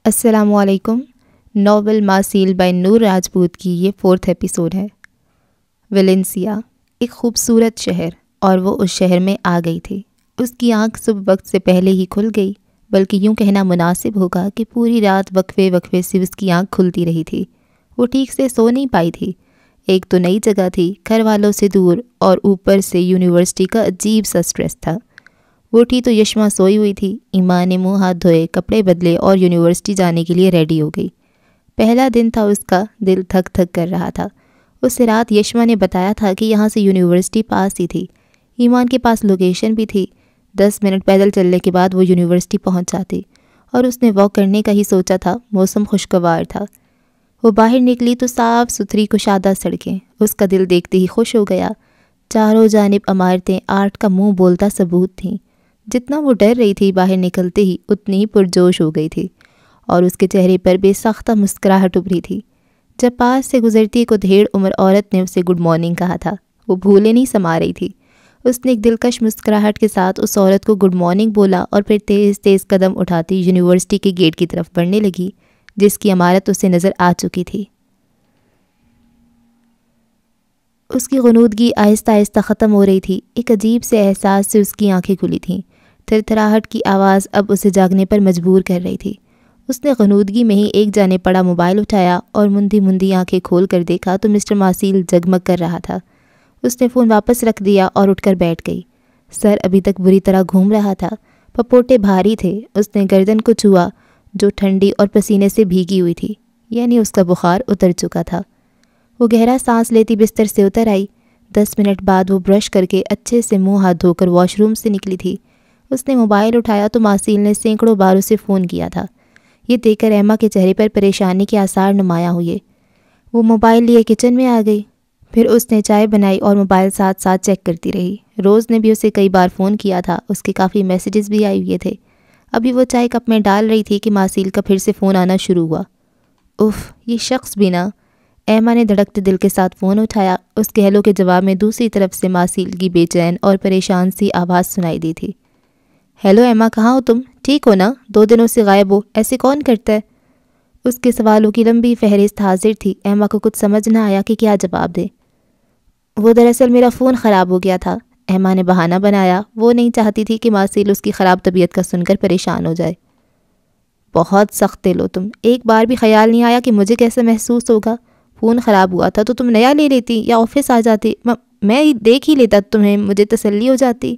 السلام علیکم۔ Novel ماسیل by نور راجپوت کی یہ 4th ایپیسوڈ ہے۔ ویلنسیا ایک خوبصورت شہر، اور وہ اس شہر میں آ گئی تھی۔ اس کی آنکھ صبح وقت سے پہلے ہی کھل گئی، بلکہ یوں کہنا مناسب ہوگا کہ پوری رات وقفے وقفے سے اس کی آنکھ کھلتی رہی تھی۔ وہ ٹھیک سے سو نہیں پائی تھی۔ ایک تو نئی جگہ تھی، گھر والوں سے دور، اور اوپر سے یونیورسٹی کا عجیب سا سٹریس تھا۔ وہ اٹھی تو یشما سوئی ہوئی تھی۔ ایمان نے منہ ہاتھ دھوئے، کپڑے بدلے اور یونیورسٹی جانے کے لیے ریڈی ہو گئی۔ پہلا دن تھا اس کا، دل تھک تھک کر رہا تھا۔ اس رات یشما نے بتایا تھا کہ یہاں سے یونیورسٹی پاس ہی تھی۔ ایمان کے پاس لوکیشن بھی تھی۔ 10 منٹ پیدل چلنے کے بعد وہ یونیورسٹی پہنچ جاتی، اور اس نے واک کرنے کا ہی سوچا تھا۔ موسم خوشگوار تھا۔ وہ باہر نکلی تو صاف ستھری کشادہ سڑکیں، اس کا دل دیکھتے ہی خوش ہو گیا۔ چاروں جانب عمارتیں آرٹ کا منہ بولتا ثبوت تھیں۔ جتنا وہ ڈر رہی تھی، باہر نکلتے ہی اتنی ہی پرجوش ہو گئی تھی، اور اس کے چہرے پر بے ساختہ مسکراہٹ ابھری تھی۔ جب پاس سے گزرتی ایک ادھیڑ عمر عورت نے اسے گڈ مارننگ کہا تھا، وہ بھولے نہیں سما رہی تھی۔ اس نے ایک دلکش مسکراہٹ کے ساتھ اس عورت کو گڈ مارننگ بولا، اور پھر تیز تیز قدم اٹھاتی یونیورسٹی کے گیٹ کی طرف بڑھنے لگی، جس کی عمارت اسے نظر آ چکی تھی۔ اس کی غنودگی آہستہ آہستہ ختم ہو رہی تھی۔ ایک عجیب سے احساس سے اس کی آنکھیں کھلی تھیں۔ تھرتھراہٹ کی آواز اب اسے جاگنے پر مجبور کر رہی تھی۔ اس نے غنودگی میں ہی ایک جانے پڑا موبائل اٹھایا اور مندی مندی آنکھیں کھول کر دیکھا تو مسٹر ماسیل جگمگ کر رہا تھا۔ اس نے فون واپس رکھ دیا اور اٹھ کر بیٹھ گئی۔ سر ابھی تک بری طرح گھوم رہا تھا، پپوٹے بھاری تھے۔ اس نے گردن کو چھوا جو ٹھنڈی اور پسینے سے بھیگی ہوئی تھی، یعنی اس کا بخار اتر چکا تھا۔ وہ گہرا سانس لیتی بستر سے اتر آئی۔ 10 منٹ بعد وہ برش کر کے اچھے سے منہ ہاتھ دھو کر واش روم سے نکلی تھی۔ اس نے موبائل اٹھایا تو ماسیل نے سینکڑوں بار اسے فون کیا تھا۔ یہ دیکھ کر ایما کے چہرے پر پریشانی کے آثار نمایاں ہوئے۔ وہ موبائل لیے کچن میں آ گئی۔ پھر اس نے چائے بنائی اور موبائل ساتھ ساتھ چیک کرتی رہی۔ روز نے بھی اسے کئی بار فون کیا تھا، اس کے کافی میسیجز بھی آئے ہوئے تھے۔ ابھی وہ چائے کپ میں ڈال رہی تھی کہ ماسیل کا پھر سے فون آنا شروع ہوا۔ اف، یہ شخص بھی نا۔ ایما نے دھڑکتے دل کے ساتھ فون اٹھایا۔ اس کے ہیلو کے جواب میں دوسری طرف سے ماسیل کی بے چین اور پریشان سی آواز سنائی دی تھی۔ ہیلو ایما، کہاں ہو تم؟ ٹھیک ہو نا؟ 2 دنوں سے غائب ہو، ایسے کون کرتا ہے؟ اس کے سوالوں کی لمبی فہرست حاضر تھی۔ ایما کو کچھ سمجھ نہ آیا کہ کیا جواب دے۔ وہ دراصل میرا فون خراب ہو گیا تھا، ایما نے بہانہ بنایا۔ وہ نہیں چاہتی تھی کہ ماسیل اس کی خراب طبیعت کا سن کر پریشان ہو جائے۔ بہت سخت دل ہو تم، ایک بار بھی خیال نہیں آیا کہ مجھے کیسا محسوس ہوگا؟ فون خراب ہوا تھا تو تم نیا لے لیتی یا آفس آ جاتی، میں دیکھ ہی لیتا تمہیں، مجھے تسلی ہو جاتی۔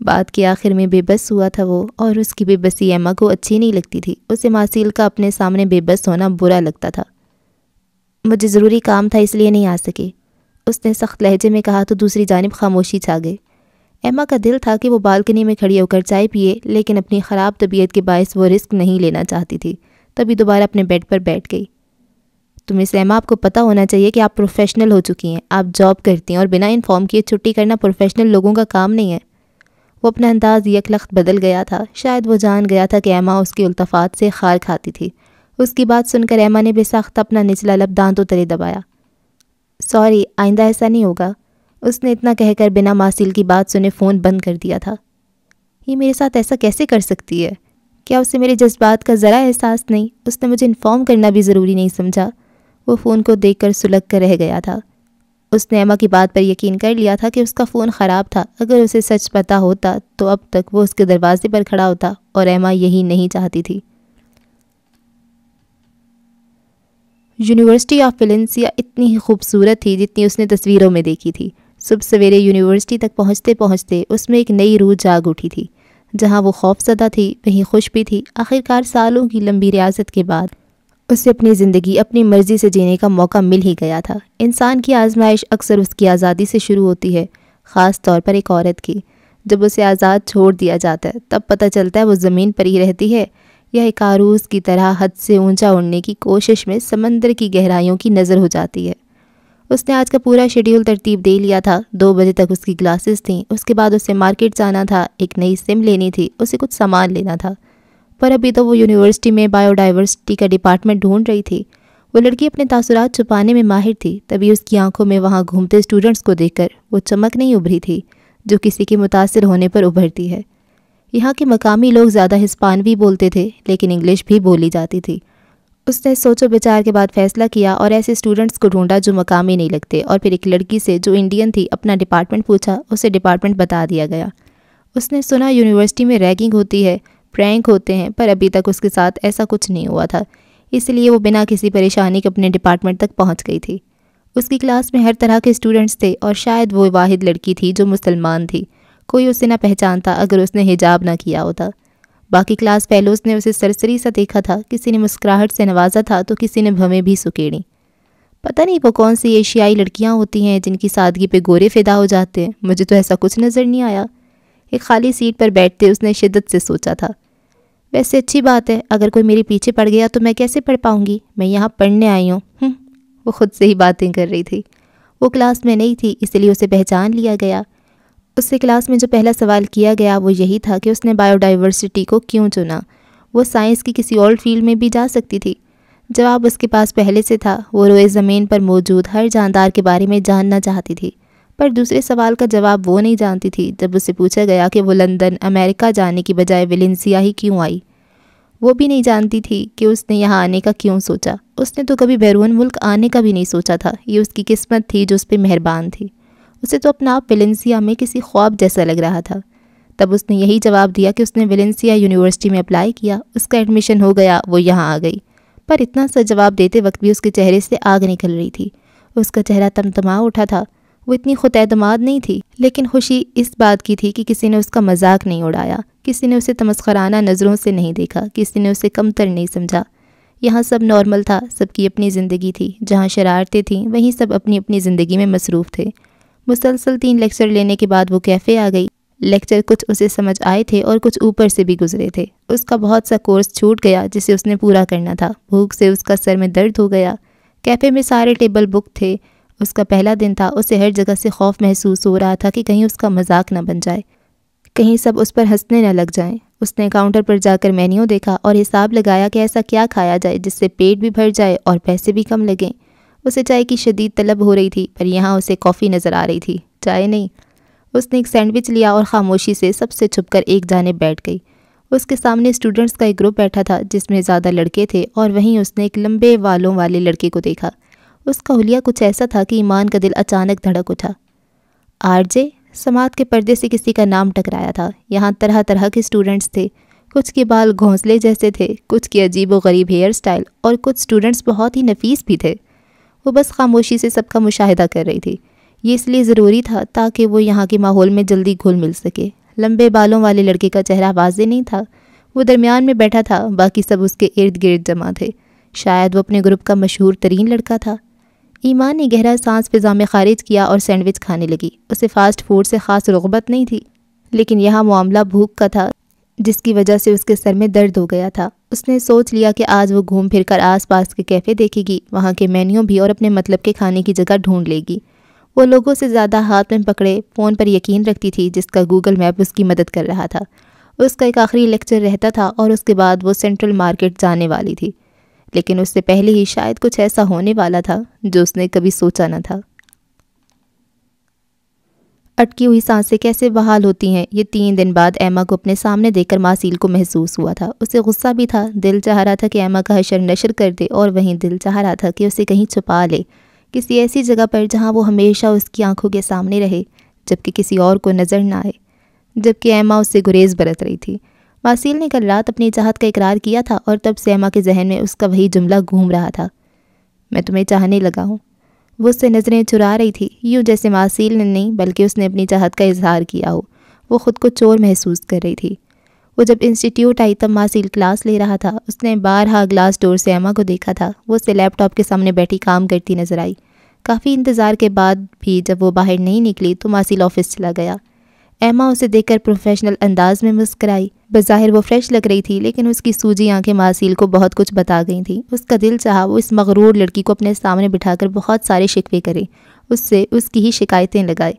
بات کے آخر میں بے بس ہوا تھا وہ، اور اس کی بے بسی ایما کو اچھی نہیں لگتی تھی۔ اسے ماسیل کا اپنے سامنے بے بس ہونا برا لگتا تھا۔ مجھے ضروری کام تھا اس لیے نہیں آ سکے، اس نے سخت لہجے میں کہا تو دوسری جانب خاموشی چھا گئی۔ ایما کا دل تھا کہ وہ بالکنی میں کھڑی ہو کر چائے پیے، لیکن اپنی خراب طبیعت کے باعث وہ رسک نہیں لینا چاہتی تھی۔ تبھی دوبارہ اپنے بیڈ پر بیٹھ گئی۔ تو مس ایما، آپ کو پتہ ہونا چاہیے کہ آپ پروفیشنل ہو چکی ہیں۔ آپ جاب کرتی ہیں اور بنا انفارم کیے چھٹی کرنا پروفیشنل لوگوں کا کام نہیں ہے۔ وہ اپنا انداز یک لخت بدل گیا تھا۔ شاید وہ جان گیا تھا کہ ایما اس کی الطافات سے خار کھاتی تھی۔ اس کی بات سن کر ایما نے بے ساختہ اپنا نچلا لب دانتوں تلے دبایا۔ سوری، آئندہ ایسا نہیں ہوگا، اس نے اتنا کہہ کر بنا ماسیل کی بات سنے فون بند کر دیا تھا۔ یہ میرے ساتھ ایسا کیسے کر سکتی ہے؟ کیا اسے میرے جذبات کا ذرا احساس نہیں؟ اس نے مجھے انفارم کرنا بھی ضروری نہیں سمجھا۔ وہ فون کو دیکھ کر سلگ کر رہ گیا تھا۔ اس نے ایما کی بات پر یقین کر لیا تھا کہ اس کا فون خراب تھا۔ اگر اسے سچ پتہ ہوتا تو اب تک وہ اس کے دروازے پر کھڑا ہوتا، اور ایما یہی نہیں چاہتی تھی۔ یونیورسٹی آف ویلنسیا اتنی ہی خوبصورت تھی جتنی اس نے تصویروں میں دیکھی تھی۔ صبح سویرے یونیورسٹی تک پہنچتے پہنچتے اس میں ایک نئی روح جاگ اٹھی تھی۔ جہاں وہ خوف زدہ تھی وہیں خوش بھی تھی۔ آخرکار سالوں کی لمبی ریاضت کے بعد اسے اپنی زندگی اپنی مرضی سے جینے کا موقع مل ہی گیا تھا۔ انسان کی آزمائش اکثر اس کی آزادی سے شروع ہوتی ہے، خاص طور پر ایک عورت کی۔ جب اسے آزاد چھوڑ دیا جاتا ہے تب پتہ چلتا ہے وہ زمین پر ہی رہتی ہے یا ایک عروس کی طرح حد سے اونچا اڑنے کی کوشش میں سمندر کی گہرائیوں کی نظر ہو جاتی ہے۔ اس نے آج کا پورا شیڈیول ترتیب دے لیا تھا۔ 2 بجے تک اس کی کلاسز تھیں۔ اس کے بعد اسے مارکیٹ جانا تھا، ایک نئی سم لینی تھی، اسے کچھ سامان لینا تھا۔ پر ابھی تو وہ یونیورسٹی میں بائیو ڈائیورسٹی کا ڈپارٹمنٹ ڈھونڈ رہی تھی۔ وہ لڑکی اپنے تاثرات چھپانے میں ماہر تھی، تبھی اس کی آنکھوں میں وہاں گھومتے اسٹوڈنٹس کو دیکھ کر وہ چمک نہیں ابھری تھی جو کسی کے متاثر ہونے پر ابھرتی ہے۔ یہاں کے مقامی لوگ زیادہ ہسپانوی بولتے تھے لیکن انگلش بھی بولی جاتی تھی۔ اس نے سوچ و بچار کے بعد فیصلہ کیا اور ایسے اسٹوڈنٹس کو ڈھونڈا جو مقامی نہیں لگتے، اور پھر ایک لڑکی سے جو انڈین تھی اپنا ڈپارٹمنٹ پوچھا، اسے ڈپارٹمنٹ بتا دیا گیا۔ اس نے سنا یونیورسٹی میں ریگنگ ہوتی ہے، پرینک ہوتے ہیں، پر ابھی تک اس کے ساتھ ایسا کچھ نہیں ہوا تھا، اس لیے وہ بنا کسی پریشانی کے اپنے ڈپارٹمنٹ تک پہنچ گئی تھی۔ اس کی کلاس میں ہر طرح کے اسٹوڈنٹس تھے اور شاید وہ واحد لڑکی تھی جو مسلمان تھی، کوئی اسے نہ پہچانتا اگر اس نے حجاب نہ کیا ہوتا۔ باقی کلاس فیلوز نے اسے سرسری سا دیکھا تھا، کسی نے مسکراہٹ سے نوازا تھا تو کسی نے بھویں بھی سکیڑیں۔ پتہ نہیں وہ کون سی ایشیائی لڑکیاں ہوتی ہیں جن کی سادگی پہ گورے فدا ہو جاتے ہیں، مجھے تو ایسا کچھ نظر نہیں آیا۔ ایک خالی سیٹ پر بیٹھتے اس نے شدت سے سوچا تھا، ویسے اچھی بات ہے، اگر کوئی میرے پیچھے پڑ گیا تو میں کیسے پڑھ پاؤں گی، میں یہاں پڑھنے آئی ہوں۔ وہ خود سے ہی باتیں کر رہی تھی۔ وہ کلاس میں نہیں تھی اس لیے اسے پہچان لیا گیا۔ اس سے کلاس میں جو پہلا سوال کیا گیا وہ یہی تھا کہ اس نے بائیو ڈائیورسٹی کو کیوں چنا، وہ سائنس کی کسی اور فیلڈ میں بھی جا سکتی تھی۔ جواب اس کے پاس پہلے سے تھا، وہ روئے زمین پر موجود ہر جاندار کے بارے میں جاننا چاہتی تھی، پر دوسرے سوال کا جواب وہ نہیں جانتی تھی۔ جب اسے پوچھا گیا کہ وہ لندن، امریکہ جانے کی بجائے ویلنسیا ہی کیوں آئی، وہ بھی نہیں جانتی تھی کہ اس نے یہاں آنے کا کیوں سوچا۔ اس نے تو کبھی بیرون ملک آنے کا بھی نہیں سوچا تھا، یہ اس کی قسمت تھی جو اس پہ مہربان تھی۔ اسے تو اپنا آپ ویلنسیا میں کسی خواب جیسا لگ رہا تھا۔ تب اس نے یہی جواب دیا کہ اس نے ویلنسیا یونیورسٹی میں اپلائی کیا، اس کا ایڈمیشن ہو گیا، وہ یہاں آ گئی۔ پر اتنا سا جواب دیتے وقت بھی اس کے چہرے سے آگ نکل رہی تھی، اس کا چہرہ تمتما اٹھا تھا۔ وہ اتنی خود اعتماد نہیں تھی، لیکن خوشی اس بات کی تھی کہ کسی نے اس کا مذاق نہیں اڑایا، کسی نے اسے تمسخرانہ نظروں سے نہیں دیکھا، کسی نے اسے کمتر نہیں سمجھا۔ یہاں سب نارمل تھا، سب کی اپنی زندگی تھی، جہاں شرارتیں تھیں وہیں سب اپنی اپنی زندگی میں مصروف تھے۔ مسلسل 3 لیکچر لینے کے بعد وہ کیفے آ گئی۔ لیکچر کچھ اسے سمجھ آئے تھے اور کچھ اوپر سے بھی گزرے تھے۔ اس کا بہت سا کورس چھوٹ گیا جسے اس نے پورا کرنا تھا۔ بھوک سے اس کا سر میں درد ہو گیا۔ کیفے میں سارے ٹیبل بک تھے۔ اس کا پہلا دن تھا، اسے ہر جگہ سے خوف محسوس ہو رہا تھا کہ کہیں اس کا مذاق نہ بن جائے، کہیں سب اس پر ہنسنے نہ لگ جائیں۔ اس نے کاؤنٹر پر جا کر مینیو دیکھا اور حساب لگایا کہ ایسا کیا کھایا جائے جس سے پیٹ بھی بھر جائے اور پیسے بھی کم لگیں۔ اسے چائے کی شدید طلب ہو رہی تھی، پر یہاں اسے کافی نظر آ رہی تھی، چائے نہیں۔ اس نے ایک سینڈوچ لیا اور خاموشی سے سب سے چھپ کر ایک جانب بیٹھ گئی۔ اس کے سامنے اسٹوڈنٹس کا ایک گروپ بیٹھا تھا جس میں زیادہ لڑکے تھے، اور وہیں اس نے ایک لمبے والوں والے لڑکے کو دیکھا۔ اس کا حلیہ کچھ ایسا تھا کہ ایمان کا دل اچانک دھڑک اٹھا۔ آر جے، سماعت کے پردے سے کسی کا نام ٹکرایا تھا۔ یہاں طرح طرح کے اسٹوڈنٹس تھے، کچھ کے بال گھونسلے جیسے تھے، کچھ کے عجیب و غریب ہیئر سٹائل، اور کچھ اسٹوڈنٹس بہت ہی نفیس بھی تھے۔ وہ بس خاموشی سے سب کا مشاہدہ کر رہی تھی۔ یہ اس لیے ضروری تھا تاکہ وہ یہاں کے ماحول میں جلدی گھل مل سکے۔ لمبے بالوں والے لڑکے کا چہرہ واضح نہیں تھا، وہ درمیان میں بیٹھا تھا، باقی سب اس کے ارد گرد جمع تھے۔ شاید وہ اپنے گروپ کا مشہور ترین لڑکا تھا۔ ایمان نے گہرا سانس فضا میں خارج کیا اور سینڈوچ کھانے لگی۔ اسے فاسٹ فوڈ سے خاص رغبت نہیں تھی، لیکن یہاں معاملہ بھوک کا تھا جس کی وجہ سے اس کے سر میں درد ہو گیا تھا۔ اس نے سوچ لیا کہ آج وہ گھوم پھر کر آس پاس کے کیفے دیکھے گی، وہاں کے مینیو بھی، اور اپنے مطلب کے کھانے کی جگہ ڈھونڈ لے گی۔ وہ لوگوں سے زیادہ ہاتھ میں پکڑے فون پر یقین رکھتی تھی جس کا گوگل میپ اس کی مدد کر رہا تھا۔ اس کا ایک آخری لیکچر رہتا تھا اور اس کے بعد وہ سینٹرل مارکیٹ جانے والی تھی، لیکن اس سے پہلے ہی شاید کچھ ایسا ہونے والا تھا جو اس نے کبھی سوچا نہ تھا۔ اٹکی ہوئی سانسیں کیسے بحال ہوتی ہیں، یہ 3 دن بعد ایما کو اپنے سامنے دیکھ کر ماسیل کو محسوس ہوا تھا۔ اسے غصہ بھی تھا، دل چاہ رہا تھا کہ ایما کا حشر نشر کر دے، اور وہیں دل چاہ رہا تھا کہ اسے کہیں چھپا لے، کسی ایسی جگہ پر جہاں وہ ہمیشہ اس کی آنکھوں کے سامنے رہے، جبکہ کسی اور کو نظر نہ آئے، جبکہ ایما اس سے گریز برت رہی تھی۔ ماسیل نے کل رات اپنی چاہت کا اقرار کیا تھا، اور تب سے ایما کے ذہن میں اس کا وہی جملہ گھوم رہا تھا، میں تمہیں چاہنے لگا ہوں۔ وہ اس سے نظریں چرا رہی تھی، یوں جیسے ماسیل نے نہیں بلکہ اس نے اپنی چاہت کا اظہار کیا ہو۔ وہ خود کو چور محسوس کر رہی تھی۔ وہ جب انسٹیٹیوٹ آئی تب ماسیل کلاس لے رہا تھا۔ اس نے بارہا گلاس ڈور سے ایما کو دیکھا تھا، وہ اسے لیپ ٹاپ کے سامنے بیٹھی کام کرتی نظر آئی۔ کافی انتظار کے بعد بھی جب وہ باہر نہیں نکلی تو ماسیل آفس چلا گیا۔ ایما اسے دیکھ کر پروفیشنل انداز میں مسکرائی۔ بظاہر وہ فریش لگ رہی تھی، لیکن اس کی سوجی آنکھیں ماسیل کو بہت کچھ بتا گئی تھیں۔ اس کا دل چاہا وہ اس مغرور لڑکی کو اپنے سامنے بٹھا کر بہت سارے شکوے کرے، اس سے اس کی ہی شکایتیں لگائے،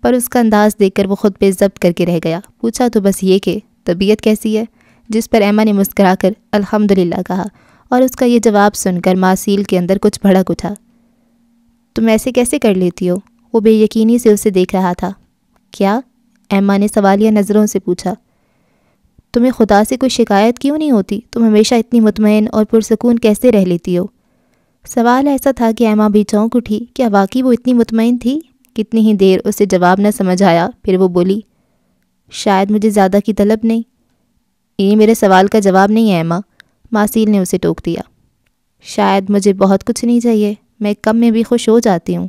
پر اس کا انداز دیکھ کر وہ خود پہ ضبط کر کے رہ گیا۔ پوچھا تو بس یہ کہ طبیعت کیسی ہے، جس پر ایما نے مسکرا کر الحمدللہ کہا، اور اس کا یہ جواب سن کر ماسیل کے اندر کچھ بھڑک اٹھا۔ تم ایسے کیسے کر لیتی ہو؟ وہ بے یقینی سے اسے دیکھ رہا تھا۔ کیا؟ ایما نے سوالیہ نظروں سے پوچھا۔ تمہیں خدا سے کوئی شکایت کیوں نہیں ہوتی؟ تم ہمیشہ اتنی مطمئن اور پرسکون کیسے رہ لیتی ہو؟ سوال ایسا تھا کہ ایما بھی چونک اٹھی۔ کیا واقعی وہ اتنی مطمئن تھی؟ کتنی ہی دیر اسے جواب نہ سمجھ آیا، پھر وہ بولی، شاید مجھے زیادہ کی طلب نہیں۔ یہ میرے سوال کا جواب نہیں ہے ایما، ماسیل نے اسے ٹوک دیا۔ شاید مجھے بہت کچھ نہیں چاہیے، میں کم میں بھی خوش ہو جاتی ہوں۔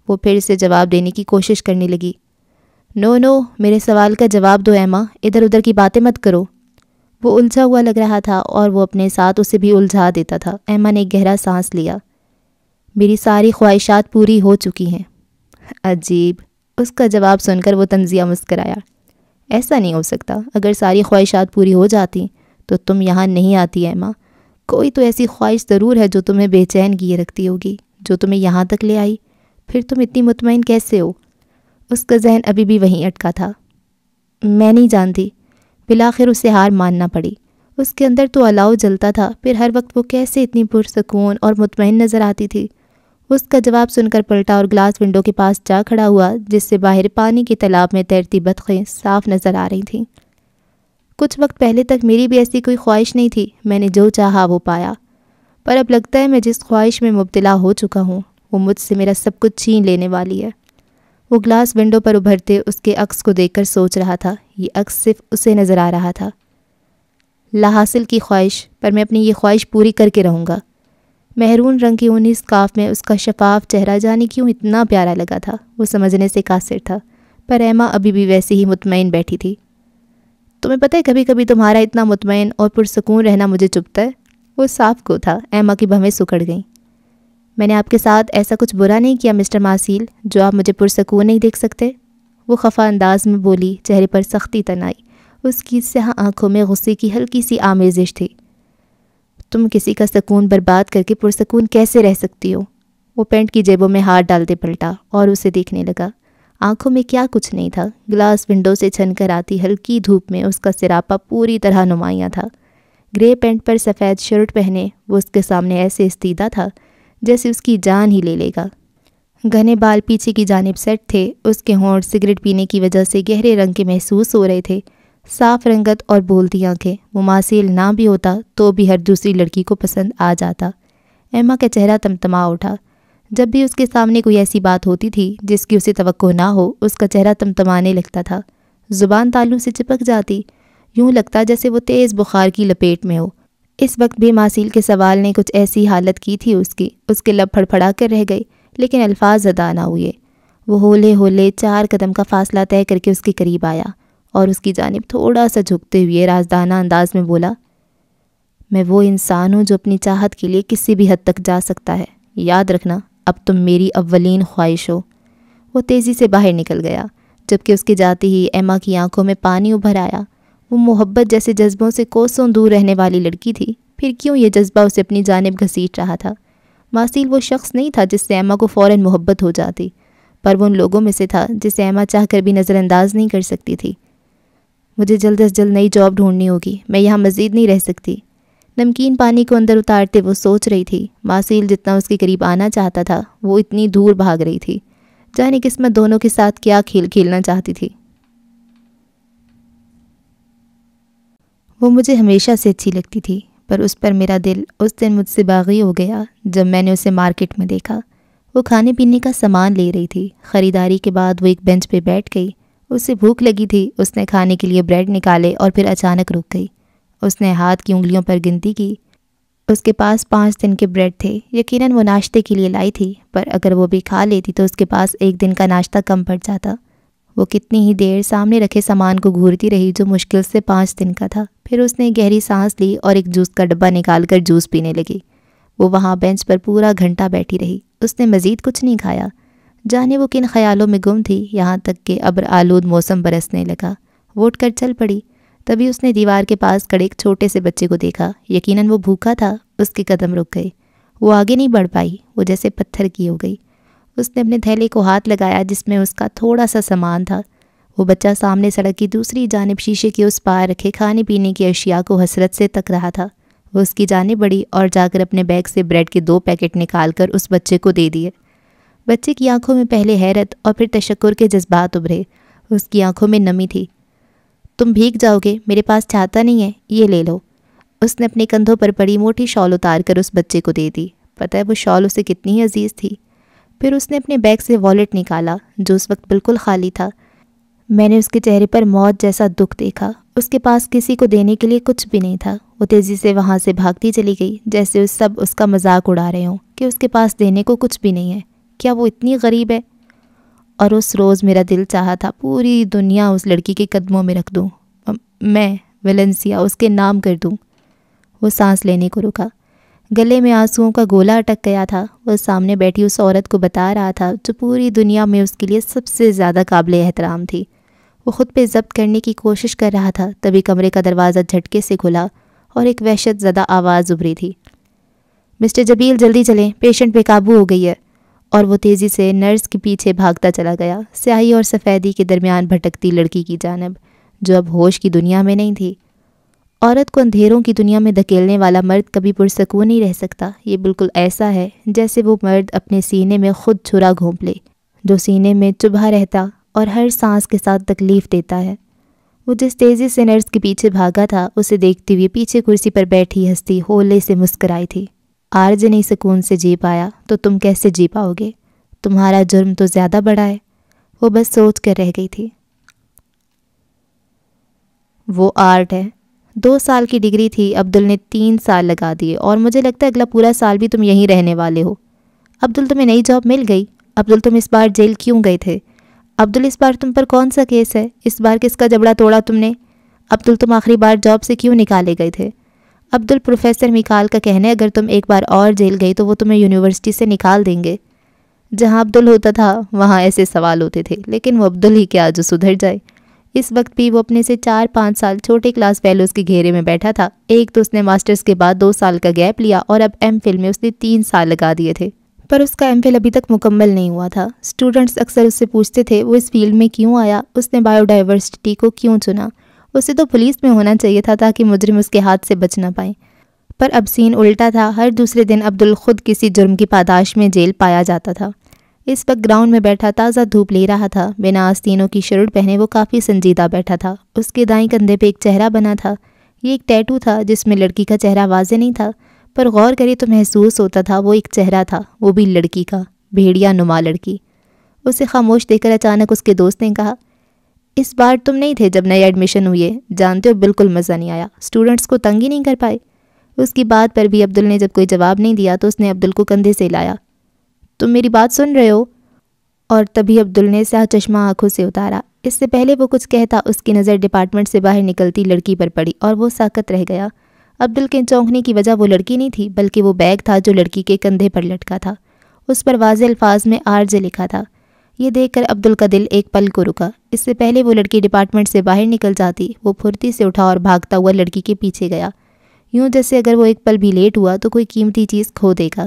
وہ پھر سے جواب دینے کی کوشش کرنے لگی۔ نو، میرے سوال کا جواب دو ایما، ادھر ادھر کی باتیں مت کرو۔ وہ الجھا ہوا لگ رہا تھا اور وہ اپنے ساتھ اسے بھی الجھا دیتا تھا۔ ایما نے ایک گہرا سانس لیا۔ میری ساری خواہشات پوری ہو چکی ہیں۔ عجیب، اس کا جواب سن کر وہ طنزیہ مسکرایا۔ ایسا نہیں ہو سکتا، اگر ساری خواہشات پوری ہو جاتی تو تم یہاں نہیں آتی ایما۔ کوئی تو ایسی خواہش ضرور ہے جو تمہیں بے چین کیے رکھتی ہوگی، جو تمہیں یہاں تک لے آئی۔ پھر تم اتنی مطمئن کیسے ہو؟ اس کا ذہن ابھی بھی وہیں اٹکا تھا۔ میں نہیں جانتی۔ بالآخر اسے ہار ماننا پڑی۔ اس کے اندر تو الاؤ جلتا تھا، پھر ہر وقت وہ کیسے اتنی پرسکون اور مطمئن نظر آتی تھی۔ اس کا جواب سن کر پلٹا اور گلاس ونڈو کے پاس جا کھڑا ہوا، جس سے باہر پانی کے تالاب میں تیرتی بطخیں صاف نظر آ رہی تھیں۔ کچھ وقت پہلے تک میری بھی ایسی کوئی خواہش نہیں تھی، میں نے جو چاہا وہ پایا، پر اب لگتا ہے میں جس خواہش میں مبتلا ہو چکا ہوں وہ مجھ سے میرا سب کچھ چھین لینے والی ہے۔ وہ گلاس ونڈو پر ابھرتے اس کے عکس کو دیکھ کر سوچ رہا تھا۔ یہ عکس صرف اسے نظر آ رہا تھا۔ لا حاصل کی خواہش، پر میں اپنی یہ خواہش پوری کر کے رہوں گا۔ مہرون رنگ کی اونی اسکارف میں اس کا شفاف چہرہ جانے کیوں اتنا پیارا لگا تھا، وہ سمجھنے سے قاصر تھا، پر ایما ابھی بھی ویسے ہی مطمئن بیٹھی تھی۔ تمہیں پتہ ہے کبھی کبھی تمہارا اتنا مطمئن اور پرسکون رہنا مجھے چبھتا ہے۔ وہ صاف کو تھا۔ ایما کی بھویں سکڑ گئیں۔ میں نے آپ کے ساتھ ایسا کچھ برا نہیں کیا مسٹر ماسیل جو آپ مجھے پرسکون نہیں دیکھ سکتے؟ وہ خفا انداز میں بولی، چہرے پر سختی تنائی۔ اس کی سیاہ آنکھوں میں غصے کی ہلکی سی آمیزش تھی۔ تم کسی کا سکون برباد کر کے پرسکون کیسے رہ سکتی ہو؟ وہ پینٹ کی جیبوں میں ہاتھ ڈالتے پلٹا اور اسے دیکھنے لگا۔ آنکھوں میں کیا کچھ نہیں تھا۔ گلاس ونڈو سے چھن کر آتی ہلکی دھوپ میں اس کا سراپا پوری طرح نمایاں تھا۔ گرے پینٹ پر سفید شرٹ پہنے وہ اس کے سامنے ایسے استیدا تھا جیسے اس کی جان ہی لے لے گا۔ گھنے بال پیچھے کی جانب سیٹ تھے، اس کے ہونٹ سگریٹ پینے کی وجہ سے گہرے رنگ کے محسوس ہو رہے تھے۔ صاف رنگت اور بولتی آنکھیں، وہ ماسیل نہ بھی ہوتا تو بھی ہر دوسری لڑکی کو پسند آ جاتا۔ ایما کا چہرہ تمتما اٹھا۔ جب بھی اس کے سامنے کوئی ایسی بات ہوتی تھی جس کی اسے توقع نہ ہو، اس کا چہرہ تمتمانے لگتا تھا، زبان تالوں سے چپک جاتی، یوں لگتا جیسے وہ تیز بخار کی لپیٹ میں ہو۔ اس وقت بھی ماسیل کے سوال نے کچھ ایسی حالت کی تھی اس کے لب پھڑپھڑا کر رہ گئے، لیکن الفاظ ادا نہ ہوئے۔ وہ ہولے ہولے 4 قدم کا فاصلہ طے کر کے اس کے قریب آیا اور اس کی جانب تھوڑا سا جھکتے ہوئے رازدانہ انداز میں بولا، میں وہ انسان ہوں جو اپنی چاہت کے لیے کسی بھی حد تک جا سکتا ہے، یاد رکھنا اب تم میری اولین خواہش ہو۔ وہ تیزی سے باہر نکل گیا، جبکہ اس کے جاتے ہی ایما کی آنکھوں میں پانی ابھر آیا۔ وہ محبت جیسے جذبوں سے کوسوں دور رہنے والی لڑکی تھی، پھر کیوں یہ جذبہ اسے اپنی جانب گھسیٹ رہا تھا؟ ماسیل وہ شخص نہیں تھا جس سے ایما کو فوراً محبت ہو جاتی، پر وہ ان لوگوں میں سے تھا جسے ایما چاہ کر بھی نظر انداز نہیں کر سکتی تھی۔ مجھے جلد از جلد نئی جاب ڈھونڈنی ہوگی، میں یہاں مزید نہیں رہ سکتی۔ نمکین پانی کو اندر اتارتے وہ سوچ رہی تھی۔ ماسیل جتنا اس کے قریب آنا چاہتا تھا وہ اتنی دور بھاگ رہی تھی، جانے قسمت دونوں کے ساتھ کیا کھیل کھیلنا چاہتی تھی۔ وہ مجھے ہمیشہ سے اچھی لگتی تھی، پر اس پر میرا دل اس دن مجھ سے باغی ہو گیا جب میں نے اسے مارکیٹ میں دیکھا۔ وہ کھانے پینے کا سامان لے رہی تھی۔ خریداری کے بعد وہ ایک بینچ پہ بیٹھ گئی۔ اسے بھوک لگی تھی۔ اس نے کھانے کے لیے بریڈ نکالے اور پھر اچانک رک گئی۔ اس نے ہاتھ کی انگلیوں پر گنتی کی۔ اس کے پاس 5 دن کے بریڈ تھے۔ یقیناً وہ ناشتے کے لیے لائی تھی، پر اگر وہ بھی کھا لیتی تو اس کے پاس 1 دن کا ناشتہ کم پڑ جاتا۔ وہ کتنی ہی دیر سامنے رکھے سامان کو گھورتی رہی جو مشکل سے 5 دن کا تھا۔ پھر اس نے گہری سانس لی اور ایک جوس کا ڈبہ نکال کر جوس پینے لگی۔ وہ وہاں بینچ پر پورا گھنٹہ بیٹھی رہی۔ اس نے مزید کچھ نہیں کھایا۔ جانے وہ کن خیالوں میں گم تھی، یہاں تک کہ ابر آلود موسم برسنے لگا۔ وہ اٹھ کر چل پڑی۔ تبھی اس نے دیوار کے پاس کھڑے ایک چھوٹے سے بچے کو دیکھا۔ یقیناً وہ بھوکا تھا۔ اس کے قدم رک گئے۔ وہ آگے نہیں بڑھ پائی، وہ جیسے پتھر کی ہو گئی۔ اس نے اپنے تھیلے کو ہاتھ لگایا جس میں اس کا تھوڑا سا سامان تھا۔ وہ بچہ سامنے سڑک کی دوسری جانب شیشے کے اس پار رکھے کھانے پینے کی اشیاء کو حسرت سے تک رہا تھا۔ وہ اس کی جانب بڑھی اور جا کر اپنے بیگ سے بریڈ کے 2 پیکٹ نکال کر اس بچے کو دے دیے۔ بچے کی آنکھوں میں پہلے حیرت اور پھر تشکر کے جذبات ابھرے۔ اس کی آنکھوں میں نمی تھی۔ تم بھیگ جاؤ گے، میرے پاس چھاتا نہیں ہے، یہ لے لو۔ اس نے اپنے کندھوں پر پڑی موٹی شال اتار کر اس بچے کو دے دی۔ پتہ ہے وہ شال اسے کتنی ہی عزیز تھی۔ پھر اس نے اپنے بیگ سے والیٹ نکالا جو اس وقت بالکل خالی تھا۔ میں نے اس کے چہرے پر موت جیسا دکھ دیکھا۔ اس کے پاس کسی کو دینے کے لیے کچھ بھی نہیں تھا۔ وہ تیزی سے وہاں سے بھاگتی چلی گئی جیسے سب اس کا مذاق اڑا رہے ہوں کہ اس کے پاس دینے کو کچھ بھی نہیں ہے۔ کیا وہ اتنی غریب ہے؟ اور اس روز میرا دل چاہا تھا پوری دنیا اس لڑکی کے قدموں میں رکھ دوں، میں ویلنسیا اس کے نام کر دوں۔ وہ سانس لینے کو رکا، گلے میں آنسوؤں کا گولا اٹک گیا تھا۔ وہ سامنے بیٹھی اس عورت کو بتا رہا تھا جو پوری دنیا میں اس کے لیے سب سے زیادہ قابل احترام تھی۔ وہ خود پہ ضبط کرنے کی کوشش کر رہا تھا، تبھی کمرے کا دروازہ جھٹکے سے کھلا اور ایک وحشت زدہ آواز ابھری تھی، مسٹر جبیل جلدی چلیں، پیشنٹ بے قابو ہو گئی ہے۔ اور وہ تیزی سے نرس کے پیچھے بھاگتا چلا گیا، سیاہی اور سفیدی کے درمیان بھٹکتی لڑکی کی جانب جو اب ہوش کی دنیا میں نہیں تھی۔ عورت کو اندھیروں کی دنیا میں دھکیلنے والا مرد کبھی پرسکون نہیں رہ سکتا۔ یہ بالکل ایسا ہے جیسے وہ مرد اپنے سینے میں خود چھرا گھونپ لے، جو سینے میں چبھا رہتا اور ہر سانس کے ساتھ تکلیف دیتا ہے۔ وہ جس تیزی سے نرس کے پیچھے بھاگا تھا، اسے دیکھتے ہوئے پیچھے کرسی پر بیٹھی ہستی ہولے سے مسکرائی تھی۔ آرج نہیں سکون سے جی پایا تو تم کیسے جی پاؤ گے؟ تمہارا جرم تو زیادہ بڑا ہے۔ وہ بس سوچ کر رہ گئی تھی۔ وہ آرٹ ہے۔ 2 سال کی ڈگری تھی، عبدل نے 3 سال لگا دیے، اور مجھے لگتا ہے اگلا پورا سال بھی تم یہیں رہنے والے ہو۔ عبدل تمہیں نئی جاب مل گئی؟ عبدل تم اس بار جیل کیوں گئے تھے؟ عبدل اس بار تم پر کون سا کیس ہے؟ اس بار کس کا جبڑا توڑا تم نے؟ عبدل تم آخری بار جاب سے کیوں نکالے گئے تھے؟ عبدل پروفیسر میکال کا کہنا ہے اگر تم ایک بار اور جیل گئی تو وہ تمہیں یونیورسٹی سے نکال دیں گے۔ جہاں عبدل ہوتا تھا وہاں ایسے سوال ہوتے تھے، لیکن وہ عبدل ہی کیا جو سدھر جائے۔ اس وقت بھی وہ اپنے سے 4-5 سال چھوٹے کلاس فیلوز کے گھیرے میں بیٹھا تھا۔ ایک تو اس نے ماسٹرز کے بعد 2 سال کا گیپ لیا اور اب ایم فل میں اس نے 3 سال لگا دیے تھے، پر اس کا ایم فل ابھی تک مکمل نہیں ہوا تھا۔ اسٹوڈنٹس اکثر اس سے پوچھتے تھے وہ اس فیلڈ میں کیوں آیا، اس نے بایو ڈائیورسٹی کو کیوں چنا۔ اسے تو پولیس میں ہونا چاہیے تھا تاکہ مجرم اس کے ہاتھ سے بچ نہ پائیں، پر اب سین الٹا تھا۔ ہر دوسرے دن عبدل خود کسی جرم کی پاداش میں جیل پایا جاتا تھا۔ اس وقت گراؤنڈ میں بیٹھا تازہ دھوپ لے رہا تھا، بنا آستینوں کی شرٹ پہنے وہ کافی سنجیدہ بیٹھا تھا۔ اس کے دائیں کندھے پہ ایک چہرہ بنا تھا، یہ ایک ٹیٹو تھا جس میں لڑکی کا چہرہ واضح نہیں تھا، پر غور کرے تو محسوس ہوتا تھا وہ ایک چہرہ تھا، وہ بھی لڑکی کا، بھیڑیا نما لڑکی۔ اسے خاموش دیکھ کر اچانک اس کے دوست نے کہا، اس بار تم نہیں تھے جب نئے ایڈمیشن ہوئی ہے، جانتے ہو بالکل مزہ نہیں آیا، اسٹوڈنٹس کو تنگ ہی نہیں کر پائے۔ اس کی بات پر بھی عبدل نے جب کوئی جواب نہیں دیا تو اس نے عبدل کو کندھے سے لایا، تم میری بات سن رہے ہو؟ اور تبھی عبدل نے سیاہ چشمہ آنکھوں سے اتارا۔ اس سے پہلے وہ کچھ کہتا اس کی نظر ڈپارٹمنٹ سے باہر نکلتی لڑکی پر پڑی اور وہ ساکت رہ گیا۔ عبدل کے چونکنے کی وجہ وہ لڑکی نہیں تھی بلکہ وہ بیگ تھا جو لڑکی کے کندھے پر لٹکا تھا۔ اس پر واضح الفاظ میں آرج لکھا تھا۔ یہ دیکھ کر عبدل کا دل ایک پل کو رکا۔ اس سے پہلے وہ لڑکی ڈپارٹمنٹ سے باہر نکل جاتی، وہ پھرتی سے اٹھا اور بھاگتا ہوا لڑکی کے پیچھے گیا، یوں جیسے اگر وہ ایک پل بھی لیٹ ہوا تو کوئی قیمتی چیز کھو دے گا۔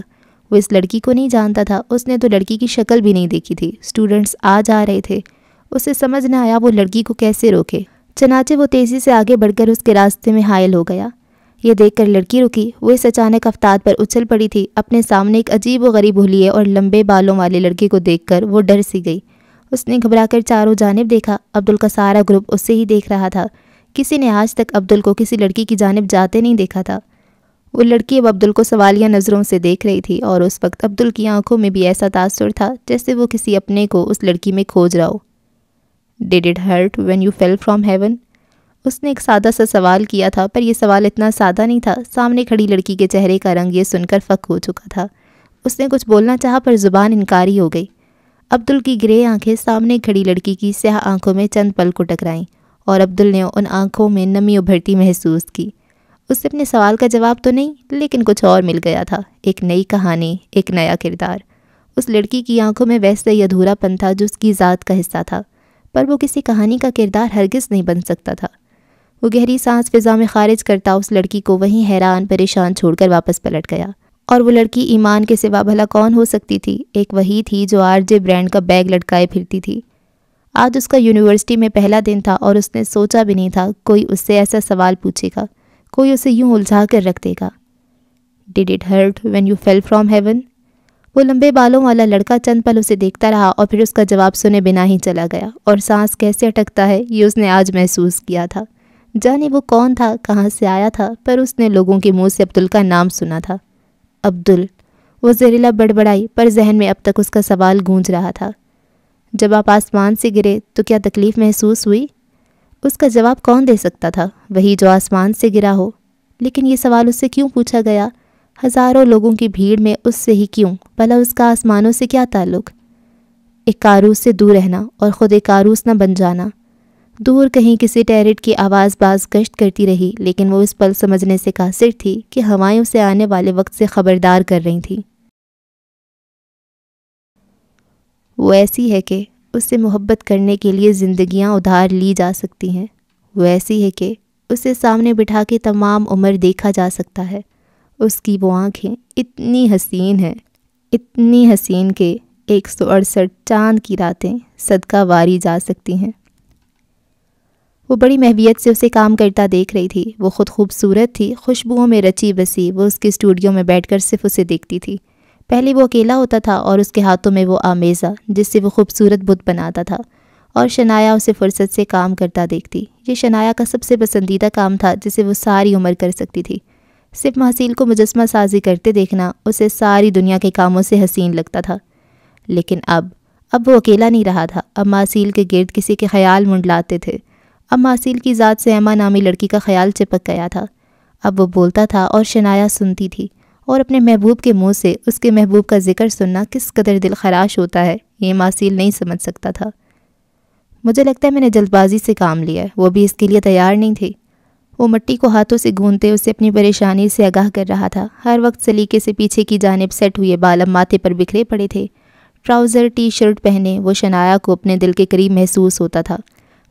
وہ اس لڑکی کو نہیں جانتا تھا، اس نے تو لڑکی کی شکل بھی نہیں دیکھی تھی۔ اسٹوڈنٹس آ جا رہے تھے، اسے سمجھ نہ آیا وہ لڑکی کو کیسے روکے، چنانچہ وہ تیزی سے آگے بڑھ کر اس کے راستے میں حائل ہو گیا۔ یہ دیکھ کر لڑکی رکی، وہ اس اچانک افتاد پر اچھل پڑی تھی۔ اپنے سامنے ایک عجیب و غریب حلیے اور لمبے بالوں والے لڑکے کو دیکھ کر وہ ڈر سی گئی۔ اس نے گھبرا کر چاروں جانب دیکھا، عبدل کا سارا گروپ اسے ہی دیکھ رہا تھا۔ کسی نے آج تک عبدل کو کسی لڑکی کی جانب جاتے نہیں دیکھا تھا۔ وہ لڑکی اب عبدل کو سوالیہ نظروں سے دیکھ رہی تھی اور اس وقت عبدل کی آنکھوں میں بھی ایسا تاثر تھا جیسے وہ کسی اپنے کو اس لڑکی میں کھوج رہا ہو۔ Did it hurt when you fell from heaven؟ اس نے ایک سادہ سا سوال کیا تھا، پر یہ سوال اتنا سادہ نہیں تھا۔ سامنے کھڑی لڑکی کے چہرے کا رنگ یہ سن کر فک ہو چکا تھا۔ اس نے کچھ بولنا چاہا پر زبان انکاری ہو گئی۔ عبدل کی گرے آنکھیں سامنے کھڑی لڑکی کی سیاہ آنکھوں میں چند پل کو ٹکرائیں اور عبدل نے ان آنکھوں میں نمی ابھرتی محسوس کی۔ اس سے اپنے سوال کا جواب تو نہیں، لیکن کچھ اور مل گیا تھا، ایک نئی کہانی، ایک نیا کردار۔ اس لڑکی کی آنکھوں میں ویسے ہی ادھورا پن تھا جو اس کی ذات کا حصہ تھا، پر وہ کسی کہانی کا کردار ہرگز نہیں بن سکتا تھا۔ وہ گہری سانس فضا میں خارج کرتا اس لڑکی کو وہیں حیران پریشان چھوڑ کر واپس پلٹ گیا۔ اور وہ لڑکی ایمان کے سوا بھلا کون ہو سکتی تھی؟ ایک وہی تھی جو RJ برانڈ کا بیگ لٹکائے پھرتی تھی۔ آج اس کا یونیورسٹی میں پہلا دن تھا اور اس نے سوچا بھی نہیں تھا کوئی اس سے ایسا سوال پوچھے گا، کوئی اسے یوں الجھا کر رکھ دے گا۔ Did it hurt when you fell from heaven؟ وہ لمبے بالوں والا لڑکا چند پل اسے دیکھتا رہا اور پھر اس کا جواب سنے بنا ہی چلا گیا، اور سانس کیسے اٹکتا ہے یہ اس نے آج محسوس کیا تھا۔ جانے وہ کون تھا، کہاں سے آیا تھا، پر اس نے لوگوں کے منہ سے عبدل کا نام سنا تھا۔ عبدل، وہ زہریلا بڑبڑائی، پر ذہن میں اب تک اس کا سوال گونج رہا تھا۔ جب آپ آسمان سے گرے تو کیا تکلیف محسوس ہوئی؟ اس کا جواب کون دے سکتا تھا، وہی جو آسمان سے گرا ہو؟ لیکن یہ سوال اس سے کیوں پوچھا گیا؟ ہزاروں لوگوں کی بھیڑ میں اس سے ہی کیوں؟ بھلا اس کا آسمانوں سے کیا تعلق؟ ایک کاروس سے دور رہنا اور خود ایک کاروس نہ بن جانا۔ دور کہیں کسی ٹیرٹ کی آواز باز گشت کرتی رہی، لیکن وہ اس پل سمجھنے سے قاصر تھی کہ ہوائیں اسے آنے والے وقت سے خبردار کر رہی تھیں۔ وہ ایسی ہے کہ اس سے محبت کرنے کے لیے زندگیاں ادھار لی جا سکتی ہیں۔ وہ ایسی ہے کہ اسے سامنے بٹھا کے تمام عمر دیکھا جا سکتا ہے۔ اس کی وہ آنکھیں اتنی حسین ہیں، اتنی حسین کہ 168 چاند کی راتیں صدقہ واری جا سکتی ہیں۔ وہ بڑی محبت سے اسے کام کرتا دیکھ رہی تھی۔ وہ خود خوبصورت تھی، خوشبوؤں میں رچی بسی۔ وہ اس کے اسٹوڈیو میں بیٹھ کر صرف اسے دیکھتی تھی۔ پہلے وہ اکیلا ہوتا تھا اور اس کے ہاتھوں میں وہ آمیزہ جس سے وہ خوبصورت بت بناتا تھا، اور شنایا اسے فرصت سے کام کرتا دیکھتی۔ یہ شنایا کا سب سے پسندیدہ کام تھا جسے وہ ساری عمر کر سکتی تھی۔ صرف محصیل کو مجسمہ سازی کرتے دیکھنا اسے ساری دنیا کے کاموں سے حسین لگتا تھا۔ لیکن اب وہ اکیلا نہیں رہا تھا۔ اب محصیل کے گرد کسی کے خیال منڈلاتے تھے۔ اب محصیل کی ذات سے ایما نامی لڑکی کا خیال چپک گیا تھا۔ اب وہ بولتا تھا اور شنایا سنتی تھی، اور اپنے محبوب کے منہ سے اس کے محبوب کا ذکر سننا کس قدر دل خراش ہوتا ہے یہ محصیل نہیں سمجھ سکتا تھا۔ مجھے لگتا ہے میں نے جلد بازی سے کام لیا ہے، وہ بھی اس کے لیے تیار نہیں تھی۔ وہ مٹی کو ہاتھوں سے گھونتے اسے اپنی پریشانی سے آگاہ کر رہا تھا۔ ہر وقت سلیقے سے پیچھے کی جانب سیٹ ہوئے بال اب ماتھے پر بکھرے پڑے تھے۔ ٹراؤزر ٹی شرٹ پہنے وہ شنایا کو اپنے دل کے قریب محسوس ہوتا تھا۔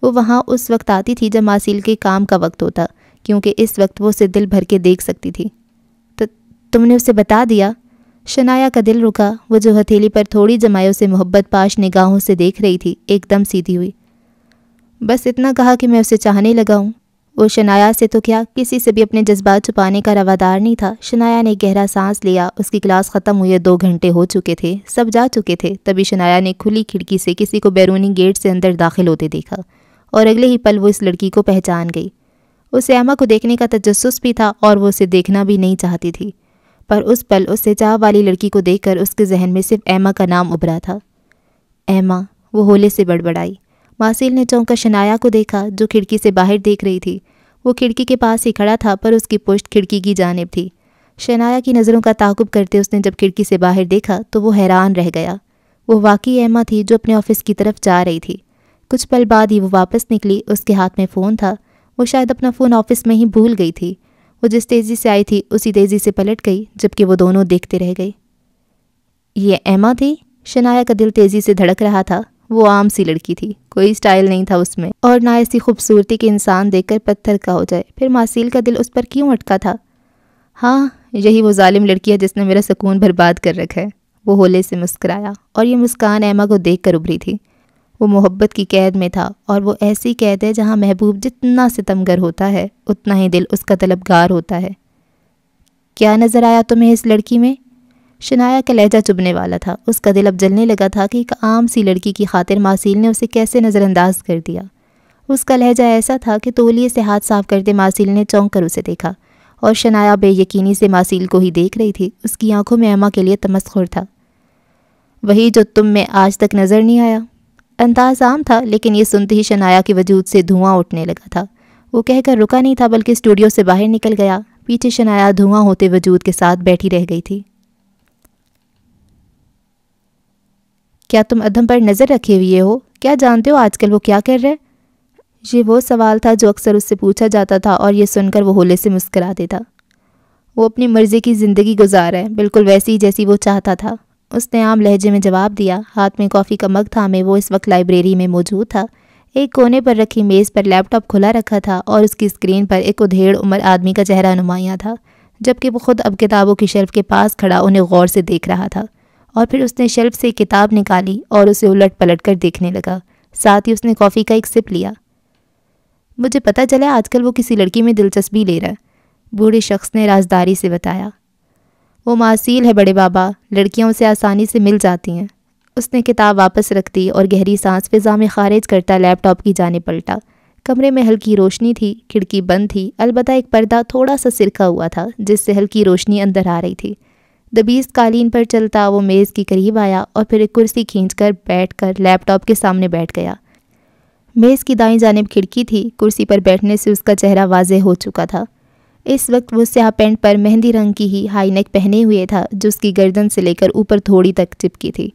وہ وہاں اس وقت آتی تھی جب محصیل کے کام کا وقت ہوتا، کیونکہ اس وقت وہ اسے دل بھر کے دیکھ سکتی تھی۔ تم نے اسے بتا دیا؟ شنایا کا دل رکا۔ وہ جو ہتھیلی پر تھوڑی جمائے اسے محبت پاش نگاہوں سے دیکھ رہی تھی ایک دم سیدھی ہوئی۔ بس اتنا کہا کہ میں اسے چاہنے لگا ہوں۔ وہ شنایا سے تو کیا کسی سے بھی اپنے جذبات چھپانے کا روادار نہیں تھا۔ شنایا نے گہرا سانس لیا۔ اس کی کلاس ختم ہوئے 2 گھنٹے ہو چکے تھے، سب جا چکے تھے۔ تبھی شنایا نے کھلی کھڑکی سے کسی کو بیرونی گیٹ سے اندر داخل ہوتے دیکھا، اور اگلے ہی پل وہ اس لڑکی کو پہچان گئی۔ اسے ایما کو دیکھنے کا تجسس بھی تھا اور وہ اسے دیکھنا بھی نہیں چاہتی تھی، پر اس پل اسے چاہ والی لڑکی کو دیکھ کر اس کے ذہن میں صرف ایما کا نام ابھرا تھا۔ ایما، وہ ہولے سے بڑبڑائی۔ محصیل نے چونک کر شنایا کو دیکھا جو کھڑکی سے باہر دیکھ رہی تھی۔ وہ کھڑکی کے پاس ہی کھڑا تھا، پر اس کی پشت کھڑکی کی جانب تھی۔ شنایا کی نظروں کا تعاقب کرتے اس نے جب کھڑکی سے باہر دیکھا تو وہ حیران رہ گیا۔ وہ واقعی ایما تھی جو اپنے آفس کی طرف جا رہی تھی۔ کچھ پل بعد ہی وہ واپس نکلی۔ اس کے ہاتھ میں فون تھا۔ وہ شاید اپنا فون آفس میں ہی بھول گئی تھی۔ وہ جس تیزی سے آئی تھی اسی تیزی سے پلٹ گئی، جبکہ وہ دونوں دیکھتے رہ گئے۔ یہ ایما تھی؟ شنایا کا دل تیزی سے دھڑک رہا تھا۔ وہ عام سی لڑکی تھی، کوئی سٹائل نہیں تھا اس میں، اور نہ ایسی خوبصورتی کے انسان دیکھ کر پتھر کا ہو جائے۔ پھر محصیل کا دل اس پر کیوں اٹکا تھا؟ ہاں، یہی وہ ظالم لڑکی ہے جس نے میرا سکون برباد کر رکھا ہے۔ وہ ہولے سے مسکرایا، اور یہ مسکان ایما کو دیکھ کر ابھری تھی۔ وہ محبت کی قید میں تھا، اور وہ ایسی قید ہے جہاں محبوب جتنا ستمگر ہوتا ہے اتنا ہی دل اس کا طلبگار ہوتا ہے۔ کیا نظر آیا تمہیں اس لڑکی میں؟ شنایا کا لہجہ چبھنے والا تھا۔ اس کا دل اب جلنے لگا تھا کہ ایک عام سی لڑکی کی خاطر محصیل نے اسے کیسے نظر انداز کر دیا۔ اس کا لہجہ ایسا تھا کہ تولیے سے ہاتھ صاف کرتے محصیل نے چونک کر اسے دیکھا، اور شنایا بے یقینی سے محصیل کو ہی دیکھ رہی تھی۔ اس کی آنکھوں میں ایما کے لیے تمسخر تھا۔ وہی جو تم میں آج تک نظر نہیں آیا۔ انداز عام تھا، لیکن یہ سنتے ہی شنایا کے وجود سے دھواں اٹھنے لگا تھا۔ وہ کہہ کر رکا نہیں تھا بلکہ اسٹوڈیو سے باہر نکل گیا۔ پیچھے شنایا دھواں ہوتے وجود کے ساتھ بیٹھی رہ گئی تھی۔ کیا تم ادھم پر نظر رکھے ہوئے ہو؟ کیا جانتے ہو آج کل وہ کیا کر رہے؟ یہ وہ سوال تھا جو اکثر اس سے پوچھا جاتا تھا، اور یہ سن کر وہ ہولے سے مسکرا دیتا۔ وہ اپنی مرضی کی زندگی گزار ہے، بالکل ویسی جیسی وہ چاہتا تھا، اس نے عام لہجے میں جواب دیا۔ ہاتھ میں کافی کا مگ تھامے وہ اس وقت لائبریری میں موجود تھا۔ ایک کونے پر رکھی میز پر لیپ ٹاپ کھلا رکھا تھا، اور اس کی اسکرین پر ایک ادھیڑ عمر آدمی کا چہرہ نمایاں تھا، جبکہ وہ خود اب کتابوں کی شیلف کے پاس کھڑا انہیں غور سے دیکھ رہا تھا۔ اور پھر اس نے شیلف سے ایک کتاب نکالی اور اسے الٹ پلٹ کر دیکھنے لگا، ساتھ ہی اس نے کافی کا ایک سپ لیا۔ مجھے پتہ چلا آج کل وہ کسی لڑکی میں دلچسپی لے رہا ہے، بوڑھے شخص نے رازداری سے بتایا۔ وہ معسیل ہے بڑے بابا، لڑکیاں اسے آسانی سے مل جاتی ہیں۔ اس نے کتاب واپس رکھ دی اور گہری سانس فضا میں خارج کرتا لیپ ٹاپ کی جانب پلٹا۔ کمرے میں ہلکی روشنی تھی، کھڑکی بند تھی، البتہ ایک پردہ تھوڑا سا سرکا ہوا تھا جس سے ہلکی روشنی اندر آ رہی تھی۔ دبیز قالین پر چلتا وہ میز کی قریب آیا اور پھر ایک کرسی کھینچ کر بیٹھ کر لیپ ٹاپ کے سامنے بیٹھ گیا۔ میز کی دائیں جانب کھڑکی تھی، کرسی پر بیٹھنے سے اس کا چہرہ واضح ہو چکا تھا۔ اس وقت وہ سیاہ پینٹ پر مہندی رنگ کی ہی ہائی نیک پہنے ہوئے تھا جو اس کی گردن سے لے کر اوپر تھوڑی تک چپکی تھی۔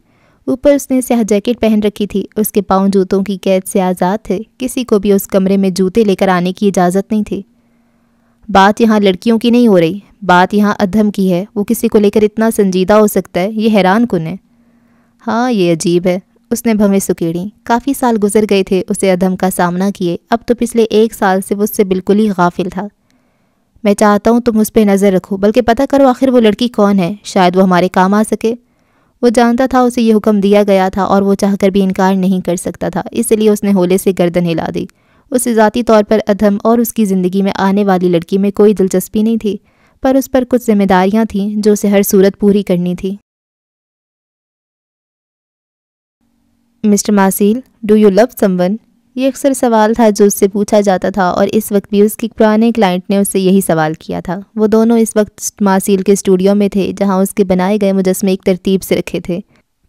اوپر اس نے سیاہ جیکٹ پہن رکھی تھی، اس کے پاؤں جوتوں کی قید سے آزاد تھے، کسی کو بھی اس کمرے میں جوتے لے کر آنے کی اجازت نہیں تھی۔ بات یہاں لڑکیوں کی نہیں ہو رہی، بات یہاں ادھم کی ہے۔ وہ کسی کو لے کر اتنا سنجیدہ ہو سکتا ہے، یہ حیران کن ہے۔ ہاں یہ عجیب ہے، اس نے بھویں سکیڑیں۔ کافی سال گزر گئے تھے اسے ادھم کا سامنا کیے، اب تو پچھلے 1 سال سے وہ اس سے بالکل ہی غافل تھا۔ میں چاہتا ہوں تم اس پہ نظر رکھو، بلکہ پتہ کرو آخر وہ لڑکی کون ہے، شاید وہ ہمارے کام آ سکے۔ وہ جانتا تھا اسے یہ حکم دیا گیا تھا اور وہ چاہ کر بھی انکار نہیں کر سکتا تھا، اس لیے اس نے ہولے سے گردن ہلا دی۔ اسے ذاتی طور پر ادھم اور اس کی زندگی میں آنے والی لڑکی میں کوئی دلچسپی نہیں تھی، پر اس پر کچھ ذمہ داریاں تھیں جو اسے ہر صورت پوری کرنی تھی۔ مسٹر ماسیل، do you love someone? یہ اکثر سوال تھا جو اس سے پوچھا جاتا تھا، اور اس وقت بھی اس کے پرانے کلائنٹ نے اس سے یہی سوال کیا تھا۔ وہ دونوں اس وقت ماسیل کے اسٹوڈیو میں تھے جہاں اس کے بنائے گئے مجسمے ایک ترتیب سے رکھے تھے۔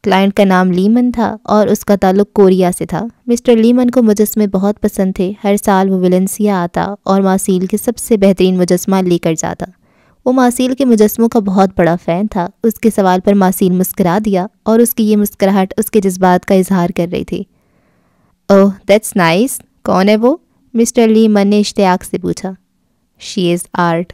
کلائنٹ کا نام لیمن تھا اور اس کا تعلق کوریا سے تھا۔ مسٹر لیمن کو مجسمے بہت پسند تھے، ہر سال وہ ویلنسیا آتا اور ماسیل کے سب سے بہترین مجسمہ لے کر جاتا۔ وہ ماسیل کے مجسموں کا بہت بڑا فین تھا۔ اس کے سوال پر ماسیل مسکرا دیا اور اس کی یہ مسکراہٹ اس کے جذبات کا اظہار کر رہی تھی۔ اوہ دیٹس نائس، کون ہے وہ؟ مسٹر لیمن نے اشتیاق سے پوچھا۔ شی از آرٹ۔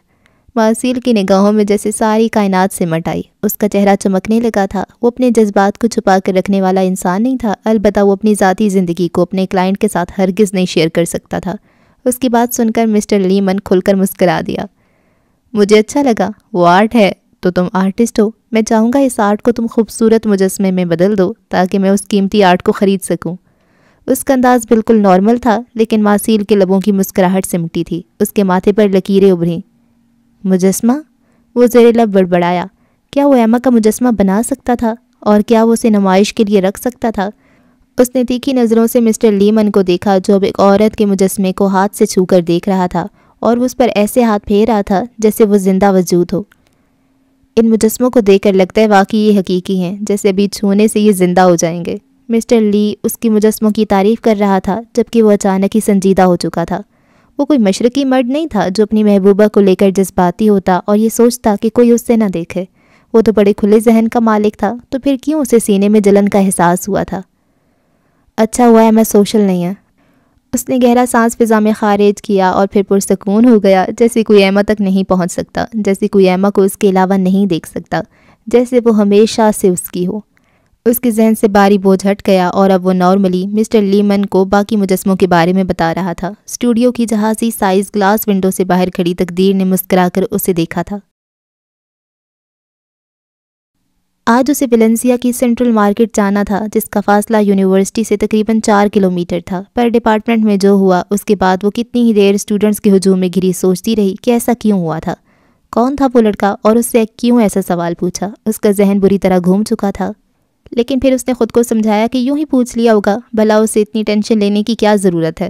ماسیل کی نگاہوں میں جیسے ساری کائنات سمٹ آئی، اس کا چہرہ چمکنے لگا تھا۔ وہ اپنے جذبات کو چھپا کر رکھنے والا انسان نہیں تھا، البتہ وہ اپنی ذاتی زندگی کو اپنے کلائنٹ کے ساتھ ہرگز نہیں شیئر کر سکتا تھا۔ اس کی بات سن کر مسٹر لیمن کھل کر مسکرا دیا۔ مجھے اچھا لگا، وہ آرٹ ہے تو تم آرٹسٹ ہو۔ میں چاہوں گا اس آرٹ کو تم خوبصورت مجسمے میں بدل دو تاکہ میں اس قیمتی آرٹ کو خرید سکوں۔ اس کا انداز بالکل نارمل تھا، لیکن ماسیل کے لبوں کی مسکراہٹ سمٹی تھی، اس کے ماتھے پر لکیریں ابھریں۔ مجسمہ؟ وہ زیر لب بڑبڑایا۔ کیا وہ ایما کا مجسمہ بنا سکتا تھا؟ اور کیا وہ اسے نمائش کے لیے رکھ سکتا تھا؟ اس نے تیکھی نظروں سے مسٹر لیمن کو دیکھا جو اب ایک عورت کے مجسمے کو ہاتھ سے چھو کر دیکھ رہا تھا اور اس پر ایسے ہاتھ پھیر رہا تھا جیسے وہ زندہ وجود ہو۔ ان مجسموں کو دیکھ کر لگتا ہے واقعی یہ حقیقی ہیں، جیسے ابھی چھونے سے یہ زندہ ہو جائیں گے۔ مسٹر لی اس کی مجسموں کی تعریف کر رہا تھا جبکہ وہ اچانک ہی سنجیدہ ہو چکا تھا۔ وہ کوئی مشرقی مرد نہیں تھا جو اپنی محبوبہ کو لے کر جذباتی ہوتا اور یہ سوچتا کہ کوئی اس سے نہ دیکھے۔ وہ تو بڑے کھلے ذہن کا مالک تھا، تو پھر کیوں اسے سینے میں جلن کا احساس ہوا تھا؟ اچھا ہوا ہے میں سوشل نہیں ہے۔ اس نے گہرا سانس فضا میں خارج کیا اور پھر پرسکون ہو گیا، جیسے کوئی ایما تک نہیں پہنچ سکتا، جیسے کوئی ایما کو اس کے علاوہ نہیں دیکھ سکتا، جیسے وہ ہمیشہ سے اس کی ہو۔ اس کے ذہن سے باری بوجھ ہٹ گیا اور اب وہ نارملی مسٹر لیمن کو باقی مجسموں کے بارے میں بتا رہا تھا۔ اسٹوڈیو کی جہازی سائز گلاس ونڈو سے باہر کھڑی تقدیر نے مسکرا کر اسے دیکھا تھا۔ آج اسے ویلنسیا کی سینٹرل مارکیٹ جانا تھا، جس کا فاصلہ یونیورسٹی سے تقریباً 4 کلومیٹر تھا۔ پر ڈپارٹمنٹ میں جو ہوا اس کے بعد وہ کتنی ہی دیر اسٹوڈنٹس کے ہجوم میں گھری سوچتی رہی کہ ایسا کیوں ہوا تھا، کون تھا وہ لڑکا اور اس سے کیوں ایسا سوال پوچھا۔ اس کا ذہن بری طرح گھوم چکا تھا، لیکن پھر اس نے خود کو سمجھایا کہ یوں ہی پوچھ لیا ہوگا، بھلا اسے اتنی ٹینشن لینے کی کیا ضرورت ہے۔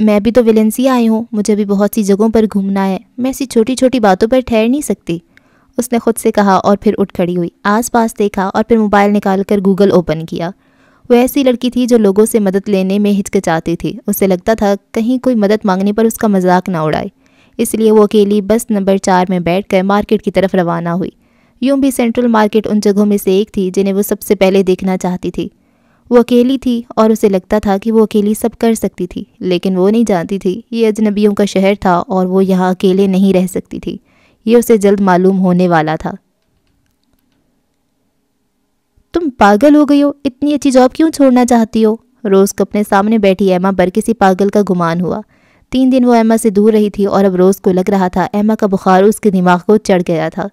میں بھی تو ویلنسیا آئی ہوں، مجھے بھی بہت سی جگہوں پر گھومنا ہے، میں ایسی چھوٹی چھوٹی باتوں پر ٹھہر نہیں سکتی، اس نے خود سے کہا اور پھر اٹھ کھڑی ہوئی، آس پاس دیکھا اور پھر موبائل نکال کر گوگل اوپن کیا۔ وہ ایسی لڑکی تھی جو لوگوں سے مدد لینے میں ہچکچاتی تھی، اسے لگتا تھا کہیں کوئی مدد مانگنے پر اس کا مذاق نہ اڑائے، اس لیے وہ اکیلی بس نمبر 4 میں بیٹھ کر مارکیٹ کی طرف روانہ ہوئی۔ یوں بھی سینٹرل مارکیٹ ان جگہوں میں سے ایک تھی جنہیں وہ سب سے پہلے دیکھنا چاہتی تھی۔ وہ اکیلی تھی اور اسے لگتا تھا کہ وہ اکیلی سب کر سکتی تھی، لیکن وہ نہیں جانتی تھی یہ اجنبیوں کا شہر تھا اور وہ یہاں اکیلے نہیں رہ سکتی تھی۔ یہ اسے جلد معلوم ہونے والا تھا۔ تم پاگل ہو گئی ہو، اتنی اچھی جاب کیوں چھوڑنا چاہتی ہو؟ روز کو اپنے سامنے بیٹھی ایما پر کسی پاگل کا گمان ہوا۔ 3 دن وہ ایما سے دور رہی تھی اور اب روز کو لگ رہا تھا ایما کا بخار اس کے دماغ کو چڑھ گیا تھا۔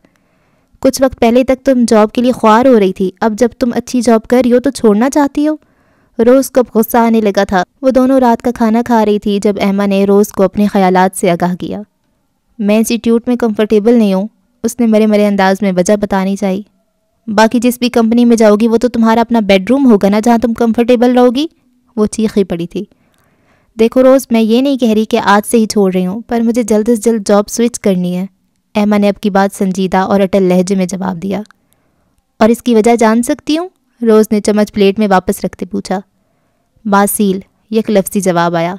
کچھ وقت پہلے تک تم جاب کے لیے خوار ہو رہی تھی، اب جب تم اچھی جاب کر رہی ہو تو چھوڑنا چاہتی ہو؟ روز کو اب غصہ آنے لگا تھا۔ وہ دونوں رات کا کھانا کھا رہی تھی جب ایما نے روز کو اپنے خیالات سے آگاہ کیا۔ میں انسٹیٹیوٹ میں کمفرٹیبل نہیں ہوں، اس نے مرے مرے انداز میں وجہ بتانی چاہی۔ باقی جس بھی کمپنی میں جاؤ گی وہ تو تمہارا اپنا بیڈ روم ہوگا نا جہاں تم کمفرٹیبل رہو گی، وہ چیخی پڑی تھی۔ دیکھو روز، میں یہ نہیں کہہ رہی کہ آج سے ہی چھوڑ رہی ہوں، پر مجھے جلد از جلد جاب سوئچ کرنی ہے، ایما نے اب کی بات سنجیدہ اور اٹل لہجے میں جواب دیا۔ اور اس کی وجہ جان سکتی ہوں؟ روز نے چمچ پلیٹ میں واپس رکھتے پوچھا۔ باسیل، یک لفظی جواب آیا۔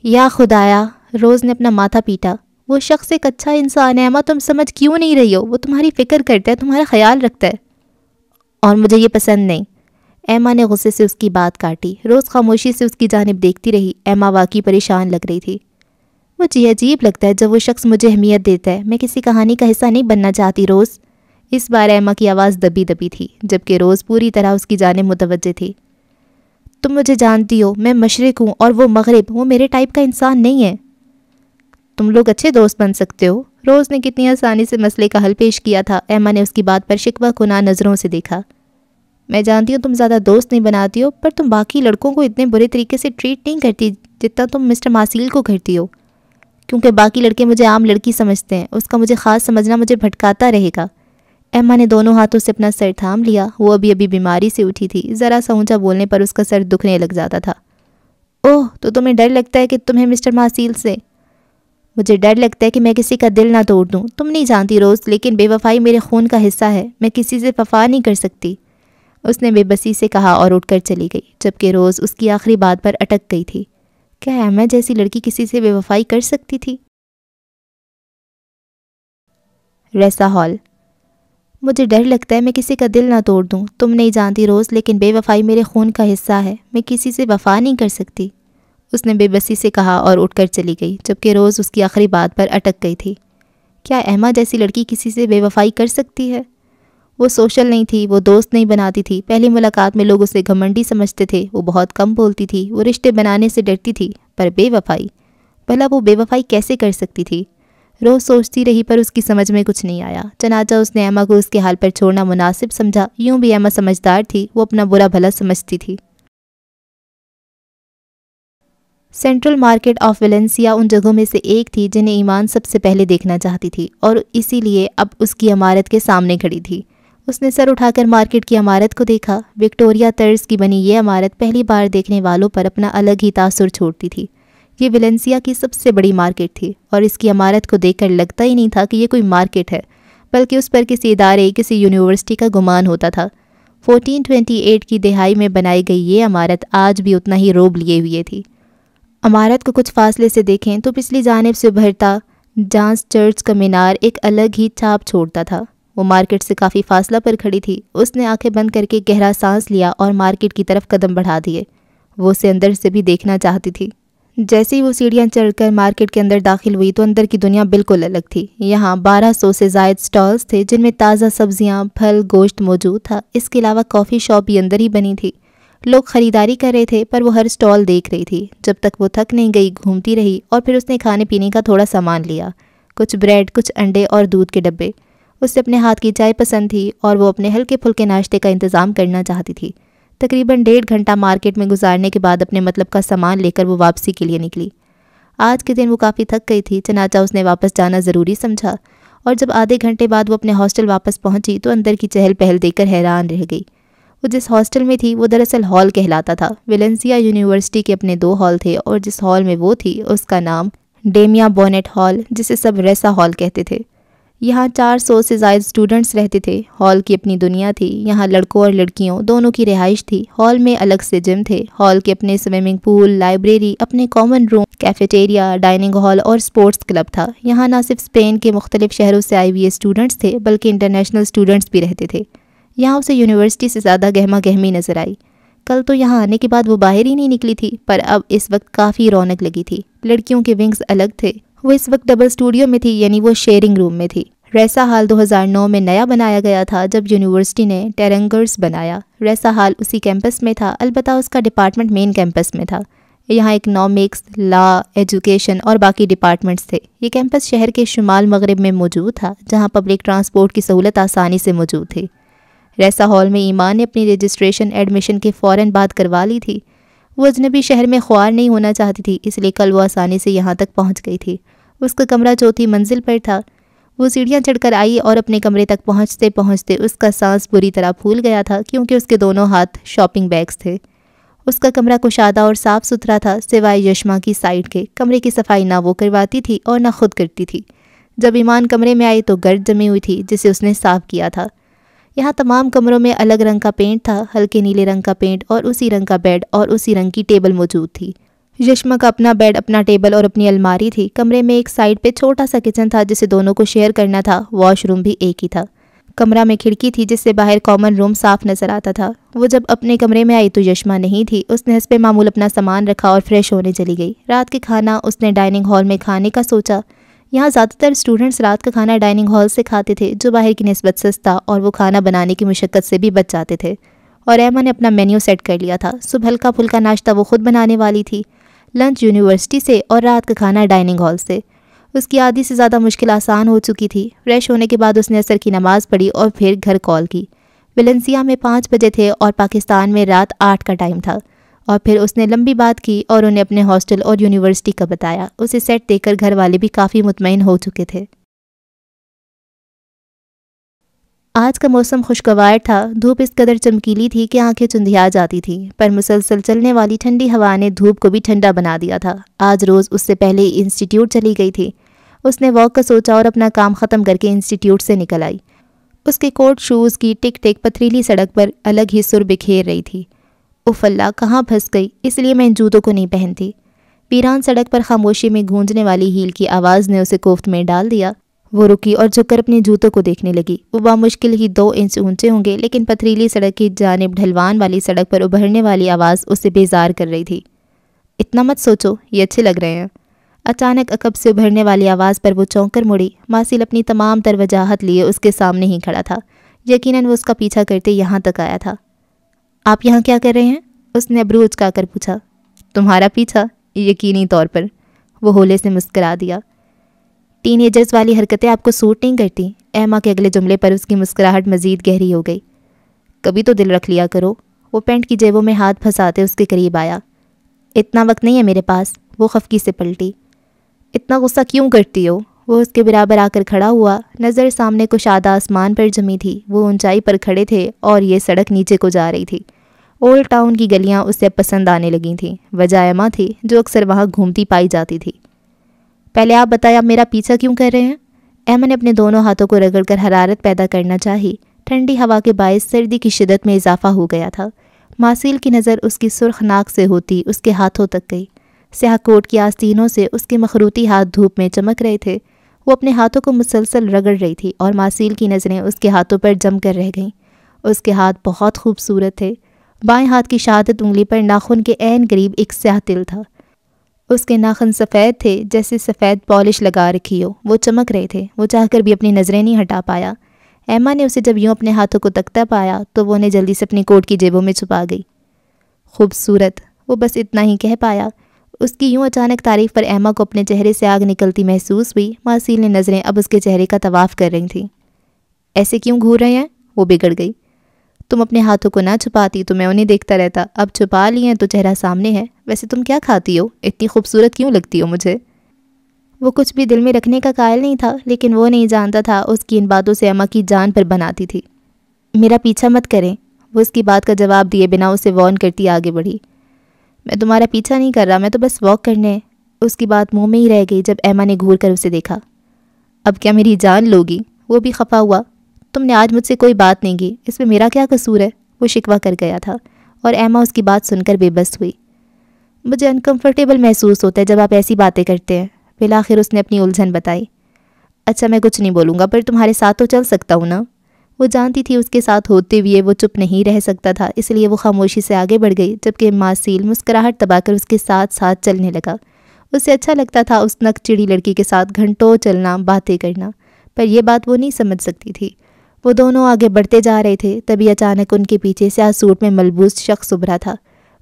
یا خدایا، روز نے اپنا ماتھا پیٹا۔ وہ شخص ایک اچھا انسان ہے ایما، تم سمجھ کیوں نہیں رہی ہو؟ وہ تمہاری فکر کرتا ہے، تمہارا خیال رکھتا ہے، اور مجھے یہ پسند نہیں۔ ایما نے غصے سے اس کی بات کاٹی۔ روز خاموشی سے اس کی جانب دیکھتی رہی۔ ایما واقعی پریشان لگ رہی تھی۔ مجھے عجیب لگتا ہے جب وہ شخص مجھے اہمیت دیتا ہے، میں کسی کہانی کا حصہ نہیں بننا چاہتی روز۔ اس بار ایما کی آواز دبی دبی تھی، جبکہ روز پوری طرح اس کی جانب متوجہ تھی۔ تم مجھے جانتی ہو، میں مشرق ہوں اور وہ مغرب، وہ میرے ٹائپ کا انسان نہیں ہے۔ تم لوگ اچھے دوست بن سکتے ہو۔ روز نے کتنی آسانی سے مسئلے کا حل پیش کیا تھا۔ ایما نے اس کی بات پر شکوہ کناں نظروں سے دیکھا۔ میں جانتی ہوں تم زیادہ دوست نہیں بناتی ہو، پر تم باقی لڑکوں کو اتنے برے طریقے سے ٹریٹ نہیں کرتی جتنا تم مسٹر ماسیل کو کرتی ہو، کیونکہ باقی لڑکے مجھے عام لڑکی سمجھتے ہیں، اس کا مجھے خاص سمجھنا مجھے بھٹکاتا رہے گا۔ ایما نے دونوں ہاتھوں سے اپنا سر تھام لیا۔ وہ ابھی بیماری سے اٹھی تھی، ذرا سا اونچا بولنے پر اس کا سر دکھنے لگ جاتا تھا۔ اوہ، تو تمہیں ڈر لگتا ہے کہ تمہیں مسٹر ماسیل سے؟ مجھے ڈر لگتا ہے کہ میں کسی کا دل نہ توڑ دوں۔ تم نہیں جانتی روز، لیکن بے وفائی میرے خون کا حصہ ہے، میں کسی سے وفا نہیں کر سکتی، اس نے بے بسی سے کہا اور اٹھ کر چلی گئی، جبکہ روز اس کی آخری بات پر اٹک گئی تھی۔ کیا ایما جیسی لڑکی کسی سے بے وفائی کر سکتی تھی؟ ریسا ہال۔ مجھے ڈر لگتا ہے میں کسی کا دل نہ توڑ دوں۔ تم نہیں جانتی روز، لیکن بے وفائی میرے خون کا حصہ ہے، میں کسی سے وفا نہیں کر سکتی، اس نے بے بسی سے کہا اور اٹھ کر چلی گئی، جبکہ روز اس کی آخری بات پر اٹک گئی تھی۔ کیا ایما جیسی لڑکی کسی سے بے وفائی کر سکتی ہے؟ وہ سوشل نہیں تھی، وہ دوست نہیں بناتی تھی، پہلی ملاقات میں لوگ اسے گھمنڈی سمجھتے تھے، وہ بہت کم بولتی تھی، وہ رشتے بنانے سے ڈرتی تھی، پر بے وفائی، بھلا وہ بے وفائی کیسے کر سکتی تھی؟ روز سوچتی رہی، پر اس کی سمجھ میں کچھ نہیں آیا۔ چنانچہ اس نے ایما کو اس کے حال پر چھوڑنا مناسب سمجھا۔ یوں بھی ایما سمجھدار تھی، وہ اپنا برا بھلا سمجھتی تھی۔ سینٹرل مارکیٹ آف ویلنسیا ان جگہوں میں سے ایک تھی جنہیں ایمان سب سے پہلے دیکھنا چاہتی تھی، اور اسی لیے اب اس کی عمارت کے سامنے کھڑی تھی۔ اس نے سر اٹھا کر مارکیٹ کی عمارت کو دیکھا۔ وکٹوریا طرز کی بنی یہ عمارت پہلی بار دیکھنے والوں پر اپنا الگ ہی تاثر چھوڑتی تھی۔ یہ ویلنسیا کی سب سے بڑی مارکیٹ تھی، اور اس کی عمارت کو دیکھ کر لگتا ہی نہیں تھا کہ یہ کوئی مارکیٹ ہے، بلکہ اس پر کسی ادارے، کسی یونیورسٹی کا گمان ہوتا تھا۔ 1428 کی دہائی میں بنائی گئی یہ عمارت آج بھی اتنا ہی روب لیے ہوئے تھی۔ عمارت کو کچھ فاصلے سے دیکھیں تو پچھلی جانب سے ابھرتا جانس چرچ کا مینار ایک الگ ہی چھاپ چھوڑتا تھا۔ وہ مارکیٹ سے کافی فاصلہ پر کھڑی تھی۔ اس نے آنکھیں بند کر کے گہرا سانس لیا اور مارکیٹ کی طرف قدم بڑھا دیے۔ وہ اسے اندر سے بھی دیکھنا چاہتی تھی۔ جیسے ہی وہ سیڑھیاں چڑھ کر مارکیٹ کے اندر داخل ہوئی تو اندر کی دنیا بالکل الگ تھی۔ یہاں 1200 سے زائد سٹالز تھے جن میں تازہ سبزیاں، پھل، گوشت موجود تھا۔ اس کے علاوہ کافی شاپ بھی اندر ہی بنی تھی۔ لوگ خریداری کر رہے تھے، پر وہ ہر سٹال دیکھ رہی تھی۔ جب تک وہ تھک نہیں گئی، گھومتی رہی، اور پھر اس نے کھانے پینے کا تھوڑا سامان لیا، کچھ بریڈ، کچھ انڈے اور دودھ کے ڈبے۔ اسے اپنے ہاتھ کی چائے پسند تھی اور وہ اپنے ہلکے پھلکے ناشتے کا انتظام کرنا چاہتی تھی۔ تقریباً 1.5 گھنٹہ مارکیٹ میں گزارنے کے بعد اپنے مطلب کا سامان لے کر وہ واپسی کے لیے نکلی۔ آج کے دن وہ کافی تھک گئی تھی، چنانچہ اس نے واپس جانا ضروری سمجھا، اور جب آدھے گھنٹے بعد وہ اپنے ہاسٹل واپس پہنچی تو اندر کی چہل پہل دیکھ کر حیران رہ گئی۔ وہ جس ہاسٹل میں تھی وہ دراصل ہال کہلاتا تھا۔ ویلنسیا یونیورسٹی کے اپنے 2 ہال تھے، اور جس ہال میں وہ تھی اس کا نام ڈیمیا بونیٹ ہال، جسے سب ریسا ہال کہتے تھے۔ یہاں 400 سے زائد اسٹوڈنٹس رہتے تھے۔ ہال کی اپنی دنیا تھی، یہاں لڑکوں اور لڑکیوں دونوں کی رہائش تھی۔ ہال میں الگ سے جم تھے، ہال کے اپنے سوئمنگ پول، لائبریری، اپنے کامن روم، کیفیٹیریا، ڈائننگ ہال اور سپورٹس کلب تھا۔ یہاں نہ صرف اسپین کے مختلف شہروں سے آئے ہوئے اسٹوڈنٹس تھے، بلکہ انٹرنیشنل اسٹوڈنٹس بھی رہتے تھے۔ یہاں اسے یونیورسٹی سے زیادہ گہما گہمی نظر آئی۔ کل تو یہاں آنے کے بعد وہ باہر ہی نہیں نکلی تھی، پر اب اس وقت کافی رونق لگی تھی۔ لڑکیوں کے ونگز الگ تھے، وہ اس وقت ڈبل اسٹوڈیو میں تھی، یعنی وہ شیئرنگ روم میں تھی۔ ریسا ہال 2009 میں نیا بنایا گیا تھا جب یونیورسٹی نے ٹیرنگرز بنایا۔ ریسا ہال اسی کیمپس میں تھا، البتہ اس کا ڈپارٹمنٹ مین کیمپس میں تھا۔ یہاں اکنامکس، لا، ایجوکیشن اور باقی ڈپارٹمنٹس تھے۔ یہ کیمپس شہر کے شمال مغرب میں موجود تھا، جہاں پبلک ٹرانسپورٹ کی سہولت آسانی سے موجود تھی۔ ریسا ہال میں ایمان نے اپنی رجسٹریشن ایڈمیشن کے فوراً بعد کروا لی تھی۔ وہ اجنبی شہر میں خوار نہیں ہونا چاہتی تھی، اس لیے کل وہ آسانی سے یہاں تک پہنچ گئی تھی۔ اس کا کمرہ 4تھی منزل پر تھا۔ وہ سیڑھیاں چڑھ کر آئی اور اپنے کمرے تک پہنچتے پہنچتے اس کا سانس بری طرح پھول گیا تھا، کیونکہ اس کے دونوں ہاتھ شاپنگ بیگز تھے۔ اس کا کمرہ کشادہ اور صاف ستھرا تھا، سوائے یشما کی سائڈ کے۔ کمرے کی صفائی نہ وہ کرواتی تھی اور نہ خود کرتی تھی۔ جب ایمان کمرے میں آئی تو گرد جمی ہوئی تھی جسے اس نے صاف کیا تھا۔ یہاں تمام کمروں میں الگ رنگ کا پینٹ تھا، ہلکے نیلے رنگ کا پینٹ، اور اسی رنگ کا بیڈ اور اسی رنگ کی ٹیبل موجود تھی۔ یشما کا اپنا بیڈ، اپنا ٹیبل اور اپنی الماری تھی۔ کمرے میں ایک سائڈ پہ چھوٹا سا کچن تھا جسے دونوں کو شیئر کرنا تھا، واش روم بھی ایک ہی تھا۔ کمرہ میں کھڑکی تھی جس سے باہر کامن روم صاف نظر آتا تھا۔ وہ جب اپنے کمرے میں آئی تو یشما نہیں تھی۔ اس نے حسب معمول اپنا سامان رکھا اور فریش ہونے چلی گئی۔ رات کے کھانا اس نے ڈائننگ ہال میں کھانے کا سوچا۔ یہاں زیادہ تر اسٹوڈنٹس رات کا کھانا ڈائننگ ہال سے کھاتے تھے، جو باہر کی نسبت سستا اور وہ کھانا بنانے کی مشقت سے بھی بچ جاتے تھے۔ اور ایما نے اپنا مینیو سیٹ کر لیا تھا۔ صبح ہلکا پھلکا ناشتہ وہ خود بنانے والی تھی، لنچ یونیورسٹی سے اور رات کا کھانا ڈائننگ ہال سے۔ اس کی آدھی سے زیادہ مشکل آسان ہو چکی تھی۔ فریش ہونے کے بعد اس نے عصر کی نماز پڑھی اور پھر گھر کال کی۔ ویلنسیا میں 5 بجے تھے اور پاکستان میں رات 8 کا ٹائم تھا، اور پھر اس نے لمبی بات کی اور انہیں اپنے ہاسٹل اور یونیورسٹی کا بتایا۔ اسے سیٹ دیکھ کر گھر والے بھی کافی مطمئن ہو چکے تھے۔ آج کا موسم خوشگوار تھا۔ دھوپ اس قدر چمکیلی تھی کہ آنکھیں چندھیا جاتی تھیں، پر مسلسل چلنے والی ٹھنڈی ہوا نے دھوپ کو بھی ٹھنڈا بنا دیا تھا۔ آج روز اس سے پہلے ہی انسٹیٹیوٹ چلی گئی تھی۔ اس نے واک کا سوچا اور اپنا کام ختم کر کے انسٹیٹیوٹ سے نکل آئی۔ اس کے کوٹ شوز کی ٹک ٹک پتھریلی سڑک پر الگ ہی سر بکھیر رہی تھی۔ اف اللہ، کہاں پھنس گئی، اس لیے میں ان جوتوں کو نہیں پہنتی۔ ویران سڑک پر خاموشی میں گونجنے والی ہیل کی آواز نے اسے کوفت میں ڈال دیا۔ وہ رکی اور جھک کر اپنے جوتوں کو دیکھنے لگی۔ وہ بامشکل ہی 2 انچ اونچے ہوں گے، لیکن پتھریلی سڑک کی جانب ڈھلوان والی سڑک پر ابھرنے والی آواز اسے بیزار کر رہی تھی۔ اتنا مت سوچو، یہ اچھے لگ رہے ہیں۔ اچانک عقب سے ابھرنے والی آواز پر وہ چونک کر مڑی۔ ماسل اپنی تمام تر وجاہت لیے اس کے سامنے ہی کھڑا تھا۔ یقیناً وہ اس کا پیچھا کرتے یہاں تک آیا تھا۔ آپ یہاں کیا کر رہے ہیں؟ اس نے ابرو اچکا کر پوچھا۔ تمہارا پیچھا؟ یقینی طور پر۔ وہ ہولے سے مسکرا دیا۔ ٹین ایجرز والی حرکتیں آپ کو سوٹ نہیں کرتی۔ ایما کے اگلے جملے پر اس کی مسکراہٹ مزید گہری ہو گئی۔ کبھی تو دل رکھ لیا کرو۔ وہ پینٹ کی جیبوں میں ہاتھ پھنساتے اس کے قریب آیا۔ اتنا وقت نہیں ہے میرے پاس۔ وہ خفگی سے پلٹی۔ اتنا غصہ کیوں کرتی ہو؟ وہ اس کے برابر آ کر کھڑا ہوا۔ نظر سامنے کشادہ آسمان پر جمی تھی۔ وہ اونچائی پر کھڑے تھے اور یہ سڑک نیچے کو جا رہی تھی۔ اولڈ ٹاؤن کی گلیاں اسے پسند آنے لگی تھیں۔ وجہ ایما تھی، جو اکثر وہاں گھومتی پائی جاتی تھی۔ پہلے آپ بتائیں، آپ میرا پیچھا کیوں کر رہے ہیں؟ ایما نے اپنے دونوں ہاتھوں کو رگڑ کر حرارت پیدا کرنا چاہی۔ ٹھنڈی ہوا کے باعث سردی کی شدت میں اضافہ ہو گیا تھا۔ ماسیل کی نظر اس کی سرخ ناک سے ہوتی اس کے ہاتھوں تک گئی۔ سیاہ کوٹ کی آستینوں سے اس کے مخروطی ہاتھ دھوپ میں چمک رہے تھے۔ وہ اپنے ہاتھوں کو مسلسل رگڑ رہی تھی اور ماسیل کی نظریں اس کے ہاتھوں پر جم کر رہ گئیں۔ اس کے ہاتھ بہت خوبصورت تھے۔ بائیں ہاتھ کی شہادت انگلی پر ناخن کے عین قریب ایک سیاہ تل تھا۔ اس کے ناخن سفید تھے، جیسے سفید پالش لگا رکھی ہو۔ وہ چمک رہے تھے۔ وہ چاہ کر بھی اپنی نظریں نہیں ہٹا پایا۔ ایما نے اسے جب یوں اپنے ہاتھوں کو تکتا پایا تو وہ انہیں جلدی سے اپنی کوٹ کی جیبوں میں چھپا گئی۔ خوبصورت، وہ بس اتنا ہی کہہ پایا۔ اس کی یوں اچانک تعریف پر ایما کو اپنے چہرے سے آگ نکلتی محسوس ہوئی۔ ماسیل نے نظریں اب اس کے چہرے کا طواف کر رہی تھیں۔ ایسے کیوں گھور رہے ہیں؟ وہ بگڑ گئی۔ تم اپنے ہاتھوں کو نہ چھپاتی تو میں انہیں دیکھتا رہتا، اب چھپا لی ہیں تو چہرہ سامنے ہے۔ ویسے تم کیا کھاتی ہو؟ اتنی خوبصورت کیوں لگتی ہو مجھے؟ وہ کچھ بھی دل میں رکھنے کا قائل نہیں تھا، لیکن وہ نہیں جانتا تھا اس کی ان باتوں سے ایما کی جان پر بناتی تھی۔ میرا پیچھا مت کریں، وہ اس کی بات کا جواب دیے بنا اسے وارن کرتی آگے بڑھی۔ میں تمہارا پیچھا نہیں کر رہا، میں تو بس واک کرنے۔ اس کی بات منہ میں ہی رہ گئی جب ایما نے گھور کر اسے دیکھا۔ اب کیا میری جان لوگی؟ وہ بھی خفا ہوا۔ تم نے آج مجھ سے کوئی بات نہیں کی، اس میں میرا کیا قصور ہے؟ وہ شکوہ کر گیا تھا، اور ایما اس کی بات سن کر بے بس ہوئی۔ مجھے انکمفرٹیبل محسوس ہوتا ہے جب آپ ایسی باتیں کرتے ہیں۔ بالآخر اس نے اپنی الجھن بتائی۔ اچھا میں کچھ نہیں بولوں گا، پر تمہارے ساتھ تو چل سکتا ہوں نا؟ وہ جانتی تھی اس کے ساتھ ہوتے ہوئے وہ چپ نہیں رہ سکتا تھا، اس لیے وہ خاموشی سے آگے بڑھ گئی، جبکہ ماسیل مسکراہٹ دبا کر اس کے ساتھ ساتھ چلنے لگا۔ اسے اچھا لگتا تھا اس نک چڑی لڑکی کے ساتھ گھنٹوں چلنا، باتیں کرنا، پر یہ بات وہ نہیں سمجھ سکتی تھی۔ وہ دونوں آگے بڑھتے جا رہے تھے، تبھی اچانک ان کے پیچھے سیاہ سوٹ میں ملبوس شخص ابھرا تھا۔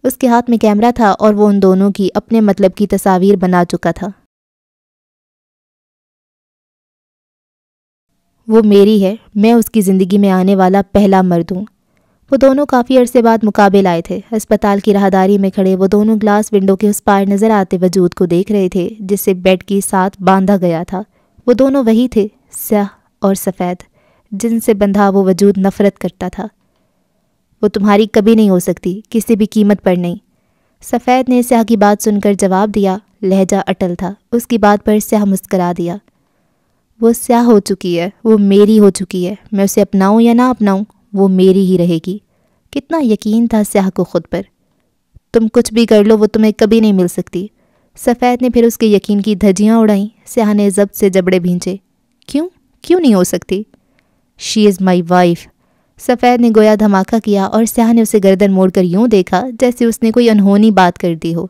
اس کے ہاتھ میں کیمرہ تھا اور وہ ان دونوں کی اپنے مطلب کی تصاویر بنا چکا تھا۔ وہ میری ہے، میں اس کی زندگی میں آنے والا پہلا مرد ہوں۔ وہ دونوں کافی عرصے بعد مقابل آئے تھے۔ ہسپتال کی راہداری میں کھڑے وہ دونوں گلاس ونڈو کے اس پار نظر آتے وجود کو دیکھ رہے تھے جس سے بیڈ کی ساتھ باندھا گیا تھا۔ وہ دونوں وہی تھے، سیاہ اور سفید، جن سے بندھا وہ وجود نفرت کرتا تھا۔ وہ تمہاری کبھی نہیں ہو سکتی، کسی بھی قیمت پر نہیں۔ سفید نے سیاہ کی بات سن کر جواب دیا، لہجہ اٹل تھا۔ اس کی بات پر سیاہ مسکرا دیا۔ وہ سیاہ ہو چکی ہے، وہ میری ہو چکی ہے، میں اسے اپناؤں یا نہ اپناؤں وہ میری ہی رہے گی۔ کتنا یقین تھا سیاہ کو خود پر۔ تم کچھ بھی کر لو وہ تمہیں کبھی نہیں مل سکتی۔ سفید نے پھر اس کے یقین کی دھجیاں اڑائیں۔ سیاہ نے ضبط سے جبڑے بھینچے۔ کیوں نہیں ہو سکتی؟ شی از مائی وائف۔ سفید نے گویا دھماکہ کیا اور سیاہ نے اسے گردن موڑ کر یوں دیکھا جیسے اس نے کوئی انہونی بات کر دی ہو۔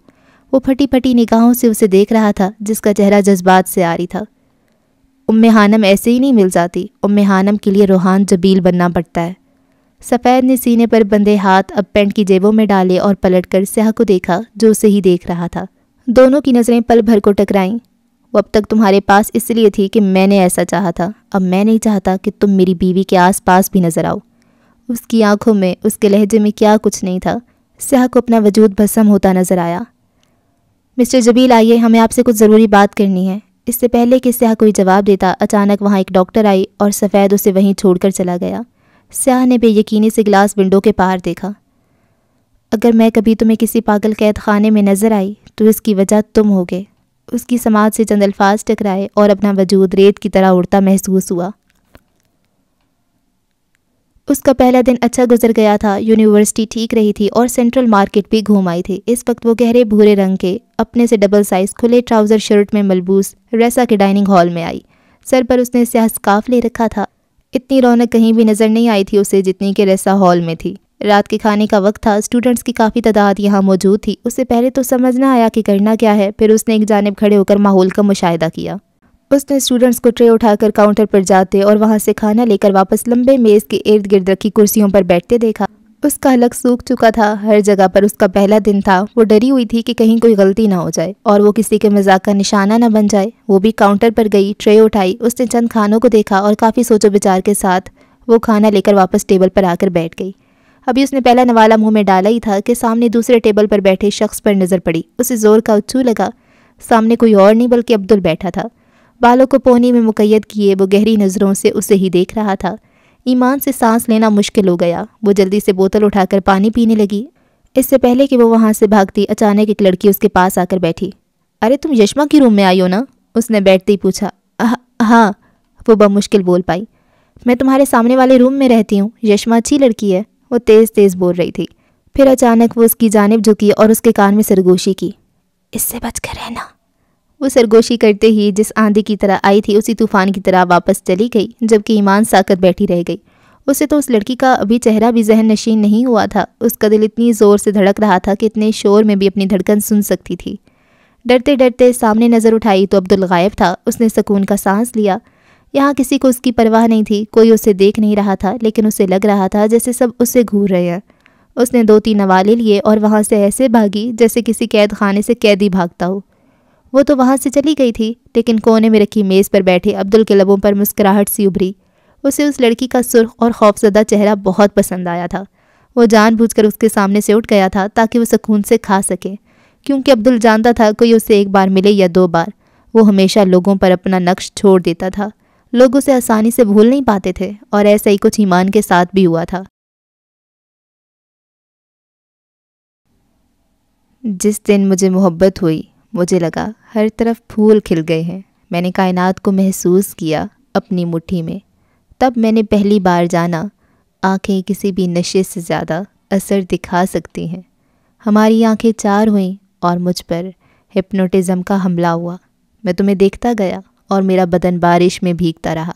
وہ پھٹی پھٹی نگاہوں سے اسے دیکھ رہا تھا جس کا چہرہ جذبات سے عاری تھا۔ خانم ایسے ہی نہیں مل جاتی، خانم کے لیے روحان جبیل بننا پڑتا ہے۔ سفید نے سینے پر بندھے ہاتھ اب پینٹ کی جیبوں میں ڈالے اور پلٹ کر سیاہ کو دیکھا جو اسے ہی دیکھ رہا تھا۔ دونوں کی نظریں پل بھر کو ٹکرائیں۔ وہ اب تک تمہارے پاس اس لیے تھی کہ میں نے ایسا چاہا تھا، اب میں نہیں چاہتا کہ تم میری بیوی کے آس پاس بھی نظر آؤ۔ اس کی آنکھوں میں، اس کے لہجے میں کیا کچھ نہیں تھا۔ سیاہ کو اپنا وجود بھسم ہوتا نظر آیا۔ مسٹر جبیل آئیے، ہمیں آپ سے کچھ ضروری بات کرنی ہے۔ اس سے پہلے کہ سیاہ کوئی جواب دیتا، اچانک وہاں ایک ڈاکٹر آئی اور سفید اسے وہیں چھوڑ کر چلا گیا۔ سیاہ نے بے یقینی سے گلاس ونڈو کے پار دیکھا۔ اگر میں کبھی تمہیں کسی پاگل قید خانے میں نظر آئی تو اس کی وجہ تم ہوگے۔ اس کی سماعت سے چند الفاظ ٹکرائے اور اپنا وجود ریت کی طرح اڑتا محسوس ہوا۔ اس کا پہلا دن اچھا گزر گیا تھا۔ یونیورسٹی ٹھیک رہی تھی اور سینٹرل مارکیٹ بھی گھوم آئی تھی۔ اس وقت وہ گہرے بھورے رنگ کے اپنے سے ڈبل سائز کھلے ٹراؤزر شرٹ میں ملبوس ریسا کے ڈائننگ ہال میں آئی۔ سر پر اس نے سیاہ سکارف لے رکھا تھا۔ اتنی رونق کہیں بھی نظر نہیں آئی تھی اسے جتنی کہ ریسا ہال میں تھی۔ رات کے کھانے کا وقت تھا، اسٹوڈنٹس کی کافی تعداد یہاں موجود تھی۔ اسے پہلے تو سمجھ نہ آیا کہ کرنا کیا ہے، پھر اس نے ایک جانب کھڑے ہو کر ماحول کا مشاہدہ کیا۔ اس نے اسٹوڈنٹس کو ٹرے اٹھا کر کاؤنٹر پر جاتے اور وہاں سے کھانا لے کر واپس لمبے میز کے ارد گرد رکھی کرسیوں پر بیٹھتے دیکھا۔ اس کا حلق سوکھ چکا تھا، ہر جگہ پر اس کا پہلا دن تھا۔ وہ ڈری ہوئی تھی کہ کہیں کوئی غلطی نہ ہو جائے اور وہ کسی کے مذاق کا نشانہ نہ بن جائے۔ وہ بھی کاؤنٹر پر گئی، ٹرے اٹھائی، اس نے چند کھانوں کو دیکھا اور کافی سوچ و بچار کے ساتھ وہ کھانا لے کر واپس ٹیبل پر آ کر بیٹھ گئی۔ ابھی اس نے پہلا نوالا منہ میں ڈالا ہی تھا کہ سامنے دوسرے ٹیبل پر بیٹھے شخص پر نظر پڑی۔ اسے زور کا اچھو لگا۔ سامنے کوئی اور نہیں بلکہ عبدل بیٹھا تھا۔ بالوں کو پونی میں مقید کیے وہ گہری نظروں سے اسے ہی دیکھ رہا تھا۔ ایمان سے سانس لینا مشکل ہو گیا۔ وہ جلدی سے بوتل اٹھا کر پانی پینے لگی۔ اس سے پہلے کہ وہ وہاں سے بھاگتی، اچانک ایک لڑکی اس کے پاس آ کر بیٹھی۔ ارے تم یشما کی روم میں آئی ہو نا؟ اس نے بیٹھتے ہی پوچھا۔ ہاں، وہ بمشکل بول پائی۔ میں تمہارے سامنے والے روم میں رہتی ہوں، یشما اچھی لڑکی ہے، وہ تیز تیز بول رہی تھی۔ پھر اچانک وہ اس کی جانب جھکی اور اس کے کان میں سرگوشی کی۔ اس سے بچ کر رہنا۔ وہ سرگوشی کرتے ہی جس آندھی کی طرح آئی تھی اسی طوفان کی طرح واپس چلی گئی، جبکہ ایمان ساکت بیٹھی رہ گئی۔ اسے تو اس لڑکی کا ابھی چہرہ بھی ذہن نشین نہیں ہوا تھا۔ اس کا دل اتنی زور سے دھڑک رہا تھا کہ اتنے شور میں بھی اپنی دھڑکن سن سکتی تھی۔ ڈرتے ڈرتے سامنے نظر اٹھائی تو عبدل غائب تھا۔ اس نے سکون کا سانس لیا۔ یہاں کسی کو اس کی پرواہ نہیں تھی، کوئی اسے دیکھ نہیں رہا تھا، لیکن اسے لگ رہا تھا جیسے سب اسے گھور رہے ہیں۔ اس نے 2-3 نوالے لیے اور وہاں سے ایسے بھاگی جیسے کسی قید خانے سے قیدی بھاگتا ہو۔ وہ تو وہاں سے چلی گئی تھی، لیکن کونے میں رکھی میز پر بیٹھے عبدل کے لبوں پر مسکراہٹ سی ابھری۔ اسے اس لڑکی کا سرخ اور خوفزدہ چہرہ بہت پسند آیا تھا۔ وہ جان بوجھ کر اس کے سامنے سے اٹھ گیا تھا تاکہ وہ سکون سے کھا سکے، کیونکہ عبدل جانتا تھا کوئی اسے ایک بار ملے یا 2 بار، وہ ہمیشہ لوگوں پر اپنا نقش چھوڑ دیتا تھا۔ لوگ اسے آسانی سے بھول نہیں پاتے تھے، اور ایسا ہی کچھ ایمان کے ساتھ بھی ہوا تھا۔ جس دن مجھے محبت ہوئی، مجھے لگا ہر طرف پھول کھل گئے ہیں۔ میں نے کائنات کو محسوس کیا اپنی مٹھی میں۔ تب میں نے پہلی بار جانا آنکھیں کسی بھی نشے سے زیادہ اثر دکھا سکتی ہیں۔ ہماری آنکھیں 4 ہوئیں اور مجھ پر ہپنوٹزم کا حملہ ہوا۔ میں تمہیں دیکھتا گیا اور میرا بدن بارش میں بھیگتا رہا۔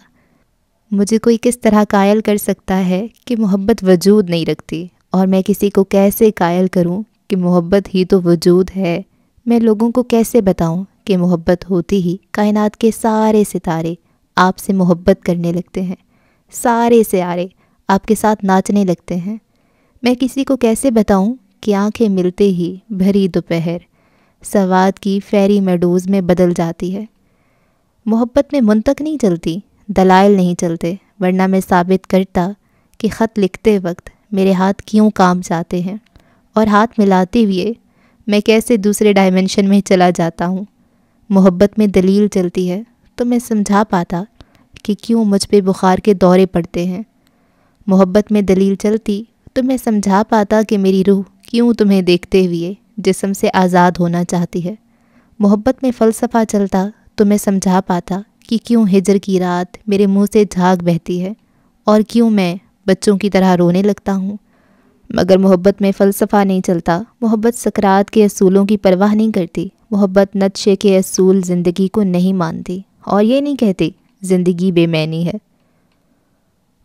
مجھے کوئی کس طرح قائل کر سکتا ہے کہ محبت وجود نہیں رکھتی، اور میں کسی کو کیسے قائل کروں کہ محبت ہی تو وجود ہے؟ میں لوگوں کو کیسے بتاؤں کہ محبت ہوتی ہی کائنات کے سارے ستارے آپ سے محبت کرنے لگتے ہیں، سارے سیارے آپ کے ساتھ ناچنے لگتے ہیں؟ میں کسی کو کیسے بتاؤں کہ آنکھیں ملتے ہی بھری دوپہر سواد کی فیری میڈوز میں بدل جاتی ہے؟ محبت میں منطق نہیں چلتی، دلائل نہیں چلتے، ورنہ میں ثابت کرتا کہ خط لکھتے وقت میرے ہاتھ کیوں کام جاتے ہیں، اور ہاتھ ملاتے ہوئے میں کیسے دوسرے ڈائمنشن میں چلا جاتا ہوں۔ محبت میں دلیل چلتی ہے تو میں سمجھا پاتا کہ کیوں مجھ پہ بخار کے دورے پڑتے ہیں۔ محبت میں دلیل چلتی تو میں سمجھا پاتا کہ میری روح کیوں تمہیں دیکھتے ہوئے جسم سے آزاد ہونا چاہتی ہے۔ محبت میں فلسفہ چلتا تو میں سمجھا پاتا کہ کیوں ہجر کی رات میرے منہ سے جھاگ بہتی ہے اور کیوں میں بچوں کی طرح رونے لگتا ہوں۔ مگر محبت میں فلسفہ نہیں چلتا، محبت سکرات کے اصولوں کی پرواہ نہیں کرتی، محبت نشے کے اصول زندگی کو نہیں مانتی اور یہ نہیں کہتی زندگی بے معنی ہے۔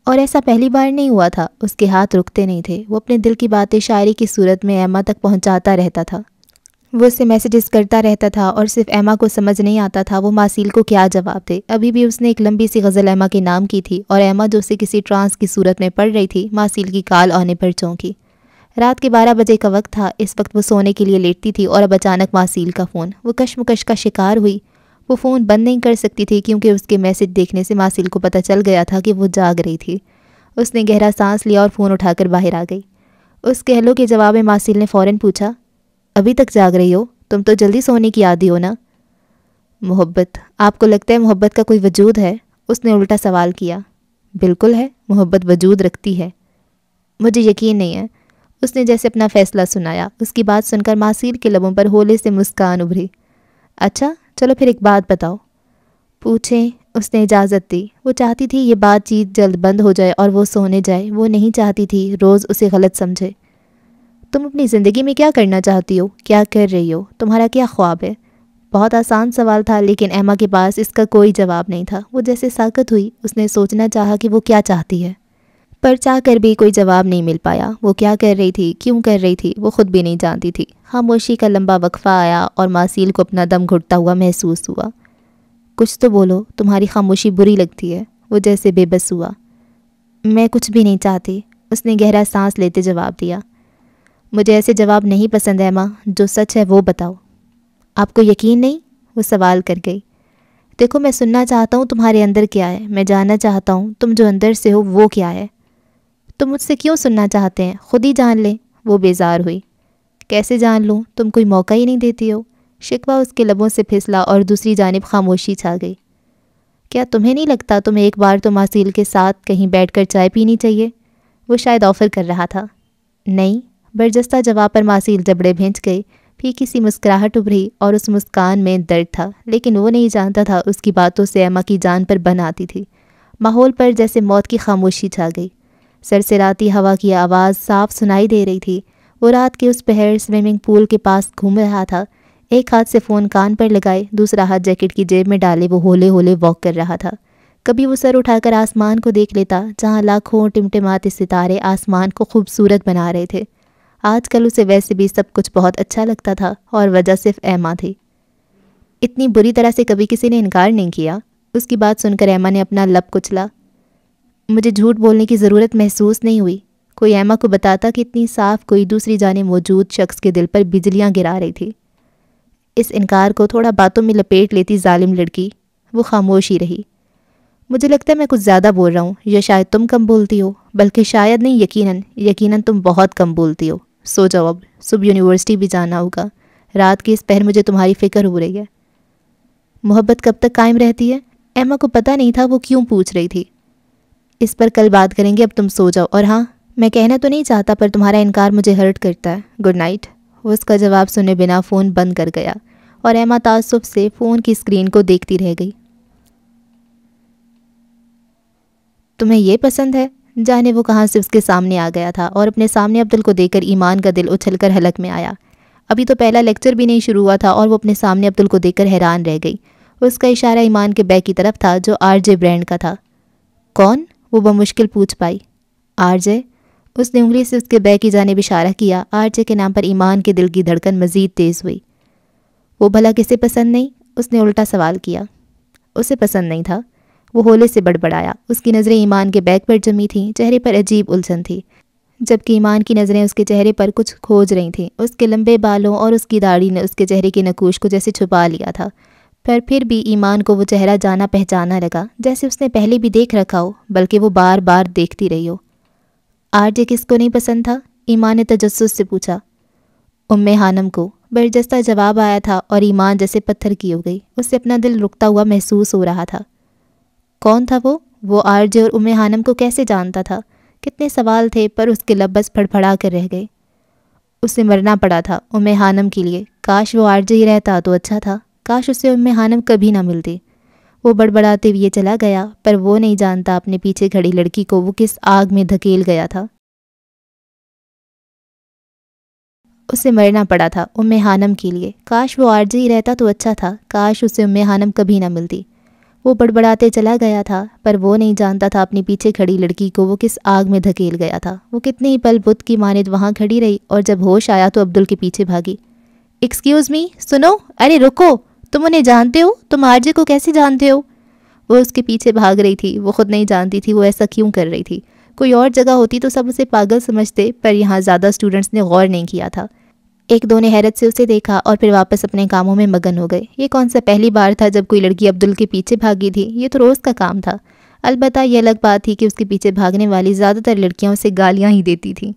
اور ایسا پہلی بار نہیں ہوا تھا، اس کے ہاتھ رکتے نہیں تھے، وہ اپنے دل کی باتیں شاعری کی صورت میں ایما تک پہنچاتا رہتا تھا۔ وہ اسے میسیجز کرتا رہتا تھا اور صرف ایما کو سمجھ نہیں آتا تھا وہ ماسیل کو کیا جواب دے۔ ابھی بھی اس نے ایک لمبی سی غزل ایما کے نام کی تھی اور ایما جو اسے کسی ٹرانس کی صورت میں پڑھ رہی تھی، ماسیل کی کال آنے پر چونکی۔ رات کے 12 بجے کا وقت تھا، اس وقت وہ سونے کے لیے لیٹتی تھی اور اب اچانک ماسیل کا فون، وہ کشمکش کا شکار ہوئی۔ وہ فون بند نہیں کر سکتی تھی کیونکہ اس کے میسیج دیکھنے سے ماسیل کو پتہ چل گیا تھا کہ وہ جاگ رہی تھی۔ اس نے گہرا سانس لیا اور فون اٹھا کر باہر آ گئی۔ اس کے ہیلو کے جواب میں ماسیل نے فوراً پوچھا، ابھی تک جاگ رہی ہو؟ تم تو جلدی سونے کی عادی ہو نا؟ محبت، آپ کو لگتا ہے محبت کا کوئی وجود ہے؟ اس نے الٹا سوال کیا۔ بالکل ہے، محبت وجود رکھتی ہے۔ مجھے یقین نہیں ہے، اس نے جیسے اپنا فیصلہ سنایا۔ اس کی بات سن کر ماسیل کے لبوں پر ہولے سے مسکان ابھری۔ اچھا چلو پھر ایک بات بتاؤ۔ پوچھیں، اس نے اجازت دی۔ وہ چاہتی تھی یہ بات چیت جلد بند ہو جائے اور وہ سونے جائے، وہ نہیں چاہتی تھی روز اسے غلط سمجھے۔ تم اپنی زندگی میں کیا کرنا چاہتی ہو؟ کیا کر رہی ہو؟ تمہارا کیا خواب ہے؟ بہت آسان سوال تھا لیکن ایما کے پاس اس کا کوئی جواب نہیں تھا۔ وہ جیسے ساکت ہوئی، اس نے سوچنا چاہا کہ وہ کیا چاہتی ہے، پر چاہ کر بھی کوئی جواب نہیں مل پایا۔ وہ کیا کر رہی تھی، کیوں کر رہی تھی، وہ خود بھی نہیں جانتی تھی۔ خاموشی کا لمبا وقفہ آیا اور ماسیل کو اپنا دم گھٹتا ہوا محسوس ہوا۔ کچھ تو بولو، تمہاری خاموشی بری لگتی ہے۔ وہ جیسے بے بس ہوا۔ میں کچھ بھی نہیں چاہتی، اس نے گہرا سانس لیتے جواب دیا۔ مجھے ایسے جواب نہیں پسند ایما، جو سچ ہے وہ بتاؤ۔ آپ کو یقین نہیں؟ وہ سوال کر گئی۔ دیکھو میں سننا چاہتا ہوں تمہارے اندر کیا ہے، میں جاننا چاہتا ہوں تم جو اندر سے ہو وہ کیا ہے۔ تم مجھ سے کیوں سننا چاہتے ہیں؟ خود ہی جان لیں۔ وہ بیزار ہوئی۔ کیسے جان لوں؟ تم کوئی موقع ہی نہیں دیتی ہو۔ شکوہ اس کے لبوں سے پھسلا اور دوسری جانب خاموشی چھا گئی۔ کیا تمہیں نہیں لگتا تمہیں ایک بار تو ماسیل کے ساتھ کہیں بیٹھ کر چائے پینی چاہیے؟ وہ شاید آفر کر رہا تھا۔ نہیں، برجستہ جواب پر ماسیل جبڑے بھینچ گئی۔ پھیکی سی مسکراہٹ ابھری اور اس مسکان میں درد تھا، لیکن وہ نہیں جانتا تھا اس کی باتوں سے ایما کی جان پر بن آتی تھی۔ ماحول پر جیسے موت کی خاموشی چھا گئی۔ سرسراتی ہوا کی آواز صاف سنائی دے رہی تھی۔ وہ رات کے اس پہر سوئمنگ پول کے پاس گھوم رہا تھا۔ ایک ہاتھ سے فون کان پر لگائے، دوسرا ہاتھ جیکٹ کی جیب میں ڈالے وہ ہولے ہولے واک کر رہا تھا۔ کبھی وہ سر اٹھا کر آسمان کو دیکھ لیتا جہاں لاکھوں ٹمٹماتے ستارے آسمان کو خوبصورت بنا رہے تھے۔ آج کل اسے ویسے بھی سب کچھ بہت اچھا لگتا تھا اور وجہ صرف ایما تھی۔ اتنی بری طرح سے کبھی کسی نے انکار نہیں کیا۔ اس کی بات سن کر ایما نے اپنا لب کچلا۔ مجھے جھوٹ بولنے کی ضرورت محسوس نہیں ہوئی۔ کوئی ایما کو بتاتا کہ اتنی صاف کوئی دوسری جانب موجود شخص کے دل پر بجلیاں گرا رہی تھی۔ اس انکار کو تھوڑا باتوں میں لپیٹ لیتی ظالم لڑکی۔ وہ خاموش ہی رہی۔ مجھے لگتا ہے میں کچھ زیادہ بول رہا ہوں، یا شاید تم کم بولتی ہو، بلکہ شاید نہیں، یقیناً تم بہت کم بولتی ہو۔ سو جاؤ اب، صبح یونیورسٹی بھی جانا ہوگا۔ رات کی اس پہر مجھے تمہاری فکر ہو رہی ہے۔ محبت کب تک قائم رہتی ہے؟ ایما کو پتہ نہیں تھا وہ کیوں پوچھ رہی تھی۔ اس پر کل بات کریں گے، اب تم سو جاؤ۔ اور ہاں، میں کہنا تو نہیں چاہتا پر تمہارا انکار مجھے ہرٹ کرتا ہے۔ Good night. وہ اس کا جواب سنے بنا فون بند کر گیا اور ایما تعصب سے فون کی اسکرین کو دیکھتی رہ گئی۔ تمہیں یہ پسند ہے؟ جانے وہ کہاں سے اس کے سامنے آ گیا تھا اور اپنے سامنے عبدل کو دیکھ کر ایمان کا دل اچھل کر حلق میں آیا۔ ابھی تو پہلا لیکچر بھی نہیں شروع ہوا تھا اور وہ اپنے سامنے عبدل کو دیکھ کر حیران رہ گئی۔ اس کا اشارہ ایمان کے بیگ کی طرف تھا جو آر جے برانڈ کا تھا۔ کون؟ وہ بمشکل پوچھ پائی۔ R J? اس نے انگلی سے اس کے بیگ کی جانب اشارہ کیا۔ آر جے کے نام پر ایمان کے دل کی دھڑکن مزید تیز ہوئی۔ وہ بھلا کسے پسند نہیں؟ اس نے الٹا سوال کیا۔ اسے پسند نہیں تھا، وہ ہولے سے بڑبڑایا۔ اس کی نظریں ایمان کے بیگ پر جمی تھیں، چہرے پر عجیب الجھن تھی، جبکہ ایمان کی نظریں اس کے چہرے پر کچھ کھوج رہی تھیں۔ اس کے لمبے بالوں اور اس کی داڑھی نے اس کے چہرے کے نقوش کو جیسے چھپا لیا تھا، پر پھر بھی ایمان کو وہ چہرہ جانا پہچانا لگا، جیسے اس نے پہلے بھی دیکھ رکھا ہو، بلکہ وہ بار بار دیکھتی رہی ہو۔ آر جے کس کو نہیں پسند تھا؟ ایمان نے تجسس سے پوچھا۔ خانم کو، برجستہ جواب آیا تھا اور ایمان جیسے پتھر کی ہو گئی۔ اس سے اپنا دل رکتا ہوا محسوس ہو رہا تھا۔ کون تھا وہ آرجے اور ام حانم کو کیسے جانتا تھا؟ کتنے سوال تھے پر اس کے لب بس پھڑپھڑا کر رہ گئے۔ اسے مرنا پڑا تھا ام حانم کے لیے۔ کاش وہ آرجے ہی رہتا تو اچھا تھا، کاش اسے ام حانم کبھی نہ ملتی۔ وہ بڑبڑاتے ہوئے چلا گیا، پر وہ نہیں جانتا اپنے پیچھے کھڑی لڑکی کو وہ کس آگ میں دھکیل گیا تھا۔ اسے مرنا پڑا تھا ام حانم کے لیے۔ کاش وہ آرجے ہی رہتا تو اچھا تھا، کاش اسے ام حانم کبھی نہ ملتی۔ وہ بڑبڑاتے چلا گیا تھا، پر وہ نہیں جانتا تھا اپنے پیچھے کھڑی لڑکی کو وہ کس آگ میں دھکیل گیا تھا۔ وہ کتنے ہی پل بت کی مانند وہاں کھڑی رہی، اور جب ہوش آیا تو عبدل کے پیچھے بھاگی۔ ایکسکیوز می، سنو، ارے رکو، تم انہیں جانتے ہو؟ تم آرجے کو کیسے جانتے ہو؟ وہ اس کے پیچھے بھاگ رہی تھی۔ وہ خود نہیں جانتی تھی وہ ایسا کیوں کر رہی تھی۔ کوئی اور جگہ ہوتی تو سب اسے پاگل سمجھتے، پر یہاں زیادہ اسٹوڈنٹس نے غور نہیں کیا تھا۔ ایک دو نے حیرت سے اسے دیکھا اور پھر واپس اپنے کاموں میں مگن ہو گئے۔ یہ کون سا پہلی بار تھا جب کوئی لڑکی عبدل کے پیچھے بھاگی تھی؟ یہ تو روز کا کام تھا۔ البتہ یہ الگ بات تھی کہ اس کے پیچھے بھاگنے والی زیادہ تر لڑکیاں اسے گالیاں ہی دیتی تھیں۔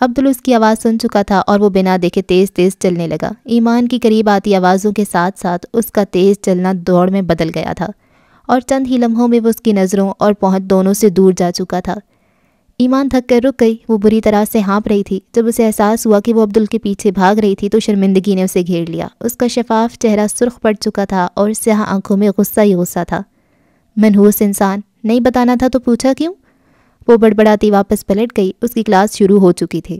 عبدل اس کی آواز سن چکا تھا اور وہ بنا دیکھے تیز تیز چلنے لگا۔ ایمان کی قریب آتی آوازوں کے ساتھ ساتھ اس کا تیز چلنا دوڑ میں بدل گیا تھا، اور چند ہی لمحوں میں وہ اس کی نظروں اور پہنچ دونوں سے دور جا چکا تھا۔ ایمان تھک کر رک گئی۔ وہ بری طرح سے ہانپ رہی تھی۔ جب اسے احساس ہوا کہ وہ عبدل کے پیچھے بھاگ رہی تھی تو شرمندگی نے اسے گھیر لیا۔ اس کا شفاف چہرہ سرخ پڑ چکا تھا اور سیاہ آنکھوں میں غصہ ہی غصہ تھا۔ منحوس انسان، نہیں بتانا تھا تو پوچھا کیوں؟ وہ بڑبڑاتی واپس پلٹ گئی۔ اس کی کلاس شروع ہو چکی تھی۔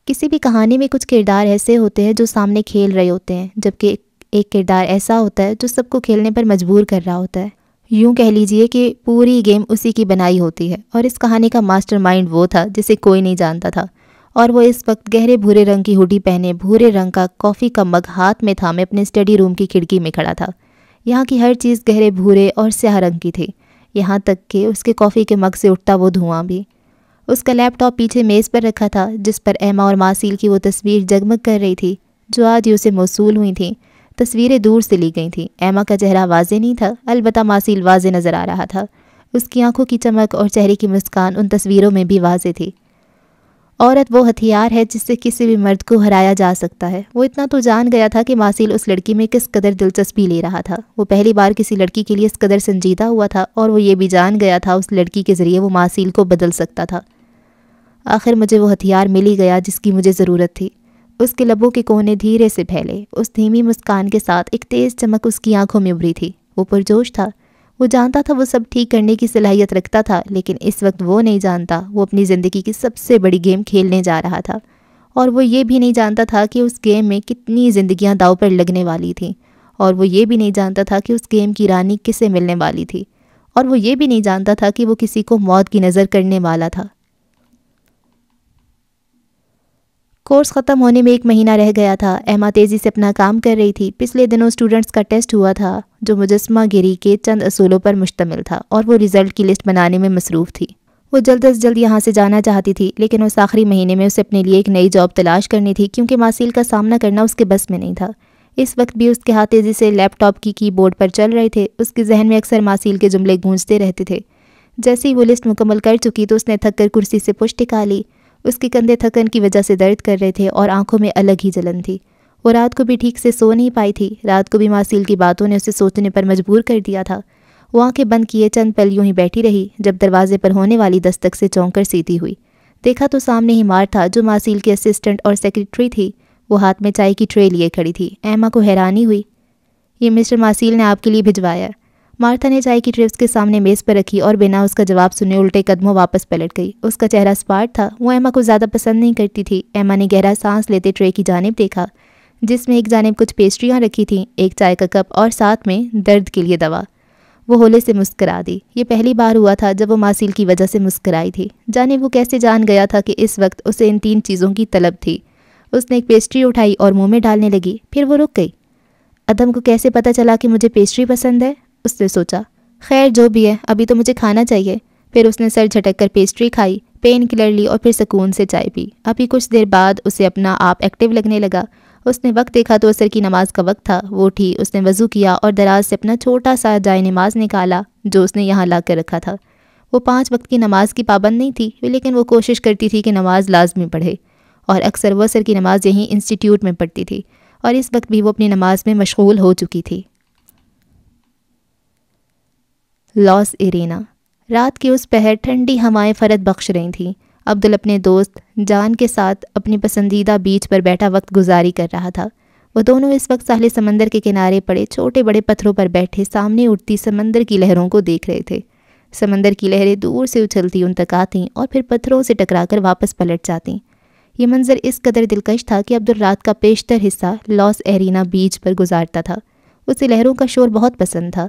کسی بھی کہانی میں کچھ کردار ایسے ہوتے ہیں جو سامنے کھیل رہے ہوتے ہیں، جبکہ ایک کردار ایسا ہوتا ہے جو سب کو کھیلنے پر مجبور کر رہا ہوتا ہے۔ یوں کہہ لیجئے کہ پوری گیم اسی کی بنائی ہوتی ہے، اور اس کہانی کا ماسٹر مائنڈ وہ تھا جسے کوئی نہیں جانتا تھا، اور وہ اس وقت گہرے بھورے رنگ کی ہوڈی پہنے، بھورے رنگ کا کافی کا مگ ہاتھ میں تھامے اپنے اسٹڈی روم کی کھڑکی میں کھڑا تھا۔ یہاں کی ہر چیز گہرے بھورے اور سیاہ رنگ کی تھی، یہاں تک کہ اس کے کافی کے مگ سے اٹھتا وہ دھواں بھی۔ اس کا لیپ ٹاپ پیچھے میز پر رکھا تھا، جس پر ایما اور ماسیل کی وہ تصویر جگمگ کر رہی تھی جو آج ہی اسے موصول ہوئی تھیں۔ تصویریں دور سے لی گئی تھیں۔ ایما کا چہرہ واضح نہیں تھا، البتہ ماسیل واضح نظر آ رہا تھا۔ اس کی آنکھوں کی چمک اور چہرے کی مسکان ان تصویروں میں بھی واضح تھی۔ عورت وہ ہتھیار ہے جس سے کسی بھی مرد کو ہرایا جا سکتا ہے۔ وہ اتنا تو جان گیا تھا کہ ماسیل اس لڑکی میں کس قدر دلچسپی لے رہا تھا۔ وہ پہلی بار کسی لڑکی کے لیے اس قدر سنجیدہ ہوا تھا، اور وہ یہ بھی جان گیا تھا اس لڑکی کے ذریعے وہ ماسیل کو بدل سکتا تھا۔ آخر مجھے وہ ہتھیار مل ہی گیا جس کی مجھے ضرورت تھی۔ اس کے لبوں کے کونے دھیرے سے پھیلے۔ اس دھیمی مسکان کے ساتھ ایک تیز چمک اس کی آنکھوں میں ابھری تھی۔ وہ پرجوش تھا۔ وہ جانتا تھا وہ سب ٹھیک کرنے کی صلاحیت رکھتا تھا، لیکن اس وقت وہ نہیں جانتا وہ اپنی زندگی کی سب سے بڑی گیم کھیلنے جا رہا تھا، اور وہ یہ بھی نہیں جانتا تھا کہ اس گیم میں کتنی زندگیاں داؤ پر لگنے والی تھیں، اور وہ یہ بھی نہیں جانتا تھا کہ اس گیم کی رانی کسے ملنے والی تھی، اور وہ یہ بھی نہیں جانتا تھا کہ وہ کسی کو موت کی نظر کرنے والا تھا۔ کورس ختم ہونے میں 1 مہینہ رہ گیا تھا۔ ایما تیزی سے اپنا کام کر رہی تھی۔ پچھلے دنوں سٹوڈنٹس کا ٹیسٹ ہوا تھا جو مجسمہ گیری کے چند اصولوں پر مشتمل تھا، اور وہ رزلٹ کی لسٹ بنانے میں مصروف تھی۔ وہ جلد از جلد یہاں سے جانا چاہتی تھی، لیکن اس آخری مہینے میں اسے اپنے لیے ایک نئی جاب تلاش کرنی تھی، کیونکہ ماسیل کا سامنا کرنا اس کے بس میں نہیں تھا۔ اس وقت بھی اس کے ہاتھ تیزی سے لیپ ٹاپ کی کی بورڈ پر چل رہے تھے۔ اس کے ذہن میں اکثر ماسیل کے جملے گونجتے رہتے تھے۔ جیسے ہی وہ لسٹ مکمل کر چکی تو اس نے تھک کر کرسی سے پشت ٹکا لی۔ اس کے کندھے تھکن کی وجہ سے درد کر رہے تھے اور آنکھوں میں الگ ہی جلن تھی۔ وہ رات کو بھی ٹھیک سے سو نہیں پائی تھی۔ رات کو بھی ماسیل کی باتوں نے اسے سوچنے پر مجبور کر دیا تھا۔ وہ آنکھیں بند کیے چند پل یوں ہی بیٹھی رہی، جب دروازے پر ہونے والی دستک سے چونک کر سیتی ہوئی۔ دیکھا تو سامنے ہی مارتھا، جو ماسیل کی اسسٹنٹ اور سیکریٹری تھی، وہ ہاتھ میں چائے کی ٹرے لیے کھڑی تھی۔ ایما کو حیرانی ہوئی۔ یہ مسٹر ماسیل نے آپ کے لیے بھجوایا۔ مارتھا نے چائے کی ٹرے اس کے سامنے میز پر رکھی اور بنا اس کا جواب سنے الٹے قدموں واپس پلٹ گئی۔ اس کا چہرہ سپاٹ تھا۔ وہ ایما کو زیادہ پسند نہیں کرتی تھی۔ ایما نے گہرا سانس لیتے ٹرے کی جانب دیکھا، جس میں ایک جانب کچھ پیسٹریاں رکھی تھیں، ایک چائے کا کپ اور ساتھ میں درد کے لیے دوا۔ وہ ہولے سے مسکرا دی۔ یہ پہلی بار ہوا تھا جب وہ ماسیل کی وجہ سے مسکرائی تھی۔ جانے وہ کیسے جان گیا تھا کہ اس وقت اسے ان 3 چیزوں کی طلب تھی۔ اس نے ایک پیسٹری اٹھائی اور منہ میں ڈالنے لگی، پھر وہ رک گئی۔ ادم کو کیسے پتہ چلا کہ مجھے پیسٹری پسند ہے؟ اس نے سوچا۔ خیر جو بھی ہے، ابھی تو مجھے کھانا چاہیے۔ پھر اس نے سر جھٹک کر پیسٹری کھائی، پین کلر لی اور پھر سکون سے چائے پی۔ ابھی کچھ دیر بعد اسے اپنا آپ ایکٹیو لگنے لگا۔ اس نے وقت دیکھا تو عصر کی نماز کا وقت تھا۔ وہ اٹھی، اس نے وضو کیا اور دراز سے اپنا چھوٹا سا جائے نماز نکالا جو اس نے یہاں لا کر رکھا تھا۔ وہ 5 وقت کی نماز کی پابند نہیں تھی، لیکن وہ کوشش کرتی تھی کہ نماز لازمی پڑھے، اور اکثر وہ عصر کی نماز یہیں انسٹیٹیوٹ میں پڑھتی تھی، اور اس وقت بھی وہ اپنی نماز میں مشغول ہو چکی تھی۔ لاس ایرینا۔ رات کی اس پہر ٹھنڈی ہوائیں فرحت بخش رہی تھیں۔ عبدل اپنے دوست جان کے ساتھ اپنی پسندیدہ بیچ پر بیٹھا وقت گزاری کر رہا تھا۔ وہ دونوں اس وقت ساحل سمندر کے کنارے پڑے چھوٹے بڑے پتھروں پر بیٹھے سامنے اٹھتی سمندر کی لہروں کو دیکھ رہے تھے۔ سمندر کی لہریں دور سے اچھلتی ان تک آتیں اور پھر پتھروں سے ٹکرا کر واپس پلٹ جاتیں۔ یہ منظر اس قدر دلکش تھا کہ عبدل رات کا بیشتر حصہ لاس ایرینا بیچ پر گزارتا تھا۔ اسے لہروں کا شور بہت پسند تھا۔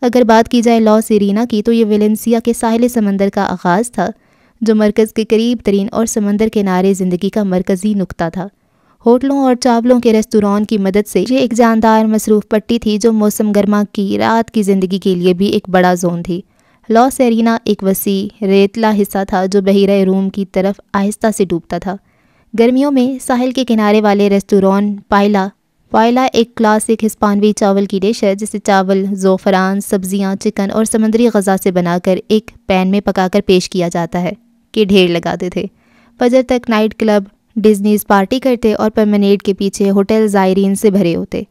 اگر بات کی جائے لاس ایرینا کی تو یہ ویلنسیا کے ساحل سمندر کا آغاز تھا، جو مرکز کے قریب ترین اور سمندر کنارے زندگی کا مرکزی نقطہ تھا۔ ہوٹلوں اور چاولوں کے ریستوران کی مدد سے یہ ایک جاندار مصروف پٹی تھی جو موسم گرما کی رات کی زندگی کے لیے بھی ایک بڑا زون تھی۔ لاس ایرینا ایک وسیع ریتلا حصہ تھا جو بحیرہ روم کی طرف آہستہ سے ڈوبتا تھا۔ گرمیوں میں ساحل کے کنارے والے ریستوران پائلا ایک کلاسک ہسپانوی چاول کی ڈش ہے جسے چاول، زعفران، سبزیاں، چکن اور سمندری غذا سے بنا کر ایک پین میں پکا کر پیش کیا جاتا ہے کہ ڈھیر لگاتے تھے۔ فجر تک نائٹ کلب ڈزنیز پارٹی کرتے اور پرمنیٹ کے پیچھے ہوٹل زائرین سے بھرے ہوتے۔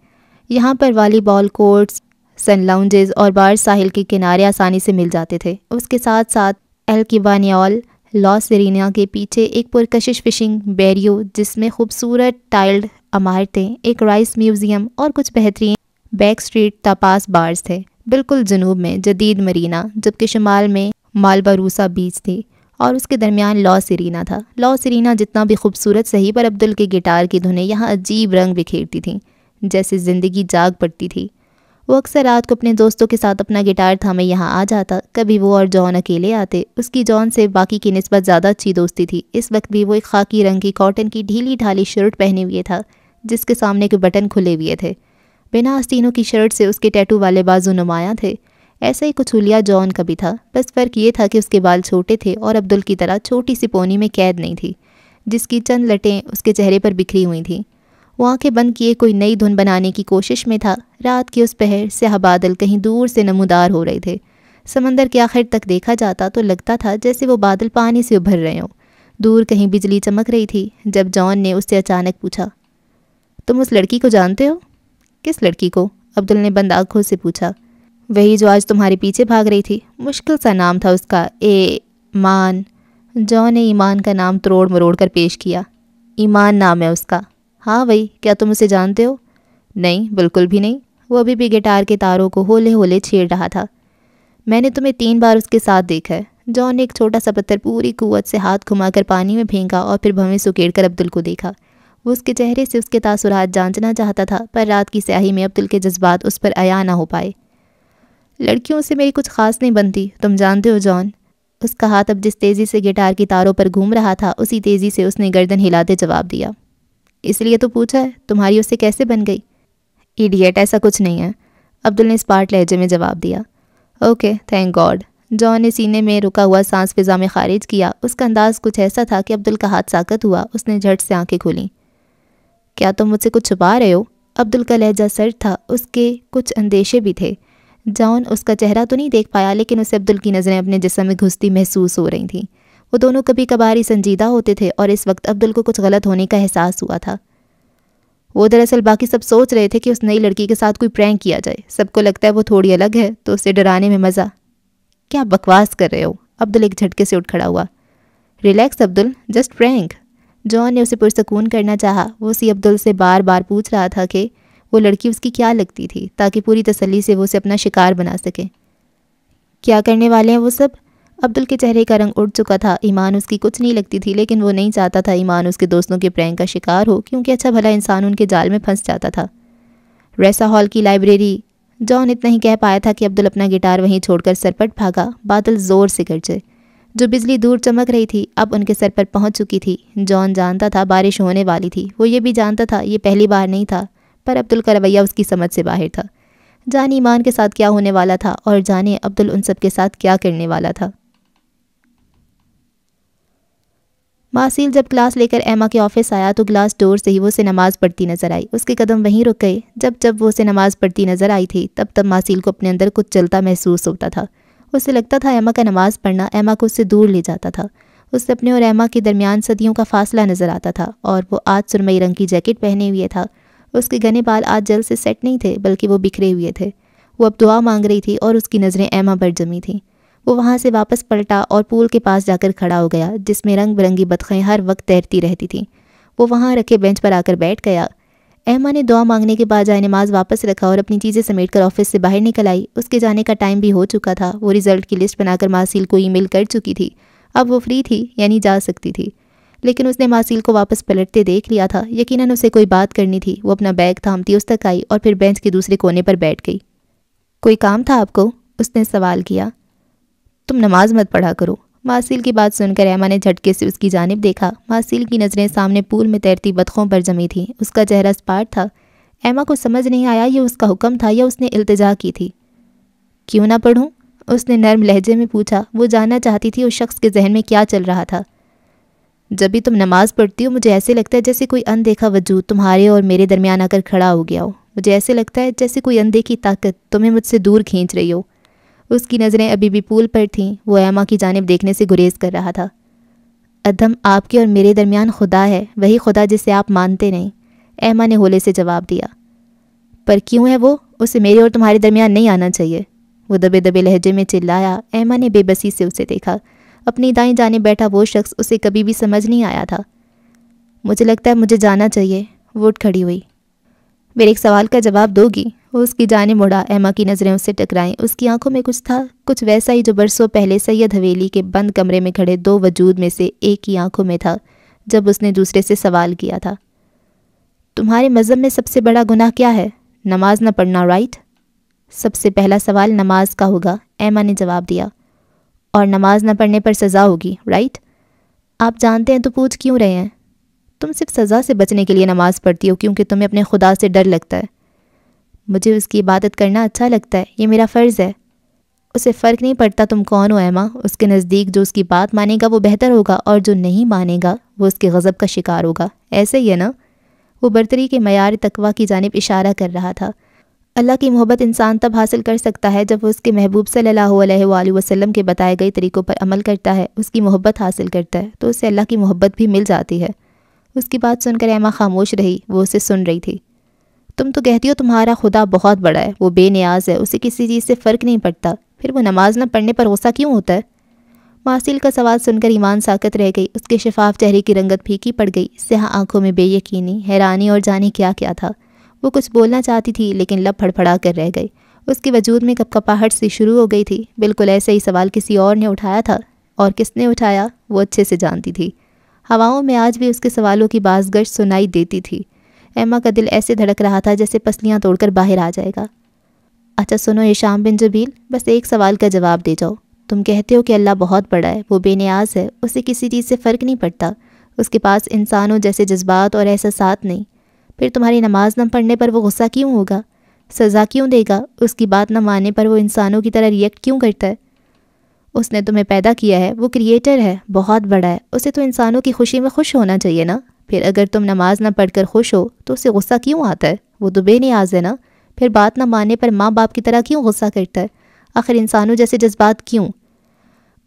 یہاں پر والی بال کورٹس، سن لاؤنجز اور بار ساحل کے کنارے آسانی سے مل جاتے تھے۔ اس کے ساتھ ساتھ ایل کیبانیال لاس ایرینا کے پیچھے ایک پرکشش فشنگ بیریو جس میں خوبصورت ٹائلڈ عمارتیں، ایک رائس میوزیم اور کچھ بہترین بیک سٹریٹ تاپاس بارز تھے۔ بالکل جنوب میں جدید مرینا، جبکہ شمال میں مالباروسا بیچ تھی اور اس کے درمیان لاس ایرینا تھا۔ لاس ایرینا جتنا بھی خوبصورت سہی پر عبدل کے گٹار کی دھنیں یہاں عجیب رنگ بکھیرتی تھیں، جیسے زندگی جاگ پڑتی تھی۔ وہ اکثر رات کو اپنے دوستوں کے ساتھ اپنا گٹار تھامے یہاں آ جاتا، کبھی وہ اور جان اکیلے آتے۔ اس کی جان سے باقی کی نسبت زیادہ اچھی دوستی تھی۔ اس وقت بھی وہ ایک خاکی رنگ کی کاٹن کی ڈھیلی ڈھالی شرٹ پہنے ہوئے تھا جس کے سامنے کے بٹن کھلے ہوئے تھے۔ بنا آستینوں کی شرٹ سے اس کے ٹیٹو والے بازو نمایاں تھے۔ ایسا ہی کچھ حلیہ جان کا بھی تھا، بس فرق یہ تھا کہ اس کے بال چھوٹے تھے اور عبدل کی طرح چھوٹی سی پونی میں قید نہیں تھی جس کی چند لٹیں اس کے چہرے پر بکھری ہوئی تھیں۔ وہ آنکھیں بند کیے کوئی نئی دھن بنانے کی کوشش میں تھا۔ رات کی اس پہر سیاہ بادل کہیں دور سے نمودار ہو رہے تھے۔ سمندر کے آخر تک دیکھا جاتا تو لگتا تھا جیسے وہ بادل پانی سے ابھر رہے ہوں۔ دور کہیں بجلی چمک رہی تھی۔ جب جان نے اس سے اچانک پوچھا، تم اس لڑکی کو جانتے ہو؟ کس لڑکی کو؟ عبدل نے بند آنکھوں سے پوچھا۔ وہی جو آج تمہارے پیچھے بھاگ رہی تھی۔ مشکل سا نام تھا اس کا، ایمان۔ جان نے ایمان کا نام تروڑ مروڑ کر پیش کیا۔ ایمان نام ہے اس کا؟ ہاں وہی۔ کیا تم اسے جانتے ہو؟ نہیں، بالکل بھی نہیں۔ وہ ابھی بھی گٹار کے تاروں کو ہولے ہولے چھیڑ رہا تھا۔ میں نے تمہیں 3 بار اس کے ساتھ دیکھا ہے۔ جان نے ایک چھوٹا سا پتھر پوری قوت سے ہاتھ گھما کر پانی میں پھینکا اور پھر بھویں سکیڑ کر عبدل کو دیکھا۔ وہ اس کے چہرے سے اس کے تاثرات جانچنا چاہتا تھا، پر رات کی سیاہی میں عبدل کے جذبات اس پر عیاں نہ ہو پائے۔ لڑکیوں سے میری کچھ خاص نہیں بنتی، تم جانتے ہو جان۔ اس کا ہاتھ اب جس تیزی سے گٹار کی تاروں پر گھوم رہا تھا اسی تیزی سے اس نے گردن ہلاتے جواب دیا۔ اس لیے تو پوچھا ہے، تمہاری اس سے کیسے بن گئی؟ ایڈیٹ، ایسا کچھ نہیں ہے، عبدل نے اسپارٹ لہجے میں جواب دیا۔ Okay, thank God. جان نے سینے میں رکا ہوا سانس فضا میں خارج کیا۔ اس کا انداز کچھ ایسا تھا کہ عبدل کا ہاتھ ساکت ہوا۔ اس نے جھٹ سے آنکھیں کھولیں۔ کیا تم مجھ سے کچھ چھپا رہے ہو؟ عبدل کا لہجہ سرد تھا، اس کے کچھ اندیشے بھی تھے۔ جان اس کا چہرہ تو نہیں دیکھ پایا لیکن اسے عبدل کی نظریں اپنے جسم میں گھستی محسوس ہو رہی تھیں۔ وہ دونوں کبھی کبھار سنجیدہ ہوتے تھے اور اس وقت عبدل کو کچھ غلط ہونے کا احساس ہوا تھا۔ وہ دراصل باقی سب سوچ رہے تھے کہ اس نئی لڑکی کے ساتھ کوئی پرینک کیا جائے۔ سب کو لگتا ہے وہ تھوڑی الگ ہے تو اسے ڈرانے میں مزہ۔ کیا بکواس کر رہے ہو؟ عبدل ایک جھٹکے سے اٹھ کھڑا ہوا۔ Relax Abdul, just prank. John نے اسے پرسکون کرنا چاہا۔ وہ اسی عبدل سے بار بار پوچھ رہا تھا کہ وہ لڑکی اس کی کیا لگتی تھی تاکہ پوری تسلی سے وہ اسے اپنا شکار بنا سکے۔ کیا کرنے والے ہیں وہ سب؟ عبدل کے چہرے کا رنگ اڑ چکا تھا۔ ایمان اس کی کچھ نہیں لگتی تھی لیکن وہ نہیں چاہتا تھا ایمان اس کے دوستوں کے پرینک کا شکار ہو، کیونکہ اچھا بھلا انسان ان کے جال میں پھنس جاتا تھا۔ ریسا ہال کی لائبریری۔ جان اتنا ہی کہہ پایا تھا کہ عبدل اپنا گٹار وہیں چھوڑ کر سرپٹ بھاگا۔ بادل زور سے گرجے۔ جو بجلی دور چمک رہی تھی اب ان کے سر پر پہنچ چکی تھی۔ جان جانتا تھا بارش ہونے والی تھی۔ وہ یہ بھی جانتا تھا یہ پہلی بار نہیں تھا، پر عبدل کا رویہ اس کی سمجھ سے باہر تھا۔ جانے ایمان کے ساتھ کیا ہونے والا تھا اور جانے عبدل ان سب کے ساتھ کیا کرنے والا تھا۔ ماسیل جب کلاس لے کر ایما کے آفس آیا تو گلاس ڈور سے ہی وہ اسے نماز پڑھتی نظر آئی۔ اس کے قدم وہیں رک گئے۔ جب وہ اسے نماز پڑھتی نظر آئی تھی تب ماسیل کو اپنے اندر کچھ چلتا محسوس ہوتا تھا۔ اسے لگتا تھا ایما کا نماز پڑھنا ایما کو اس سے دور لے جاتا تھا۔ اسے اپنے اور ایما کے درمیان صدیوں کا فاصلہ نظر آتا تھا، اور وہ آج سرمئی رنگ کی جیکٹ پہنے ہوئے تھا۔ اس کے گھنے بال آج جلد سے سیٹ نہیں تھے بلکہ وہ بکھرے ہوئے تھے۔ وہ اب دعا مانگ رہی تھی اور اس کی نظریں ایما پر جمی تھیں۔ وہ وہاں سے واپس پلٹا اور پول کے پاس جا کر کھڑا ہو گیا جس میں رنگ برنگی بطخیں ہر وقت تیرتی رہتی تھیں۔ وہ وہاں رکھے بینچ پر آ کر بیٹھ گیا۔ ایما نے دعا مانگنے کے بعد جائے نماز واپس رکھا اور اپنی چیزیں سمیٹ کر آفس سے باہر نکل آئی۔ اس کے جانے کا ٹائم بھی ہو چکا تھا۔ وہ رزلٹ کی لسٹ بنا کر ماسیل کو ای میل کر چکی تھی۔ اب وہ فری تھی، یعنی جا سکتی تھی، لیکن اس نے ماسیل کو واپس پلٹتے دیکھ لیا تھا۔ یقیناً اسے کوئی بات کرنی تھی۔ وہ اپنا بیگ تھامتی اس تک آئی اور پھر بینچ کے دوسرے کونے پر بیٹھ گئی۔ کوئی کام تھا آپ کو؟ اس نے سوال کیا۔ تم نماز مت پڑھا کرو۔ ماسیل کی بات سن کر ایما نے جھٹکے سے اس کی جانب دیکھا۔ ماسیل کی نظریں سامنے پول میں تیرتی بطخوں پر جمی تھیں۔ اس کا چہرہ سپاٹ تھا۔ ایما کو سمجھ نہیں آیا یہ اس کا حکم تھا یا اس نے التجا کی تھی۔ کیوں نہ پڑھوں؟ اس نے نرم لہجے میں پوچھا۔ وہ جاننا چاہتی تھی اس شخص کے ذہن میں کیا چل رہا تھا۔ جب بھی تم نماز پڑھتی ہو مجھے ایسے لگتا ہے جیسے کوئی اندیکھا وجود تمہارے اور میرے درمیان آ کر کھڑا ہو گیا ہو۔ مجھے ایسے لگتا ہے جیسے کوئی اندیکھی طاقت تمہیں مجھ سے دور کھینچ رہی ہو۔ اس کی نظریں ابھی بھی پول پر تھیں۔ وہ ایما کی جانب دیکھنے سے گریز کر رہا تھا۔ ادھم، آپ کے اور میرے درمیان خدا ہے، وہی خدا جسے آپ مانتے نہیں۔ ایما نے ہولے سے جواب دیا۔ پر کیوں ہے وہ؟ اسے میرے اور تمہارے درمیان نہیں آنا چاہیے، وہ دبے دبے لہجے میں چلایا۔ ایما نے بے بسی سے اسے دیکھا۔ اپنی دائیں جانب بیٹھا وہ شخص اسے کبھی بھی سمجھ نہیں آیا تھا۔ مجھے لگتا ہے مجھے جانا چاہیے۔ وہ اٹھ کھڑی ہوئی۔ میرے ایک سوال کا جواب دو گی؟ وہ اس کی جانب مڑا۔ ایما کی نظریں اس سے ٹکرائیں۔ اس کی آنکھوں میں کچھ تھا، کچھ ویسا ہی جو برسوں پہلے سید حویلی کے بند کمرے میں کھڑے دو وجود میں سے ایک کی آنکھوں میں تھا جب اس نے دوسرے سے سوال کیا تھا۔ تمہارے مذہب میں سب سے بڑا گناہ کیا ہے؟ نماز نہ پڑھنا، رائٹ؟ سب سے پہلا سوال نماز کا ہوگا، ایما نے جواب دیا۔ اور نماز نہ پڑھنے پر سزا ہوگی، رائٹ؟ آپ جانتے ہیں تو پوچھ کیوں رہے ہیں؟ تم صرف سزا سے بچنے کے لیے نماز پڑھتی ہو کیونکہ تمہیں اپنے خدا سے ڈر لگتا ہے۔ مجھے اس کی عبادت کرنا اچھا لگتا ہے، یہ میرا فرض ہے۔ اسے فرق نہیں پڑتا تم کون ہو ایما۔ اس کے نزدیک جو اس کی بات مانے گا وہ بہتر ہوگا اور جو نہیں مانے گا وہ اس کے غضب کا شکار ہوگا، ایسے ہی ہے نا؟ وہ برتری کے معیار تقویٰ کی جانب اشارہ کر رہا تھا۔ اللہ کی محبت انسان تب حاصل کر سکتا ہے جب وہ اس کے محبوب صلی اللہ علیہ وآلہ وسلم کے بتائے گئے طریقوں پر عمل کرتا ہے، اس کی محبت حاصل کرتا ہے تو اسے اللہ کی محبت بھی مل جاتی ہے۔ اس کی بات سن کر ایما خاموش رہی۔ وہ اسے سن رہی تھی۔ تم تو کہتی ہو تمہارا خدا بہت بڑا ہے، وہ بے نیاز ہے، اسے کسی چیز سے فرق نہیں پڑتا، پھر وہ نماز نہ پڑھنے پر غصہ کیوں ہوتا ہے؟ ماسیل کا سوال سن کر ایمان ساکت رہ گئی۔ اس کے شفاف چہرے کی رنگت پھیکی پڑ گئی۔ سیاہ آنکھوں میں بے یقینی، حیرانی اور جانے کیا کیا تھا۔ وہ کچھ بولنا چاہتی تھی لیکن لب پھڑپھڑا کر رہ گئی۔ اس کے وجود میں کپکپاہٹ سی شروع ہو گئی تھی۔ بالکل ایسا ہی سوال کسی اور نے اٹھایا تھا، اور کس نے اٹھایا وہ اچھے سے جانتی تھی۔ ہواؤں میں آج بھی اس کے سوالوں کی باز گشت سنائی دیتی تھی۔ ایما کا دل ایسے دھڑک رہا تھا جیسے پسلیاں توڑ کر باہر آ جائے گا۔ اچھا سنو ہشام بن جبیل، بس ایک سوال کا جواب دے جاؤ۔ تم کہتے ہو کہ اللہ بہت بڑا ہے، وہ بے نیاز ہے، اسے کسی چیز سے فرق نہیں پڑتا، اس کے پاس انسانوں جیسے جذبات اور احساسات نہیں، پھر تمہاری نماز نہ پڑھنے پر وہ غصہ کیوں ہوگا؟ سزا کیوں دے گا؟ اس کی بات نہ ماننے پر وہ انسانوں کی طرح ریئیکٹ کیوں کرتا ہے؟ اس نے تمہیں پیدا کیا ہے، وہ کریٹر ہے، بہت بڑا ہے، اسے تو انسانوں کی خوشی میں خوش ہونا چاہیے نا۔ پھر اگر تم نماز نہ پڑھ کر خوش ہو تو اسے غصہ کیوں آتا ہے؟ وہ تو بے نیاز ہے نا، پھر بات نہ ماننے پر ماں باپ کی طرح کیوں غصہ کرتا ہے؟ آخر انسانوں جیسے جذبات کیوں؟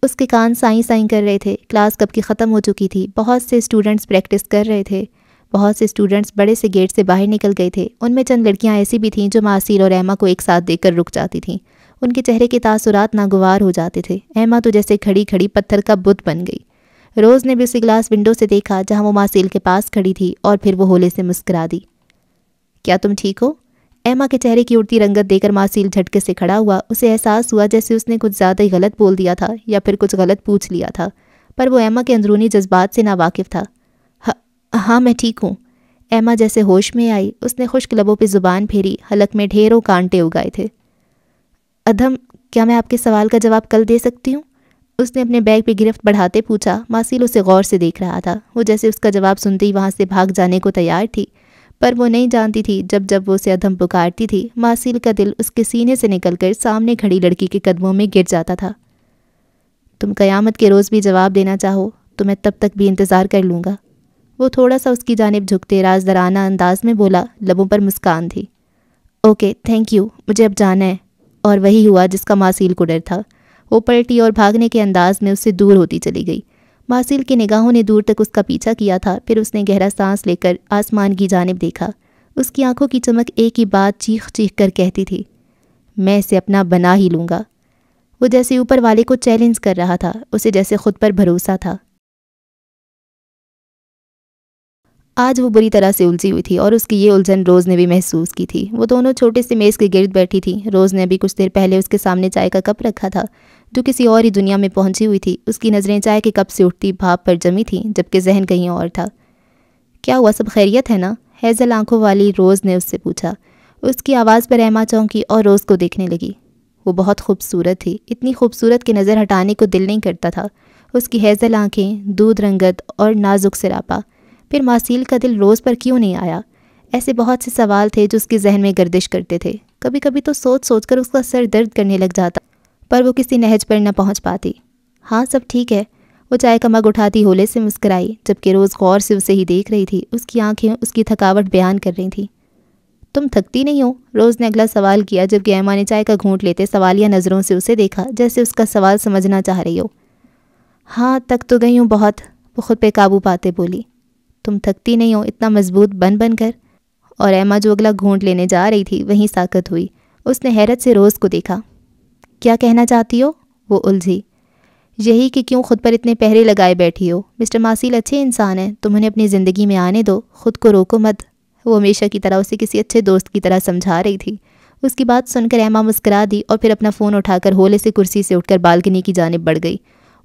اس کے کان سائیں سائیں کر رہے تھے۔ کلاس کب کی ختم ہو چکی تھی۔ بہت سے اسٹوڈنٹس پریکٹس کر رہے تھے۔ بہت سے اسٹوڈنٹس بڑے سے گیٹ سے باہر نکل گئے تھے۔ ان میں چند لڑکیاں ایسی بھی تھیں جو ماسیل اور ایما کو ایک ساتھ دیکھ کر رک جاتی تھیں۔ ان کے چہرے کے تاثرات ناگوار ہو جاتے تھے۔ ایما تو جیسے کھڑی کھڑی پتھر کا بت بن گئی۔ روز نے بھی اسے گلاس ونڈو سے دیکھا جہاں وہ ماسیل کے پاس کھڑی تھی، اور پھر وہ ہولے سے مسکرا دی۔ کیا تم ٹھیک ہو؟ ایما کے چہرے کی اڑتی رنگت دیکھ کر ماسیل جھٹکے سے کھڑا ہوا۔ اسے احساس ہوا جیسے اس نے کچھ زیادہ ہی غلط بول دیا تھا یا پھر کچھ غلط پوچھ لیا تھا، پر وہ ایما کے اندرونی جذبات سے ناواقف تھا۔ ہاں میں ٹھیک ہوں۔ ایما جیسے ہوش میں آئی۔ اس نے خشک لبوں پہ زبان پھیری۔ حلق میں ڈھیروں کانٹے اگائے تھے۔ ادھم، کیا میں آپ کے سوال کا جواب کل دے سکتی ہوں؟ اس نے اپنے بیگ پہ گرفت بڑھاتے پوچھا۔ ماسیل اسے غور سے دیکھ رہا تھا۔ وہ جیسے اس کا جواب سنتے ہی وہاں سے بھاگ جانے کو تیار تھی، پر وہ نہیں جانتی تھی جب جب وہ اسے ادھم پکارتی تھی ماسیل کا دل اس کے سینے سے نکل کر سامنے کھڑی لڑکی کے قدموں میں گر جاتا تھا۔ تم قیامت کے روز بھی جواب دینا چاہو تو میں تب تک بھی انتظار کر لوں گا۔ وہ تھوڑا سا اس کی جانب جھکتے رازدارانہ انداز میں بولا، لبوں پر مسکان تھی۔ اوکے تھینک یو، مجھے اب جانا ہے۔ اور وہی ہوا جس کا ماسیل کو ڈر تھا۔ وہ پلٹی اور بھاگنے کے انداز میں اس سے دور ہوتی چلی گئی۔ ماسیل کی نگاہوں نے دور تک اس کا پیچھا کیا تھا، پھر اس نے گہرا سانس لے کر آسمان کی جانب دیکھا۔ اس کی آنکھوں کی چمک ایک ہی بات چیخ چیخ کر کہتی تھی، میں اسے اپنا بنا ہی لوں گا۔ وہ جیسے اوپر والے کو چیلنج کر رہا تھا، اسے جیسے خود پر بھروسہ تھا۔ آج وہ بری طرح سے الجھی ہوئی تھی اور اس کی یہ الجھن روز نے بھی محسوس کی تھی۔ وہ دونوں چھوٹے سے میز کے گرد بیٹھی تھی۔ روز نے بھی کچھ دیر پہلے اس کے سامنے چائے کا کپ رکھا تھا جو کسی اور ہی دنیا میں پہنچی ہوئی تھی۔ اس کی نظریں چائے کے کپ سے اٹھتی بھاپ پر جمی تھیں جبکہ ذہن کہیں اور تھا۔ کیا ہوا، سب خیریت ہے نا؟ ہیزل آنکھوں والی روز نے اس سے پوچھا۔ اس کی آواز پر ایما چونکی اور روز کو دیکھنے لگی۔ وہ بہت خوبصورت تھی، اتنی خوبصورت کہ نظر ہٹانے کو دل نہیں کرتا تھا۔ اس کی ہیزل آنکھیں، دودھ رنگت اور نازک سراپا۔ پھر ماسیل کا دل روز پر کیوں نہیں آیا؟ ایسے بہت سے سوال تھے جو اس کے ذہن میں گردش کرتے تھے۔ کبھی کبھی تو سوچ سوچ کر اس کا سر درد کرنے لگ جاتا، پر وہ کسی نہج پر نہ پہنچ پاتی۔ ہاں سب ٹھیک ہے، وہ چائے کا مگ اٹھاتی ہولے سے مسکرائی جبکہ روز غور سے اسے ہی دیکھ رہی تھی۔ اس کی آنکھیں اس کی تھکاوٹ بیان کر رہی تھیں۔ تم تھکتی نہیں ہو؟ روز نے اگلا سوال کیا جبکہ ایما نے چائے کا گھونٹ لیتے سوالیہ نظروں سے اسے دیکھا جیسے اس کا سوال سمجھنا چاہ رہی ہو۔ ہاں تک تو گئی ہوں بہت، وہ خود پہ قابو پاتے بولی۔ تم تھکتی نہیں ہو اتنا مضبوط بن کر؟ اور ایما جو اگلا گھونٹ لینے جا رہی تھی وہیں ساکت ہوئی۔ اس نے حیرت سے روز کو دیکھا۔ کیا کہنا چاہتی ہو؟ وہ الجھی۔ یہی کہ کیوں خود پر اتنے پہرے لگائے بیٹھی ہو؟ مسٹر ماسیل اچھے انسان ہیں، تم انہیں اپنی زندگی میں آنے دو، خود کو روکو مت۔ وہ ہمیشہ کی طرح اسے کسی اچھے دوست کی طرح سمجھا رہی تھی۔ اس کی بات سن کر ایما مسکرا دی اور پھر اپنا فون اٹھا کر ہولے سے کرسی سے اٹھ کر بالکنی کی جانب بڑھ گئی۔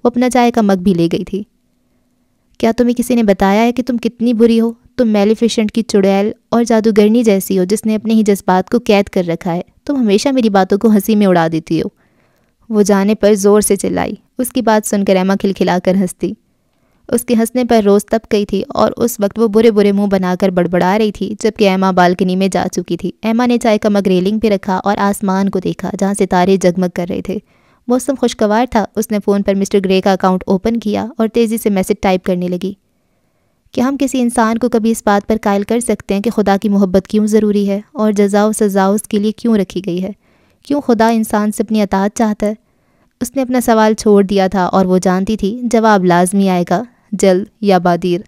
وہ اپنا چائے کا مگ بھی لے گئی تھی۔ کیا تمہیں کسی نے بتایا ہے کہ تم کتنی بری ہو؟ تم میلیفیشنٹ کی چڑیل اور جادوگرنی جیسی ہو جس نے اپنے ہی جذبات کو قید کر رکھا ہے۔ تم ہمیشہ میری باتوں کو ہنسی میں اڑا دیتی ہو۔ وہ جانے پر زور سے چلائی۔ اس کی بات سن کر ایما کھلکھلا کر ہنستی۔ اس کے ہنسنے پر روز تپ گئی تھی اور اس وقت وہ برے برے منہ بنا کر بڑبڑا رہی تھی جبکہ ایما بالکنی میں جا چکی تھی۔ ایما نے چائے کا مگ ریلنگ پہ رکھا اور آسمان کو دیکھا جہاں ستارے جگمگ کر رہے تھے۔ موسم خوشگوار تھا۔ اس نے فون پر مسٹر گرے کا اکاؤنٹ اوپن کیا اور تیزی سے میسج ٹائپ کرنے لگی۔ کیا ہم کسی انسان کو کبھی اس بات پر قائل کر سکتے ہیں کہ خدا کی محبت کیوں ضروری ہے اور جزا و سزا اس کے لیے کیوں رکھی گئی ہے؟ کیوں خدا انسان سے اپنی اطاعت چاہتا ہے؟ اس نے اپنا سوال چھوڑ دیا تھا اور وہ جانتی تھی جواب لازمی آئے گا، جلد یا بادیر۔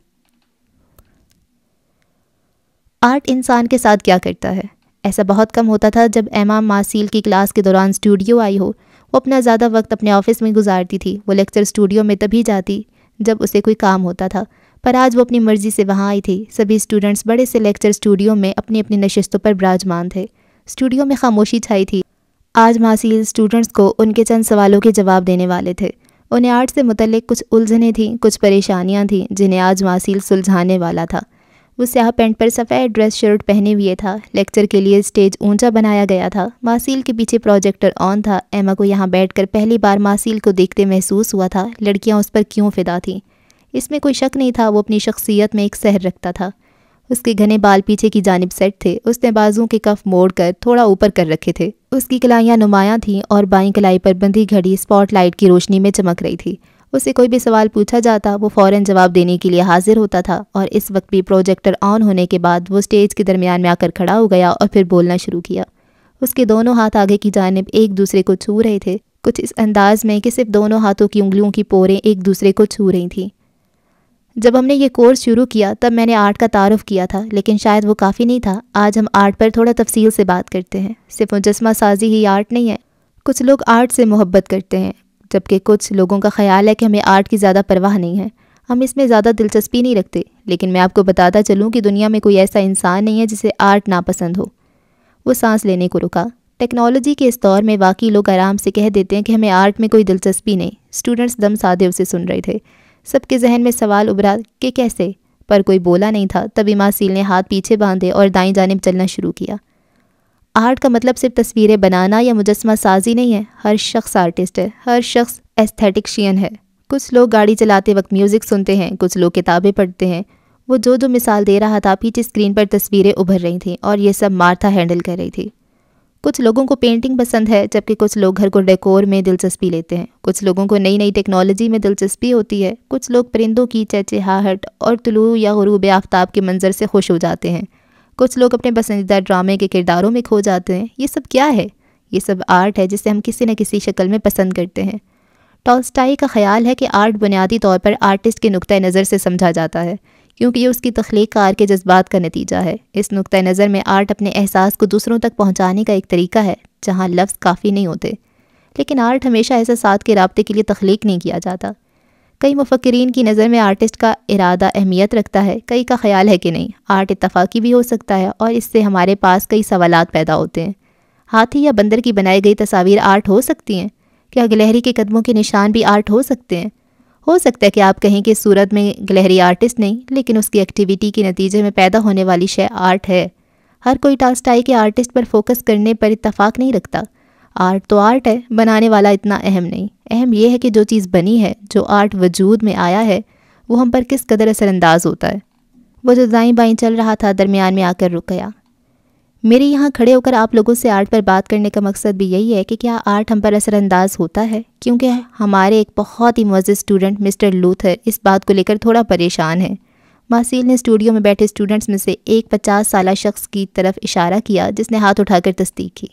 آرٹ انسان کے ساتھ کیا کرتا ہے؟ ایسا بہت کم ہوتا تھا جب ایما ماسیل کی کلاس کے دوران اسٹوڈیو آئی ہو۔ وہ اپنا زیادہ وقت اپنے آفس میں گزارتی تھی۔ وہ لیکچر اسٹوڈیو میں تبھی جاتی جب اسے کوئی کام ہوتا تھا، پر آج وہ اپنی مرضی سے وہاں آئی تھی۔ سبھی اسٹوڈنٹس بڑے سے لیکچر اسٹوڈیو میں اپنی اپنی نشستوں پر براجمان تھے۔ اسٹوڈیو میں خاموشی چھائی تھی۔ آج ماسیل اسٹوڈنٹس کو ان کے چند سوالوں کے جواب دینے والے تھے۔ انہیں آرٹ سے متعلق کچھ الجھنیں تھیں، کچھ پریشانیاں تھیں جنہیں آج ماسیل سلجھانے والا تھا۔ وہ سیاہ پینٹ پر سفید ڈریس شرٹ پہنے ہوئے تھا۔ لیکچر کے لیے اسٹیج اونچا بنایا گیا تھا۔ ماسیل کے پیچھے پروجیکٹر آن تھا۔ ایما کو یہاں بیٹھ کر پہلی بار ماسیل کو دیکھتے محسوس ہوا تھا لڑکیاں اس پر کیوں فدا تھیں۔ اس میں کوئی شک نہیں تھا، وہ اپنی شخصیت میں ایک سحر رکھتا تھا۔ اس کے گھنے بال پیچھے کی جانب سیٹ تھے۔ اس نے بازوں کے کف موڑ کر تھوڑا اوپر کر رکھے تھے۔ اس کی کلائیاں نمایاں تھیں اور بائیں کلائی پر بندھی گھڑی اسپاٹ لائٹ کی روشنی میں چمک رہی تھی۔ اسے کوئی بھی سوال پوچھا جاتا وہ فوراً جواب دینے کے لیے حاضر ہوتا تھا، اور اس وقت بھی پروجیکٹر آن ہونے کے بعد وہ اسٹیج کے درمیان میں آ کر کھڑا ہو گیا اور پھر بولنا شروع کیا۔ اس کے دونوں ہاتھ آگے کی جانب ایک دوسرے کو چھو رہے تھے، کچھ اس انداز میں کہ صرف دونوں ہاتھوں کی انگلیوں کی پوریں ایک دوسرے کو چھو رہی تھیں۔ جب ہم نے یہ کورس شروع کیا تب میں نے آرٹ کا تعارف کیا تھا، لیکن شاید وہ کافی نہیں تھا۔ آج ہم آرٹ پر تھوڑا تفصیل سے بات کرتے ہیں۔ صرف مجسمہ سازی ہی آرٹ نہیں ہے۔ کچھ لوگ آرٹ سے محبت کرتے ہیں جبکہ کچھ لوگوں کا خیال ہے کہ ہمیں آرٹ کی زیادہ پرواہ نہیں ہے، ہم اس میں زیادہ دلچسپی نہیں رکھتے۔ لیکن میں آپ کو بتاتا چلوں کہ دنیا میں کوئی ایسا انسان نہیں ہے جسے آرٹ ناپسند ہو۔ وہ سانس لینے کو رکا۔ ٹیکنالوجی کے اس دور میں واقعی لوگ آرام سے کہہ دیتے ہیں کہ ہمیں آرٹ میں کوئی دلچسپی نہیں۔ اسٹوڈنٹس دم سادے اسے سن رہے تھے۔ سب کے ذہن میں سوال ابھرا کہ کیسے، پر کوئی بولا نہیں تھا۔ تبھی ماسیل نے ہاتھ پیچھے باندھے اور دائیں جانب چلنا شروع کیا۔ آرٹ کا مطلب صرف تصویریں بنانا یا مجسمہ سازی نہیں ہے۔ ہر شخص آرٹسٹ ہے، ہر شخص ایستھیٹکشین ہے۔ کچھ لوگ گاڑی چلاتے وقت میوزک سنتے ہیں، کچھ لوگ کتابیں پڑھتے ہیں۔ وہ جو مثال دے رہا تھا پیچھے اسکرین پر تصویریں ابھر رہی تھیں اور یہ سب مارتھا ہینڈل کر رہی تھی۔ کچھ لوگوں کو پینٹنگ پسند ہے جبکہ کچھ لوگ گھر کو ڈیکور میں دلچسپی لیتے ہیں۔ کچھ لوگوں کو نئی نئی ٹیکنالوجی میں دلچسپی ہوتی ہے۔ کچھ لوگ پرندوں کی چہچہاہٹ اور طلوع یا غروب آفتاب کے منظر سے خوش ہو جاتے ہیں۔ کچھ لوگ اپنے پسندیدہ ڈرامے کے کرداروں میں کھو جاتے ہیں۔ یہ سب کیا ہے؟ یہ سب آرٹ ہے جسے ہم کسی نہ کسی شکل میں پسند کرتے ہیں۔ ٹالسٹائی کا خیال ہے کہ آرٹ بنیادی طور پر آرٹسٹ کے نقطۂ نظر سے سمجھا جاتا ہے، کیونکہ یہ اس کی تخلیق کار کے جذبات کا نتیجہ ہے۔ اس نقطہ نظر میں آرٹ اپنے احساس کو دوسروں تک پہنچانے کا ایک طریقہ ہے جہاں لفظ کافی نہیں ہوتے، لیکن آرٹ ہمیشہ احساسات کے رابطے کے لیے تخلیق نہیں کیا جاتا۔ کئی مفکرین کی نظر میں آرٹسٹ کا ارادہ اہمیت رکھتا ہے، کئی کا خیال ہے کہ نہیں، آرٹ اتفاقی بھی ہو سکتا ہے اور اس سے ہمارے پاس کئی سوالات پیدا ہوتے ہیں۔ ہاتھی یا بندر کی بنائی گئی تصاویر آرٹ ہو سکتی ہیں؟ کیا گلہری کے قدموں کے نشان بھی آرٹ ہو سکتے ہیں؟ ہو سکتا ہے کہ آپ کہیں کہ صورت میں گلہری آرٹسٹ نہیں، لیکن اس کی ایکٹیویٹی کے نتیجے میں پیدا ہونے والی شے آرٹ ہے۔ ہر کوئی ٹالسٹائی کے آرٹسٹ پر فوکس کرنے پر اتفاق نہیں رکھتا۔ آرٹ تو آرٹ ہے، بنانے والا اتنا اہم نہیں، اہم یہ ہے کہ جو چیز بنی ہے، جو آرٹ وجود میں آیا ہے، وہ ہم پر کس قدر اثر انداز ہوتا ہے۔ وہ جو دائیں بائیں چل رہا تھا درمیان میں آ کر رک گیا۔ میرے یہاں کھڑے ہو کر آپ لوگوں سے آرٹ پر بات کرنے کا مقصد بھی یہی ہے کہ کیا آرٹ ہم پر اثر انداز ہوتا ہے، کیونکہ ہمارے ایک بہت ہی معزز اسٹوڈنٹ مسٹر لوتھر اس بات کو لے کر تھوڑا پریشان ہے۔ ماسیل نے اسٹوڈیو میں بیٹھے اسٹوڈنٹس میں سے ایک 50 سالہ شخص کی طرف اشارہ کیا جس نے ہاتھ اٹھا کر تصدیق کی۔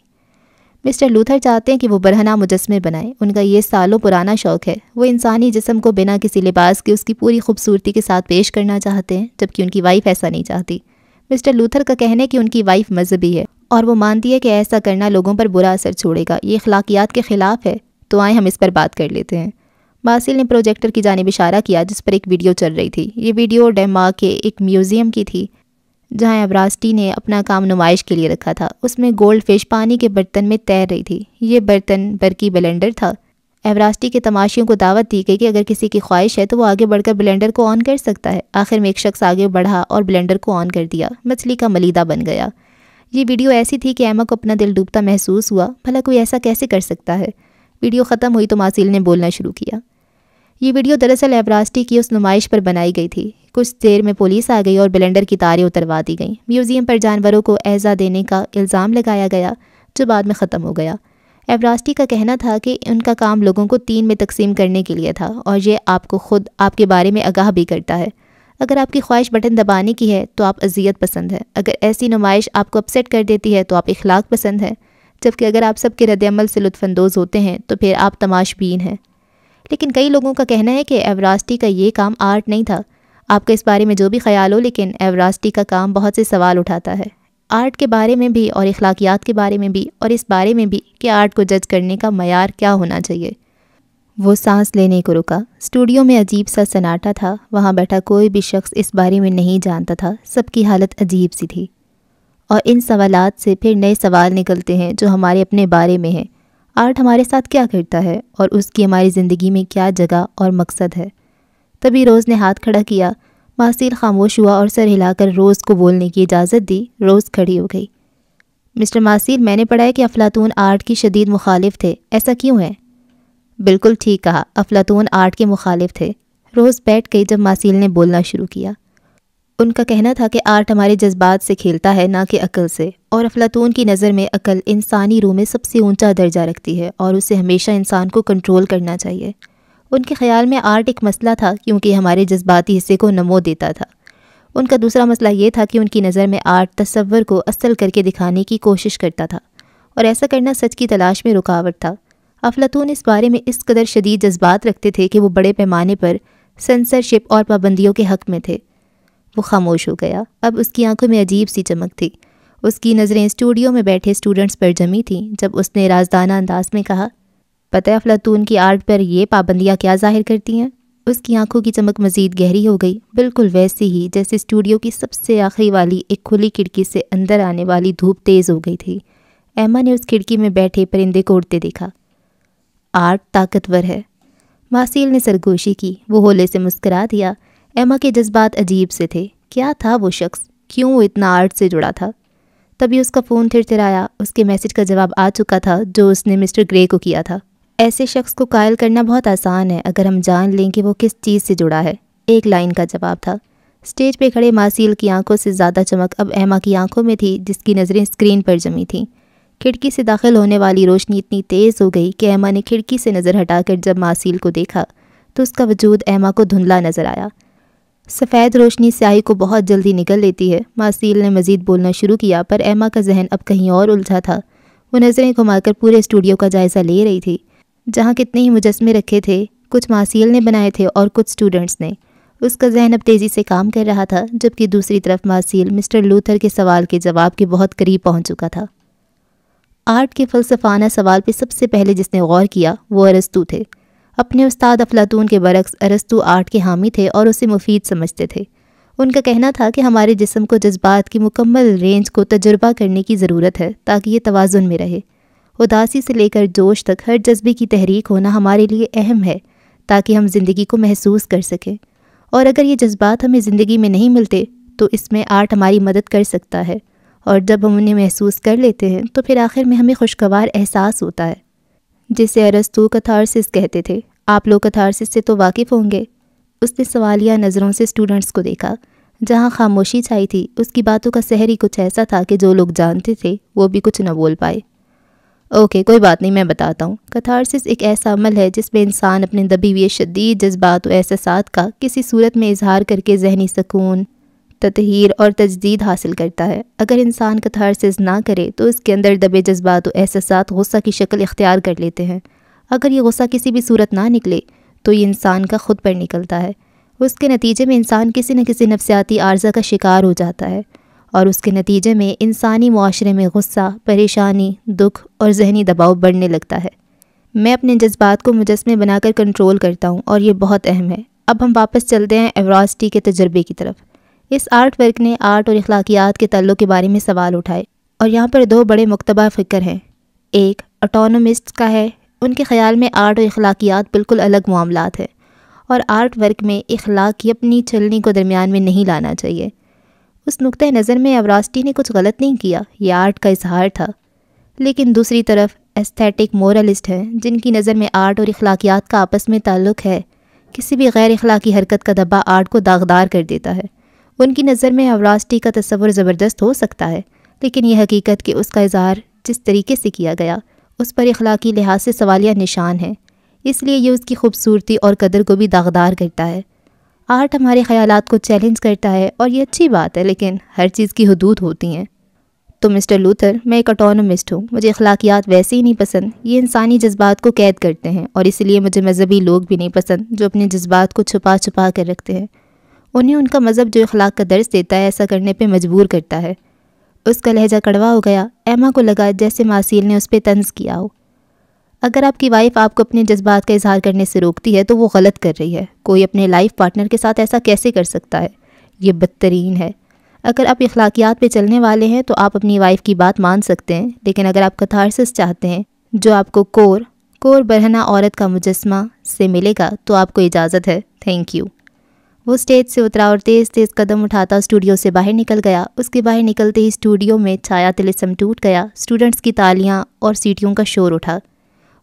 مسٹر لوتھر چاہتے ہیں کہ وہ برہنہ مجسمے بنائیں، ان کا یہ سالوں پرانا شوق ہے۔ وہ انسانی جسم کو بنا کسی لباس کے اس کی پوری خوبصورتی کے ساتھ پیش کرنا چاہتے ہیں، جبکہ ان کی وائف ایسا نہیں چاہتی۔ مسٹر لوتھر کا کہنا ہے کہ ان کی وائف مذہبی ہے اور وہ مانتی ہے کہ ایسا کرنا لوگوں پر برا اثر چھوڑے گا، یہ اخلاقیات کے خلاف ہے، تو آئیں ہم اس پر بات کر لیتے ہیں۔ باسل نے پروجیکٹر کی جانب اشارہ کیا جس پر ایک ویڈیو چل رہی تھی۔ یہ ویڈیو ڈینمارک کے ایک میوزیم کی تھی جہاں ایوراسٹی نے اپنا کام نمائش کے لیے رکھا تھا۔ اس میں گولڈ فش پانی کے برتن میں تیر رہی تھی۔ یہ برتن برقی بلینڈر تھا۔ ایوراسٹی کے تماشیوں کو دعوت دی گئی کہ اگر کسی کی خواہش ہے تو وہ آگے بڑھ کر بلینڈر کو آن کر سکتا ہے۔ آخر میں ایک شخص آگے بڑھا اور بلینڈر کو آن کر دیا، مچھلی کا ملیدہ بن گیا۔ یہ ویڈیو ایسی تھی کہ ایما کو اپنا دل ڈوبتا محسوس ہوا، بھلا کوئی ایسا کیسے کر سکتا ہے۔ ویڈیو ختم ہوئی تو ماسیل نے بولنا شروع کیا۔ یہ ویڈیو دراصل ایوراسٹی کی اس نمائش پر بنائی گئی تھی۔ کچھ دیر میں پولیس آ گئی اور بلینڈر کی تاریں اتروا دی گئیں۔ میوزیم پر جانوروں کو ایذا دینے کا الزام لگایا گیا جو بعد میں ختم ہو گیا۔ ایوراسٹی کا کہنا تھا کہ ان کا کام لوگوں کو 3 میں تقسیم کرنے کے لیے تھا اور یہ آپ کو خود آپ کے بارے میں آگاہ بھی کرتا ہے۔ اگر آپ کی خواہش بٹن دبانے کی ہے تو آپ اذیت پسند ہے، اگر ایسی نمائش آپ کو اپسیٹ کر دیتی ہے تو آپ اخلاق پسند ہے، جبکہ اگر آپ سب کے رد عمل سے لطف اندوز ہوتے ہیں تو پھر آپ تماش بین ہیں۔ لیکن کئی لوگوں کا کہنا ہے کہ ایوراسٹی کا یہ کام آرٹ نہیں تھا۔ آپ کا اس بارے میں جو بھی خیال ہو، لیکن ایوراسٹی کا کام بہت سے سوال اٹھاتا ہے، آرٹ کے بارے میں بھی اور اخلاقیات کے بارے میں بھی، اور اس بارے میں بھی کہ آرٹ کو جج کرنے کا معیار کیا ہونا چاہیے۔ وہ سانس لینے کو رکا۔ اسٹوڈیو میں عجیب سا سناٹا تھا، وہاں بیٹھا کوئی بھی شخص اس بارے میں نہیں جانتا تھا، سب کی حالت عجیب سی تھی۔ اور ان سوالات سے پھر نئے سوال نکلتے ہیں جو ہمارے اپنے بارے میں ہیں۔ آرٹ ہمارے ساتھ کیا کرتا ہے اور اس کی ہماری زندگی میں کیا جگہ اور مقصد ہے؟ تبھی روز نے ہاتھ کھڑا کیا۔ ماسیل خاموش ہوا اور سر ہلا کر روز کو بولنے کی اجازت دی۔ روز کھڑی ہو گئی۔ مسٹر ماسیل، میں نے پڑھا ہے کہ افلاطون آرٹ کی شدید مخالف تھے، ایسا کیوں ہے؟ بالکل ٹھیک کہا، افلاطون آرٹ کے مخالف تھے۔ روز بیٹھ گئی جب ماسیل نے بولنا شروع کیا۔ ان کا کہنا تھا کہ آرٹ ہمارے جذبات سے کھیلتا ہے، نہ کہ عقل سے، اور افلاطون کی نظر میں عقل انسانی روح میں سب سے اونچا درجہ رکھتی ہے اور اسے ہمیشہ انسان کو کنٹرول کرنا چاہیے۔ ان کے خیال میں آرٹ ایک مسئلہ تھا کیونکہ ہمارے جذباتی حصے کو نمو دیتا تھا۔ ان کا دوسرا مسئلہ یہ تھا کہ ان کی نظر میں آرٹ تصور کو اصل کر کے دکھانے کی کوشش کرتا تھا، اور ایسا کرنا سچ کی تلاش میں رکاوٹ تھا۔ افلاطون اس بارے میں اس قدر شدید جذبات رکھتے تھے کہ وہ بڑے پیمانے پر سنسرشپ اور پابندیوں کے حق میں تھے۔ وہ خاموش ہو گیا۔ اب اس کی آنکھوں میں عجیب سی چمک تھی۔ اس کی نظریں اسٹوڈیو میں بیٹھے اسٹوڈنٹس پر جمی تھیں جب اس نے رازدانہ انداز میں کہا، پتہ ہے افلاطون کی آرٹ پر یہ پابندیاں کیا ظاہر کرتی ہیں؟ اس کی آنکھوں کی چمک مزید گہری ہو گئی، بالکل ویسی ہی جیسے اسٹوڈیو کی سب سے آخری والی ایک کھلی کھڑکی سے اندر آنے والی دھوپ تیز ہو گئی تھی۔ ایما نے اس کھڑکی میں بیٹھے پرندے کو اڑتے دیکھا۔ آرٹ طاقتور ہے۔ ماسیل نے سرگوشی کی۔ وہ ہولے سے مسکرا دیا۔ ایما کے جذبات عجیب سے تھے۔ کیا تھا وہ شخص؟ کیوں وہ اتنا آرٹ سے جڑا تھا؟ تبھی اس کا فون تھرتھرایا۔ اس کے میسج کا جواب آ چکا تھا جو اس نے مسٹر گرے کو کیا تھا۔ ایسے شخص کو قائل کرنا بہت آسان ہے اگر ہم جان لیں کہ وہ کس چیز سے جڑا ہے، ایک لائن کا جواب تھا۔ اسٹیج پہ کھڑے ماسیل کی آنکھوں سے زیادہ چمک اب ایما کی آنکھوں میں تھی جس کی نظریں اسکرین پر جمی تھیں۔ کھڑکی سے داخل ہونے والی روشنی اتنی تیز ہو گئی کہ ایما نے کھڑکی سے نظر ہٹا کر جب ماسیل کو دیکھا تو اس کا وجود ایما کو دھندلا نظر آیا۔ سفید روشنی سیاہی کو بہت جلدی نگل لیتی ہے۔ ماسیل نے مزید بولنا شروع کیا پر ایما کا ذہن اب کہیں اور الجھا تھا۔ وہ نظریں گھما کر پورے اسٹوڈیو کا جائزہ لے رہی تھی، جہاں کتنے ہی مجسمے رکھے تھے۔ کچھ ماسیل نے بنائے تھے اور کچھ اسٹوڈنٹس نے۔ اس کا ذہن اب تیزی سے کام کر رہا تھا، جبکہ دوسری طرف ماسیل مسٹر لوتھر کے سوال کے جواب کے بہت قریب پہنچ چکا تھا۔ آرٹ کے فلسفانہ سوال پہ سب سے پہلے جس نے غور کیا وہ ارسطو تھے۔ اپنے استاد افلاطون کے برعکس ارسطو آرٹ کے حامی تھے اور اسے مفید سمجھتے تھے۔ ان کا کہنا تھا کہ ہمارے جسم کو جذبات کی مکمل رینج کو تجربہ کرنے کی ضرورت ہے تاکہ یہ توازن میں رہے۔ اداسی سے لے کر جوش تک ہر جذبے کی تحریک ہونا ہمارے لیے اہم ہے تاکہ ہم زندگی کو محسوس کر سکیں، اور اگر یہ جذبات ہمیں زندگی میں نہیں ملتے تو اس میں آرٹ ہماری مدد کر سکتا ہے، اور جب ہم انہیں محسوس کر لیتے ہیں تو پھر آخر میں ہمیں خوشگوار احساس ہوتا ہے، جسے ارسطو کتھارسس کہتے تھے۔ آپ لوگ کتھارسس سے تو واقف ہوں گے۔ اس نے سوالیہ نظروں سے اسٹوڈنٹس کو دیکھا۔ جہاں خاموشی چھائی تھی اس کی باتوں کا سحر ہی کچھ ایسا تھا کہ جو لوگ جانتے تھے وہ بھی کچھ نہ بول پائے۔ اوکے، کوئی بات نہیں، میں بتاتا ہوں۔ کتھارسس ایک ایسا عمل ہے جس میں انسان اپنے دبی ہوئے شدید جذبات و احساسات کا کسی صورت میں اظہار کر کے ذہنی سکون، تطہیر اور تجدید حاصل کرتا ہے۔ اگر انسان کتھارسس نہ کرے تو اس کے اندر دبے جذبات و احساسات غصہ کی شکل اختیار کر لیتے ہیں۔ اگر یہ غصہ کسی بھی صورت نہ نکلے تو یہ انسان کا خود پر نکلتا ہے۔ اس کے نتیجے میں انسان کسی نہ کسی نفسیاتی عارضہ کا شکار ہو جاتا ہے، اور اس کے نتیجے میں انسانی معاشرے میں غصہ، پریشانی، دکھ اور ذہنی دباؤ بڑھنے لگتا ہے۔ میں اپنے جذبات کو مجسمے بنا کر کنٹرول کرتا ہوں، اور یہ بہت اہم ہے۔ اب ہم واپس چلتے ہیں ایوراسٹی کے تجربے کی طرف۔ اس آرٹ ورک نے آرٹ اور اخلاقیات کے تعلق کے بارے میں سوال اٹھائے، اور یہاں پر دو بڑے مکتبہ فکر ہیں۔ ایک اٹونومسٹ کا ہے، ان کے خیال میں آرٹ اور اخلاقیات بالکل الگ معاملات ہیں، اور آرٹ ورک میں اخلاق کی اپنی چلنی کو درمیان میں نہیں لانا چاہیے۔ اس نقطہ نظر میں ایوراسٹی نے کچھ غلط نہیں کیا، یہ آرٹ کا اظہار تھا۔ لیکن دوسری طرف ایستھیٹک مورلسٹ ہیں جن کی نظر میں آرٹ اور اخلاقیات کا آپس میں تعلق ہے۔ کسی بھی غیر اخلاقی حرکت کا دھبا آرٹ کو داغدار کر دیتا ہے۔ ان کی نظر میں ایوراسٹی کا تصور زبردست ہو سکتا ہے، لیکن یہ حقیقت کہ اس کا اظہار جس طریقے سے کیا گیا اس پر اخلاقی لحاظ سے سوالیہ نشان ہے، اس لیے یہ اس کی خوبصورتی اور قدر کو بھی داغدار کرتا ہے۔ آرٹ ہمارے خیالات کو چیلنج کرتا ہے، اور یہ اچھی بات ہے، لیکن ہر چیز کی حدود ہوتی ہیں۔ تو مسٹر لوتھر، میں ایک اٹونومسٹ ہوں، مجھے اخلاقیات ویسے ہی نہیں پسند، یہ انسانی جذبات کو قید کرتے ہیں، اور اس لیے مجھے مذہبی لوگ بھی نہیں پسند جو اپنے جذبات کو چھپا چھپا کر رکھتے ہیں۔ انہیں ان کا مذہب جو اخلاق کا درس دیتا ہے ایسا کرنے پہ مجبور کرتا ہے۔ اس کا لہجہ کڑوا ہو گیا۔ ایما کو لگا جیسے ماسیل نے اس پہ طنز کیا ہو۔ اگر آپ کی وائف آپ کو اپنے جذبات کا اظہار کرنے سے روکتی ہے تو وہ غلط کر رہی ہے۔ کوئی اپنے لائف پارٹنر کے ساتھ ایسا کیسے کر سکتا ہے؟ یہ بدترین ہے۔ اگر آپ اخلاقیات پہ چلنے والے ہیں تو آپ اپنی وائف کی بات مان سکتے ہیں، لیکن اگر آپ کتھارسس چاہتے ہیں جو آپ کو کور برہنہ عورت کا مجسمہ سے ملے گا تو آپ کو اجازت ہے۔ Thank you. وہ اسٹیج سے اترا اور تیز تیز قدم اٹھاتا اسٹوڈیو سے باہر نکل گیا۔ اس کے باہر نکلتے ہی اسٹوڈیو میں چھایا طلسم ٹوٹ گیا۔ اسٹوڈنٹس کی تالیاں اور سیٹیوں کا شور اٹھا۔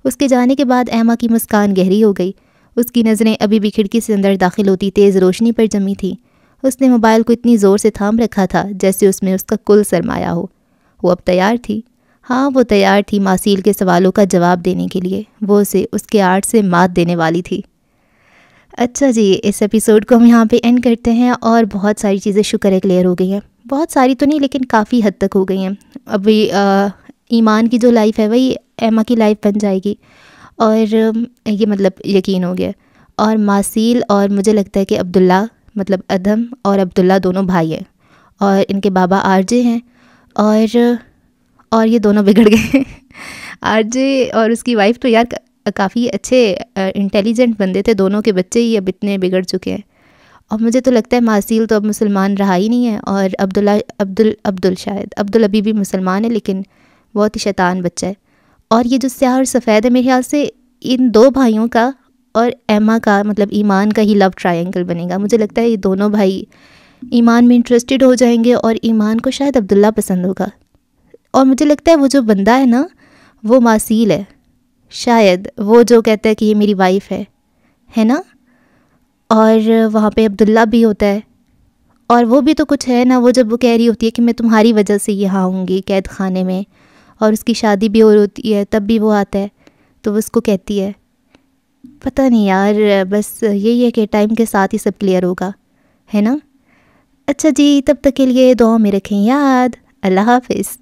اس کے جانے کے بعد ایما کی مسکان گہری ہو گئی۔ اس کی نظریں ابھی بھی کھڑکی سے اندر داخل ہوتی تیز روشنی پر جمی تھیں۔ اس نے موبائل کو اتنی زور سے تھام رکھا تھا جیسے اس میں اس کا کل سرمایہ ہو۔ وہ اب تیار تھی۔ ہاں، وہ تیار تھی ماسیل کے سوالوں کا جواب دینے کے لیے۔ وہ اسے اس کے آرٹ سے مات دینے والی تھی۔ اچھا جی، اس ایپیسوڈ کو ہم یہاں پہ اینڈ کرتے ہیں، اور بہت ساری چیزیں شکر ہے کلیئر ہو گئی ہیں۔ بہت ساری تو نہیں لیکن کافی حد تک ہو گئی ہیں۔ ابھی ایمان کی جو لائف ہے وہی ایما کی لائف بن جائے گی، اور یہ مطلب یقین ہو گیا۔ اور ماسیل اور مجھے لگتا ہے کہ عبداللہ، مطلب ادھم اور عبداللہ دونوں بھائی ہیں، اور ان کے بابا آر جے ہیں، اور یہ دونوں بگڑ گئے۔ آر جے اور اس کی وائف تو یار کافی اچھے انٹیلیجنٹ بندے تھے، دونوں کے بچے ہی اب اتنے بگڑ چکے ہیں۔ اور مجھے تو لگتا ہے ماسیل تو اب مسلمان رہا ہی نہیں ہے، اور عبدال ابھی بھی مسلمان ہے لیکن بہت ہی شیطان بچہ ہے۔ اور یہ جو سیاہ اور سفید ہے، میرے خیال سے ان دو بھائیوں کا اور ایما کا، مطلب ایمان کا ہی لو ٹرائنگل بنے گا۔ مجھے لگتا ہے یہ دونوں بھائی ایمان میں انٹرسٹڈ ہو جائیں گے، اور ایمان کو شاید عبداللہ پسند ہوگا۔ اور مجھے لگتا ہے وہ جو بندہ ہے نا وہ ماسیل ہے، شاید وہ جو کہتا ہے کہ یہ میری وائف ہے نا، اور وہاں پہ عبداللہ بھی ہوتا ہے، اور وہ بھی تو کچھ ہے نا، وہ جب وہ کہہ رہی ہوتی ہے کہ میں تمہاری وجہ سے یہاں ہوں گی قید خانے میں، اور اس کی شادی بھی ہو ہوتی ہے تب بھی وہ آتا ہے تو وہ اس کو کہتی ہے۔ پتہ نہیں یار، بس یہی ہے کہ ٹائم کے ساتھ ہی سب کلیئر ہوگا، ہے نا۔ اچھا جی، تب تک کے لیے دعاؤں میں رکھیں یاد۔ اللہ حافظ۔